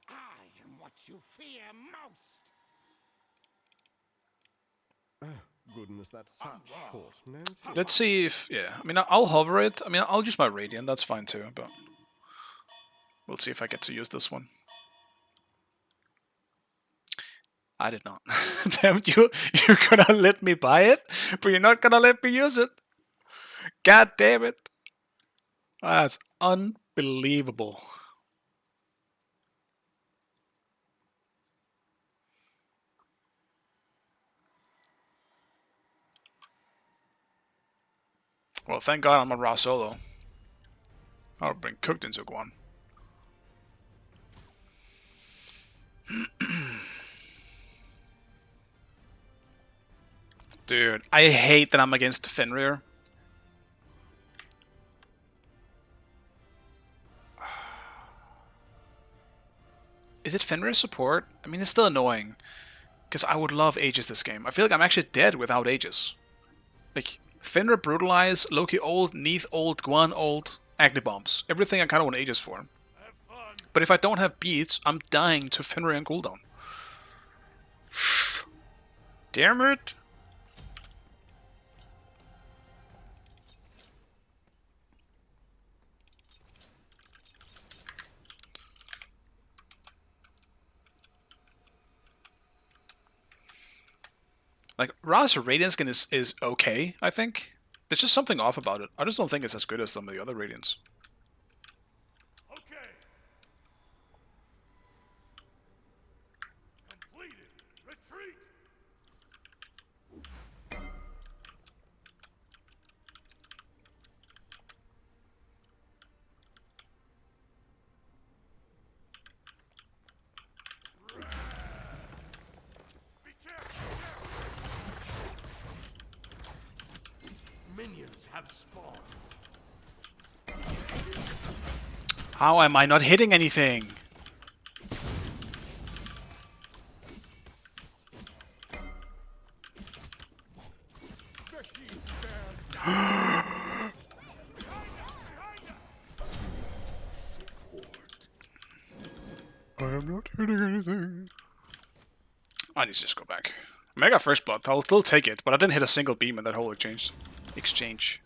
I am what you fear most. Goodness, that's such short notice. Let's see if, yeah, I mean I'll hover it. I mean I'll use my Radiant, that's fine too, but we'll see if I get to use this one. I did not. Damn you! You're gonna let me buy it, but you're not gonna let me use it. God damn it! That's unbelievable. Well, thank God I'm on raw solo. I'll bring cooked into one. Dude, I hate that I'm against Fenrir. Is it Fenrir support? I mean, it's still annoying. Because I would love Aegis this game. I feel like I'm actually dead without Aegis. Like, Fenrir Brutalize, Loki old, Neath old, Guan old, Agni Bombs. Everything I kind of want Aegis for. But if I don't have beats, I'm dying to Fenrir and cooldown. Damn it! Like, Ra's Radiant skin is okay, I think. There's just something off about it. I just don't think it's as good as some of the other Radiants. Okay. Completed. Retreat. Be careful. Minions have spawned. How am I not hitting anything? I am not hitting anything. I need to just go back. Mega First Blood, I'll still take it, but I didn't hit a single beam in that whole exchange.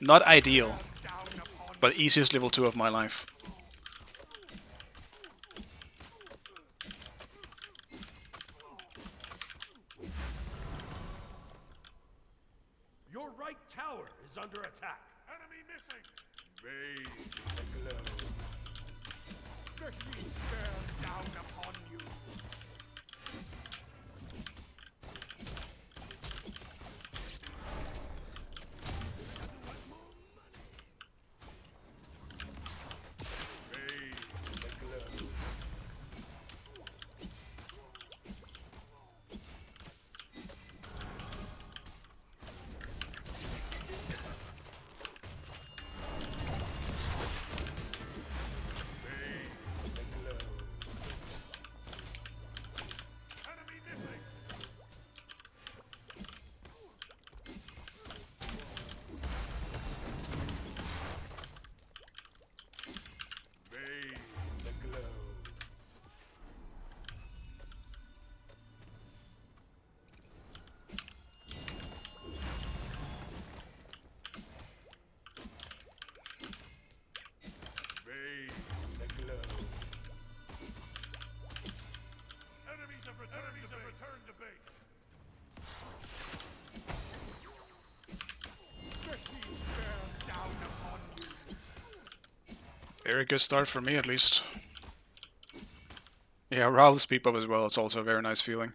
Not ideal, but easiest level 2 of my life. Your right tower is under attack. Enemy missing. Bathe the glow. Let me bear down upon you. Bathe the glow. Enemy missing. Bathe the glow. Bathe the glow. Enemies have returned to base. Let me bear down upon you. Very good start for me, at least. Yeah, Raul speed up as well. It's also a very nice feeling.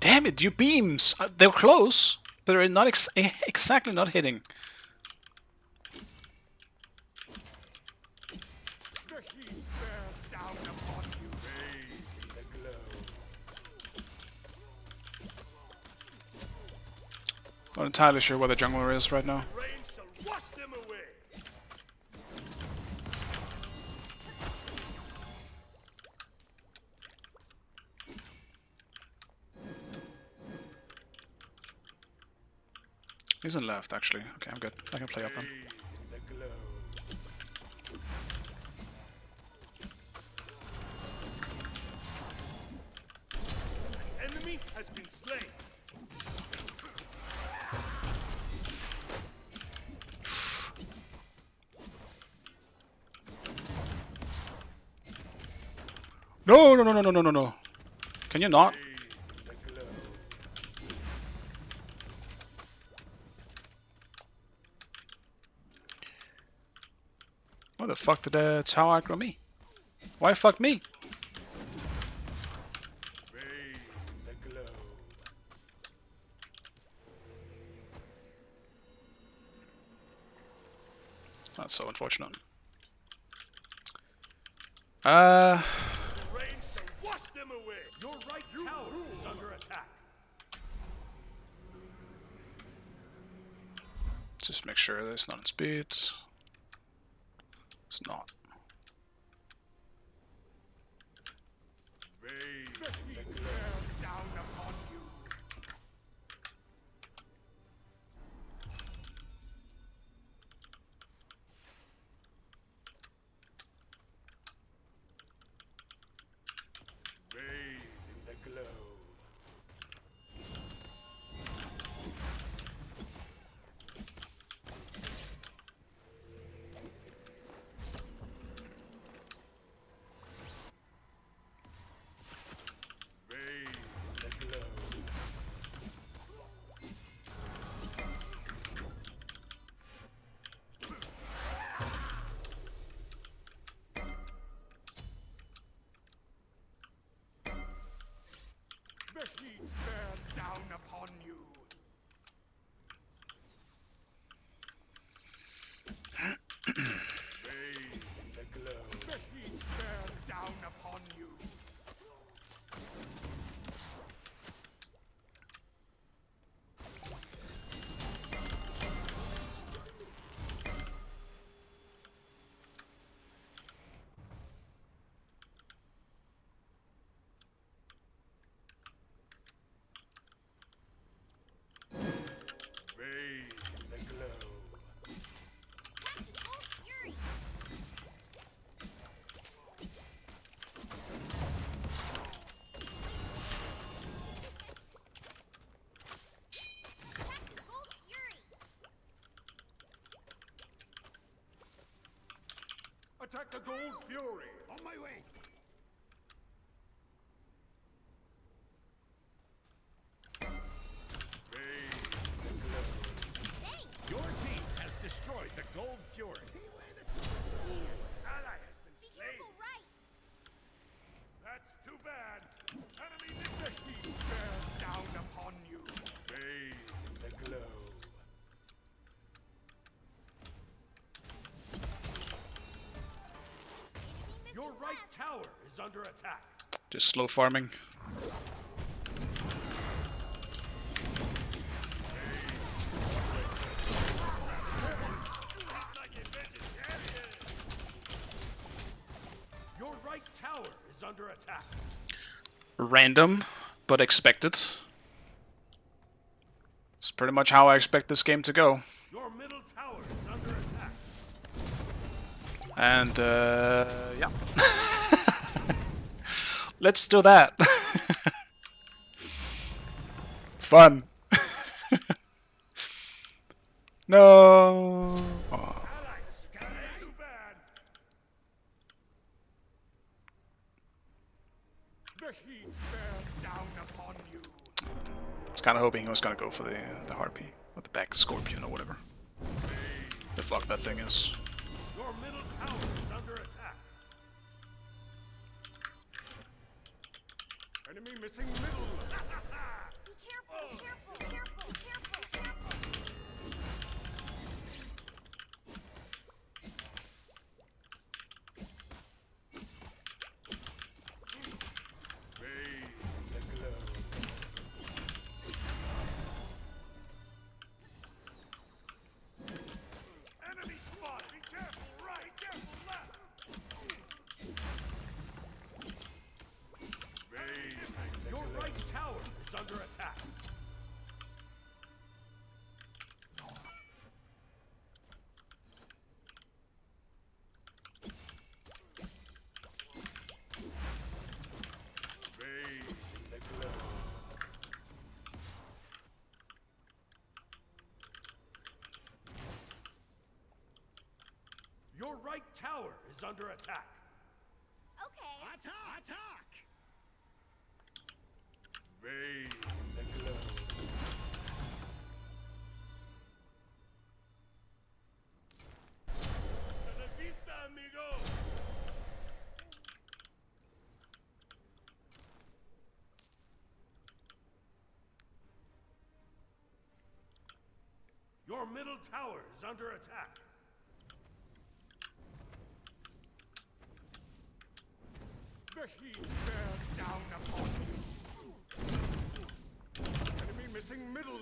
Damn it, you beams! They're close, but they're not exactly not hitting. The heat bears down upon you. Bathe the glow. Not entirely sure where the jungler is right now. Rain shall wash them away. He's in left, actually. Okay, I'm good. I can play up then. Bathe the glow. An enemy has been slain. No, no, no, no, no, no, no, no. Can you not? Why the fuck did the tower aggro me? Why fuck me? That's so unfortunate. The rain shall wash them away. Your right tower is under attack. Just make sure that it's not in speed. It's not. Rain bears down upon you. Bathe in the glow. Bathe in the glow. The heat bears down upon you. Bathe in the glow. The heat bears down upon you. Bathe in the glow. Tactical fury. Tactical fury. Attack the gold fury. On my way. Bathe in the glow. Your team has destroyed the Gold Fury. Ally has been Be slain. careful, right? That's too bad. Enemy the heat bears down upon you. Bathe in the glow. Your right tower is under attack. Just slow farming. Your right tower is under attack. Random, but expected. It's pretty much how I expect this game to go. Your middle tower is under attack. And, yeah. Let's do that. Fun. No. Oh. Ally has been slain. Too bad. The heat bears down upon you. I was kind of hoping he was gonna go for the harpy or the back scorpion or whatever. The fuck that thing is. Your middle tower is under attack. Enemy missing middle. Be careful, careful, careful, careful, careful. Bathe in the glow. Enemy spot. Be careful right. Be careful left. Bathe in the Your glow. right tower is under attack. Bathe in the glow. Your right tower is under attack. Okay. Attack! Attack! Your middle tower is under attack. The heat bears down upon you. Enemy missing middle.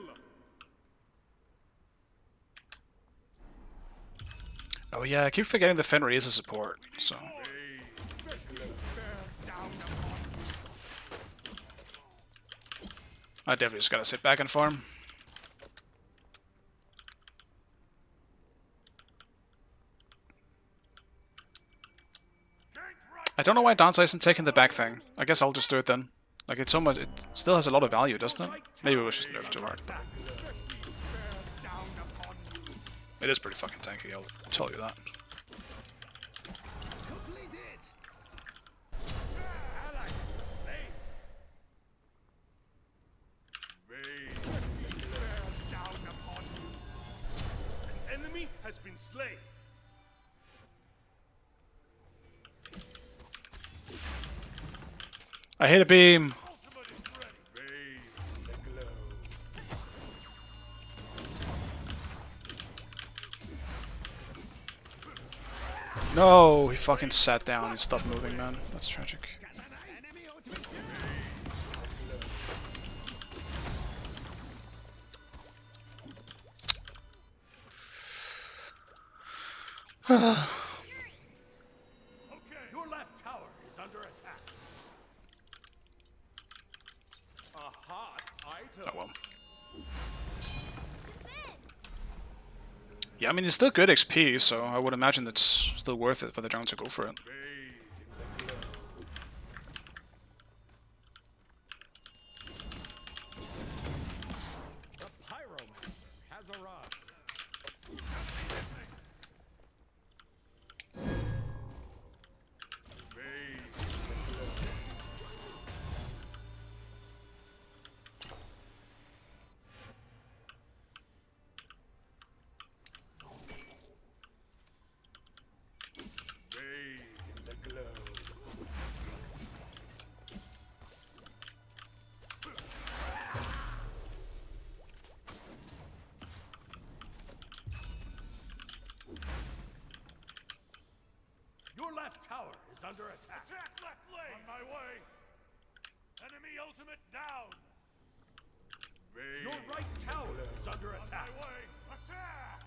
Oh yeah, I keep forgetting the Fenrir is a support, so... I definitely just gotta sit back and farm. I don't know why Danza isn't taking the back thing. I guess I'll just do it then. Like, it's so much... It still has a lot of value, doesn't it? Maybe it was just nerfed too hard. But it is pretty fucking tanky, I'll tell you that. Enemy has been slain. I hit a beam! Ultimate is ready. Bathe in the glow. No! He fucking sat down and stopped moving, man. That's tragic. Okay. Your left tower is under attack. A hot item. Oh well. Yeah, I mean, it's still good XP, so I would imagine it's still worth it for the jungle to go for it. The pyromancer has arrived. Your left tower is under attack. Attack left lane. On my way. Enemy ultimate down. Your right tower is under attack. On my way. Attack.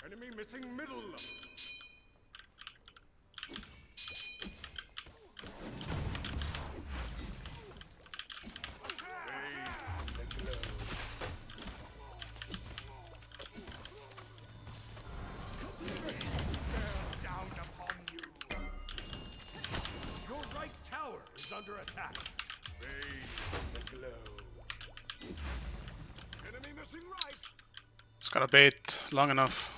Enemy missing middle. Under attack. The glow. Enemy missing right. It's gotta bait long enough.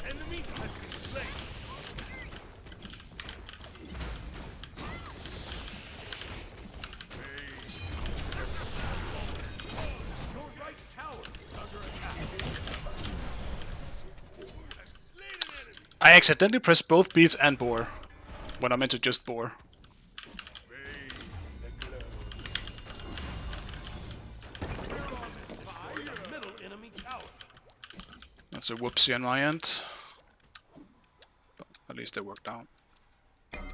Enemy has been slain. Your right tower is under attack. Slain an enemy. I accidentally pressed both beats and boar when I meant to just boar. Middle enemy tower. That's a whoopsie on my end. But at least it worked out. Ally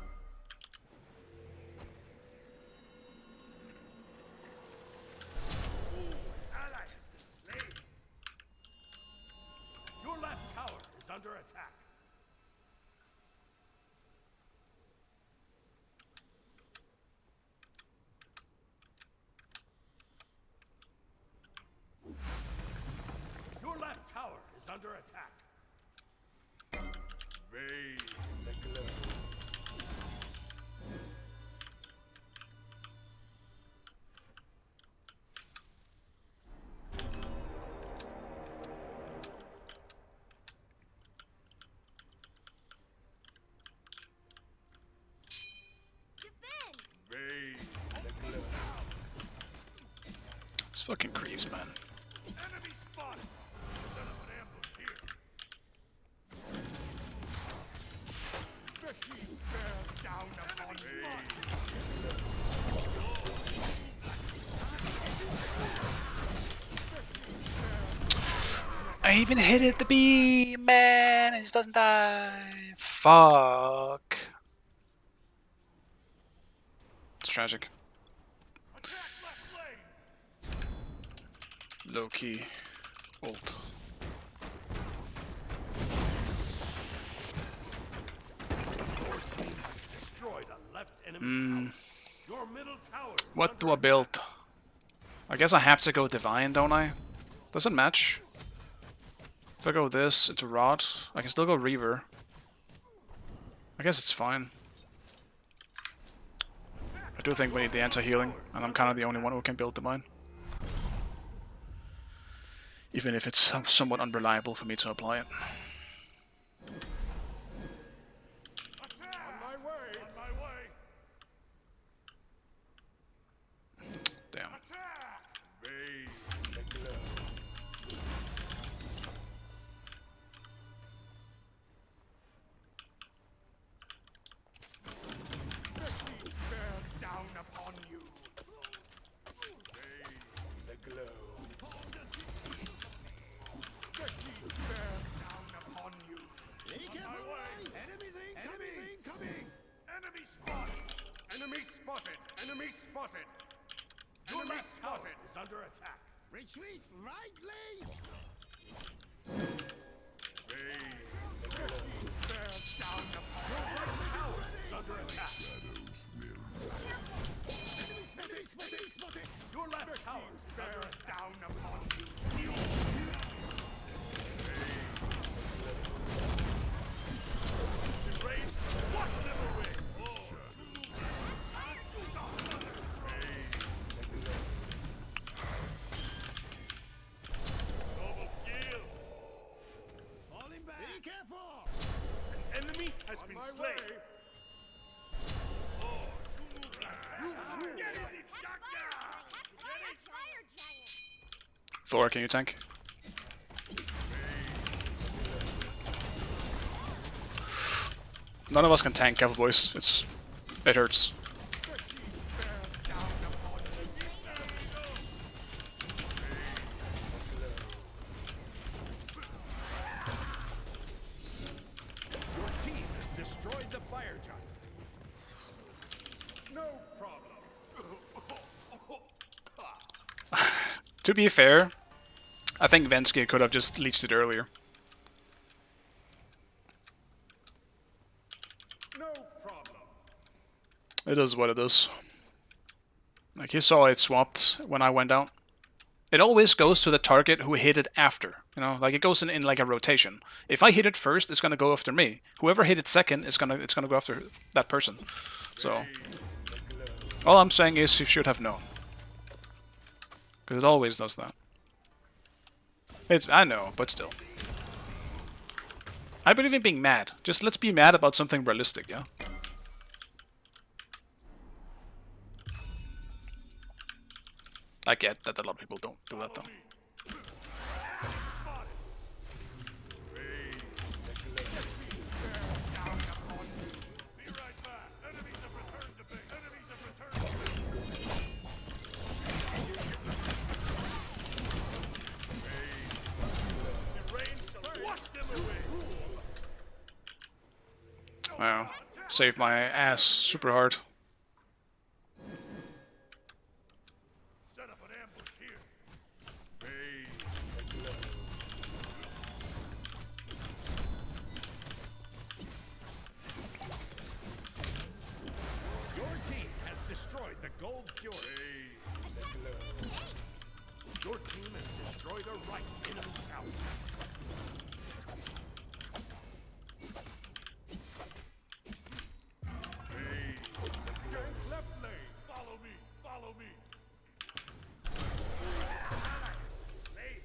has been slain. Your left tower is under attack. Your left tower is under attack. Bathe in the glow. Defend! Bathe in the glow. It's fucking creeps, man. Enemy spotted. Set up an ambush here. I even hit it the beam, man, and it doesn't die. Fuck. It's tragic. Attack left lane. Low key. Ult. Destroy the left enemy tower. Your middle tower. is What under do I build? I guess I have to go Divine, don't I? Doesn't match. If I go this into Rod, I can still go Reaver. I guess it's fine. I do think we need the anti-healing, and I'm kind of the only one who can build Divine. Even if it's somewhat unreliable for me to apply it. Attack! On my way! On my way! Damn. Attack! Bathe the glow. Let me bear down upon you. Bathe the glow. Let me bear down upon you. On my way! Enemies incoming! Enemy spotted! Enemy spotted! Enemy spotted! Enemy spotted is under attack. Retreat right lane! Bear down upon your right tower is under attack. Enemy spotted! Your left tower is under attack. Down upon you. Wash them away! Double kill! Falling back! Be careful! An enemy has been slain! Get it! Fire giant. Thor, can you tank? None of us can tank, careful boys. It hurts. Your team has destroyed the fire giant. No problem. To be fair, I think Vensky could have just leached it earlier. No problem. It is what it is. Like, he saw it swapped when I went out. It always goes to the target who hit it after. You know, like it goes in like a rotation. If I hit it first, it's gonna go after me. Whoever hit it second is gonna go after that person. So all I'm saying is you should have known. Because it always does that. I know, but still. I believe in being mad. Just let's be mad about something realistic, yeah? I get that a lot of people don't do that though. Be right back. Enemies have returned to base. Enemies have returned to base. The rain shall wash them away. Wow. Saved my ass super hard. Set up an ambush here. Your team has destroyed the Gold Fury. Your team has destroyed a right enemy tower. Gank left lane. Follow me. Follow me. Ally has been slain.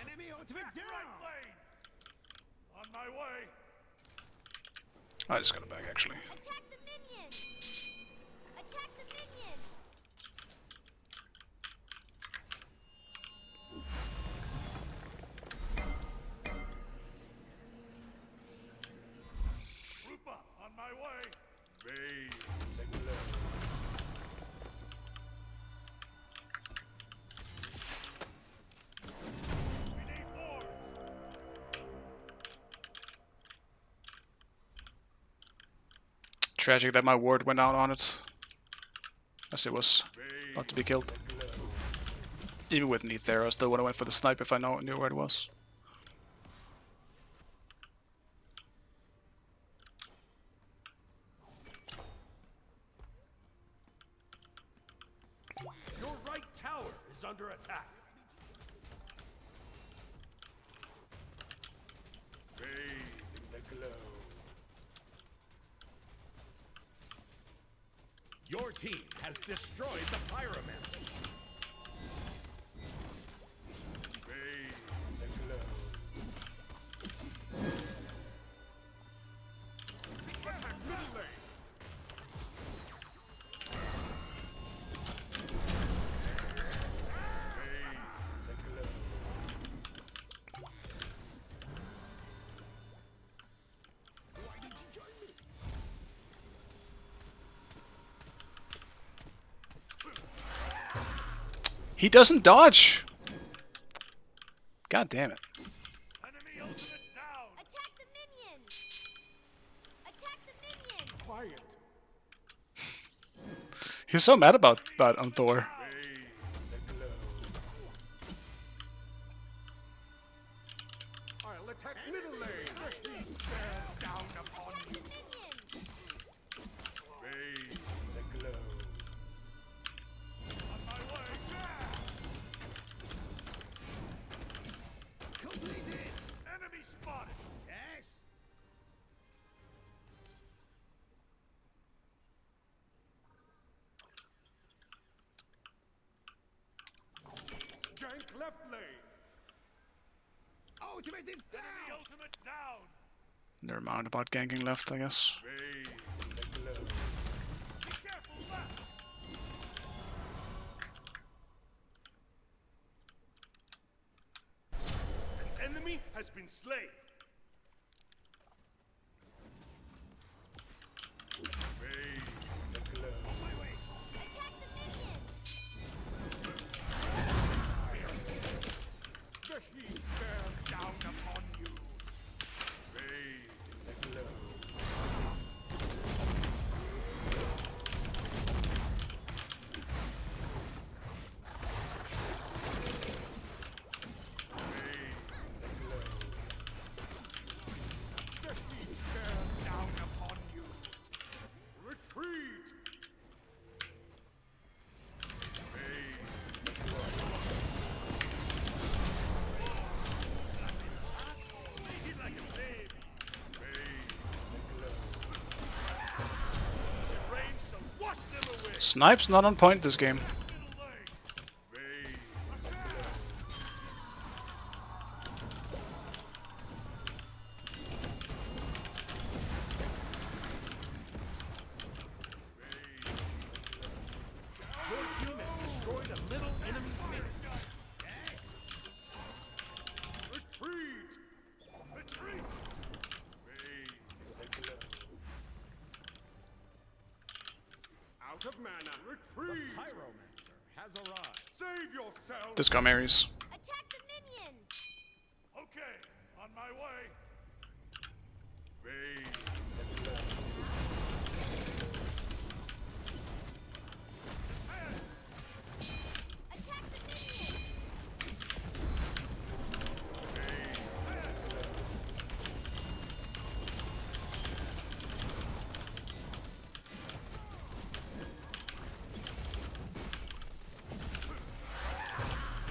Enemy ultimate down. Right lane. On my way. I just got it back actually. Attack the minions! Attack the minions! Group up. On my way. Bathe the glow. We need more. Tragic that my ward went out on it, as it was about to be killed. Even with Neath there, I still would have went for the snipe if I knew where it was. Your right tower is under attack. Bathe in the glow. Your team has destroyed the pyromancer. Bathe in the glow. Attack middle lane. Bathe in the glow. Why did you join me? He doesn't dodge! God damn it. Enemy ultimate down. Attack the minions! Attack the minions! Quiet. He's so mad about that on Thor. Bathe the glow. I'll attack middle lane. Bear down upon Attack you. the minions! Bathe the glow. On my way. Completed. Enemy spotted. Yes. Gank left lane. Ultimate is down. Enemy ultimate down. Never mind about ganking left, I guess. Bathe the glow. Be careful left. An enemy has been slain. Bathe the glow. On my way. Attack the minions! The heat bears down upon you. Bathe the glow. The heat bears down upon you. Retreat. He's like a babe. The rain shall wash them away. Snipe's not on point this game. Middle lane. Your team has destroyed a middle enemy base. Retreat. Retreat. Out of mana. Retreat. Pyromancer has arrived. Save yourself. This come Ares. Attack the minions! Okay, on my way. Bathe. Attack the minions!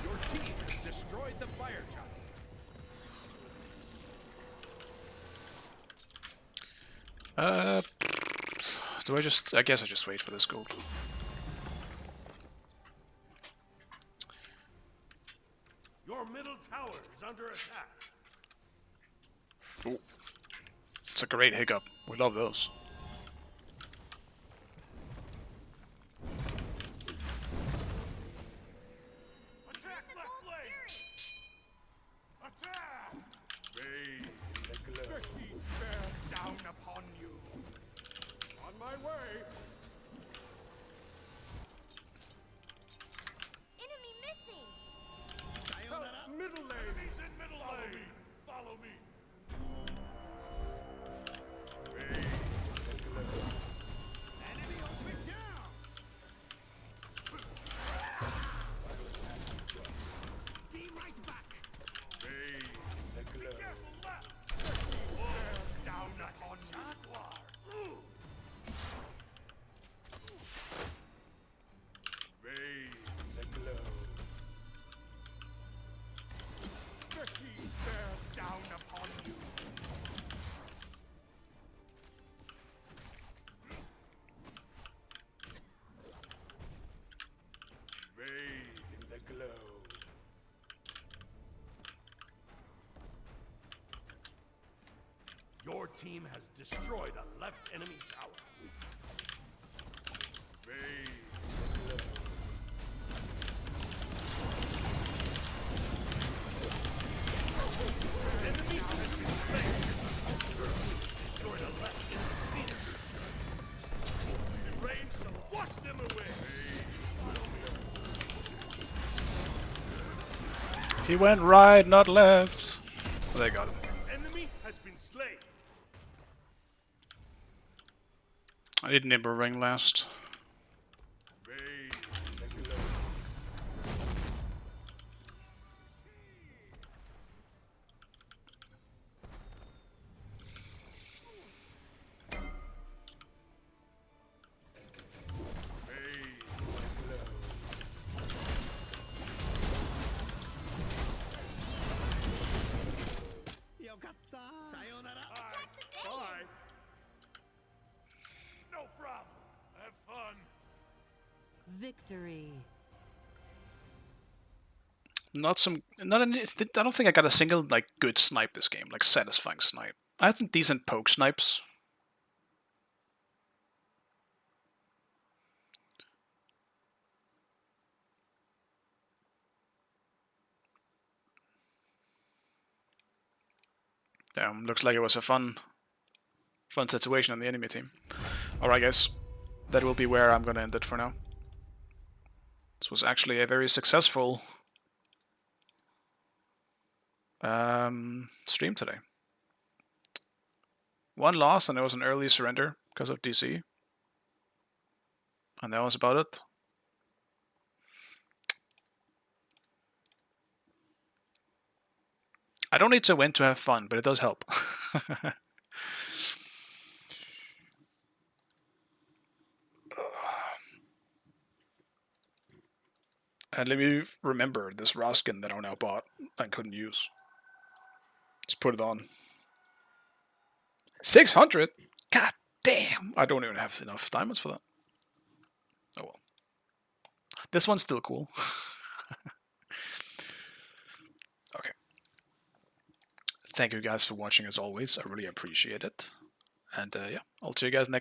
Your team has destroyed the fire giant. Do I just... I guess I just wait for this gold. Your middle tower is under attack. Ooh. It's a great hiccup. We love those. Attack left flank! Attack! Bathe in the glow. The heat bears down upon you. On my way. Enemy missing. Help, middle lane. Enemies in middle lane. Follow me. Bathe in the glow. Enemy open down. Be right back. Bathe in the glow. Be careful left. The heat bears down upon you. Bathe in the glow. The heat bears down upon you. Bathe in the glow. Your team has destroyed a left enemy tower. Bathe in the glow. Enemy has been slain. Destroyed a left enemy Phoenix. The range shall wash them away. He went right, not left. Oh, they got him. Enemy has been slain. I need an Ember Ring last. Bathe in the glow. Bathe in the glow. Bye. No problem. Have fun. Victory. Not any, I don't think I got a single like good snipe this game, like satisfying snipe. I had some decent poke snipes. Damn, looks like it was a fun situation on the enemy team. Alright guys, that will be where I'm gonna end it for now. This was actually a very successful stream today. One loss and it was an early surrender because of DC. And that was about it. I don't need to win to have fun, but it does help. And let me remember this raw skin that I now bought and couldn't use. Let's put it on. 600? God damn! I don't even have enough diamonds for that. Oh well. This one's still cool. Okay. Thank you guys for watching as always. I really appreciate it. And yeah, I'll see you guys next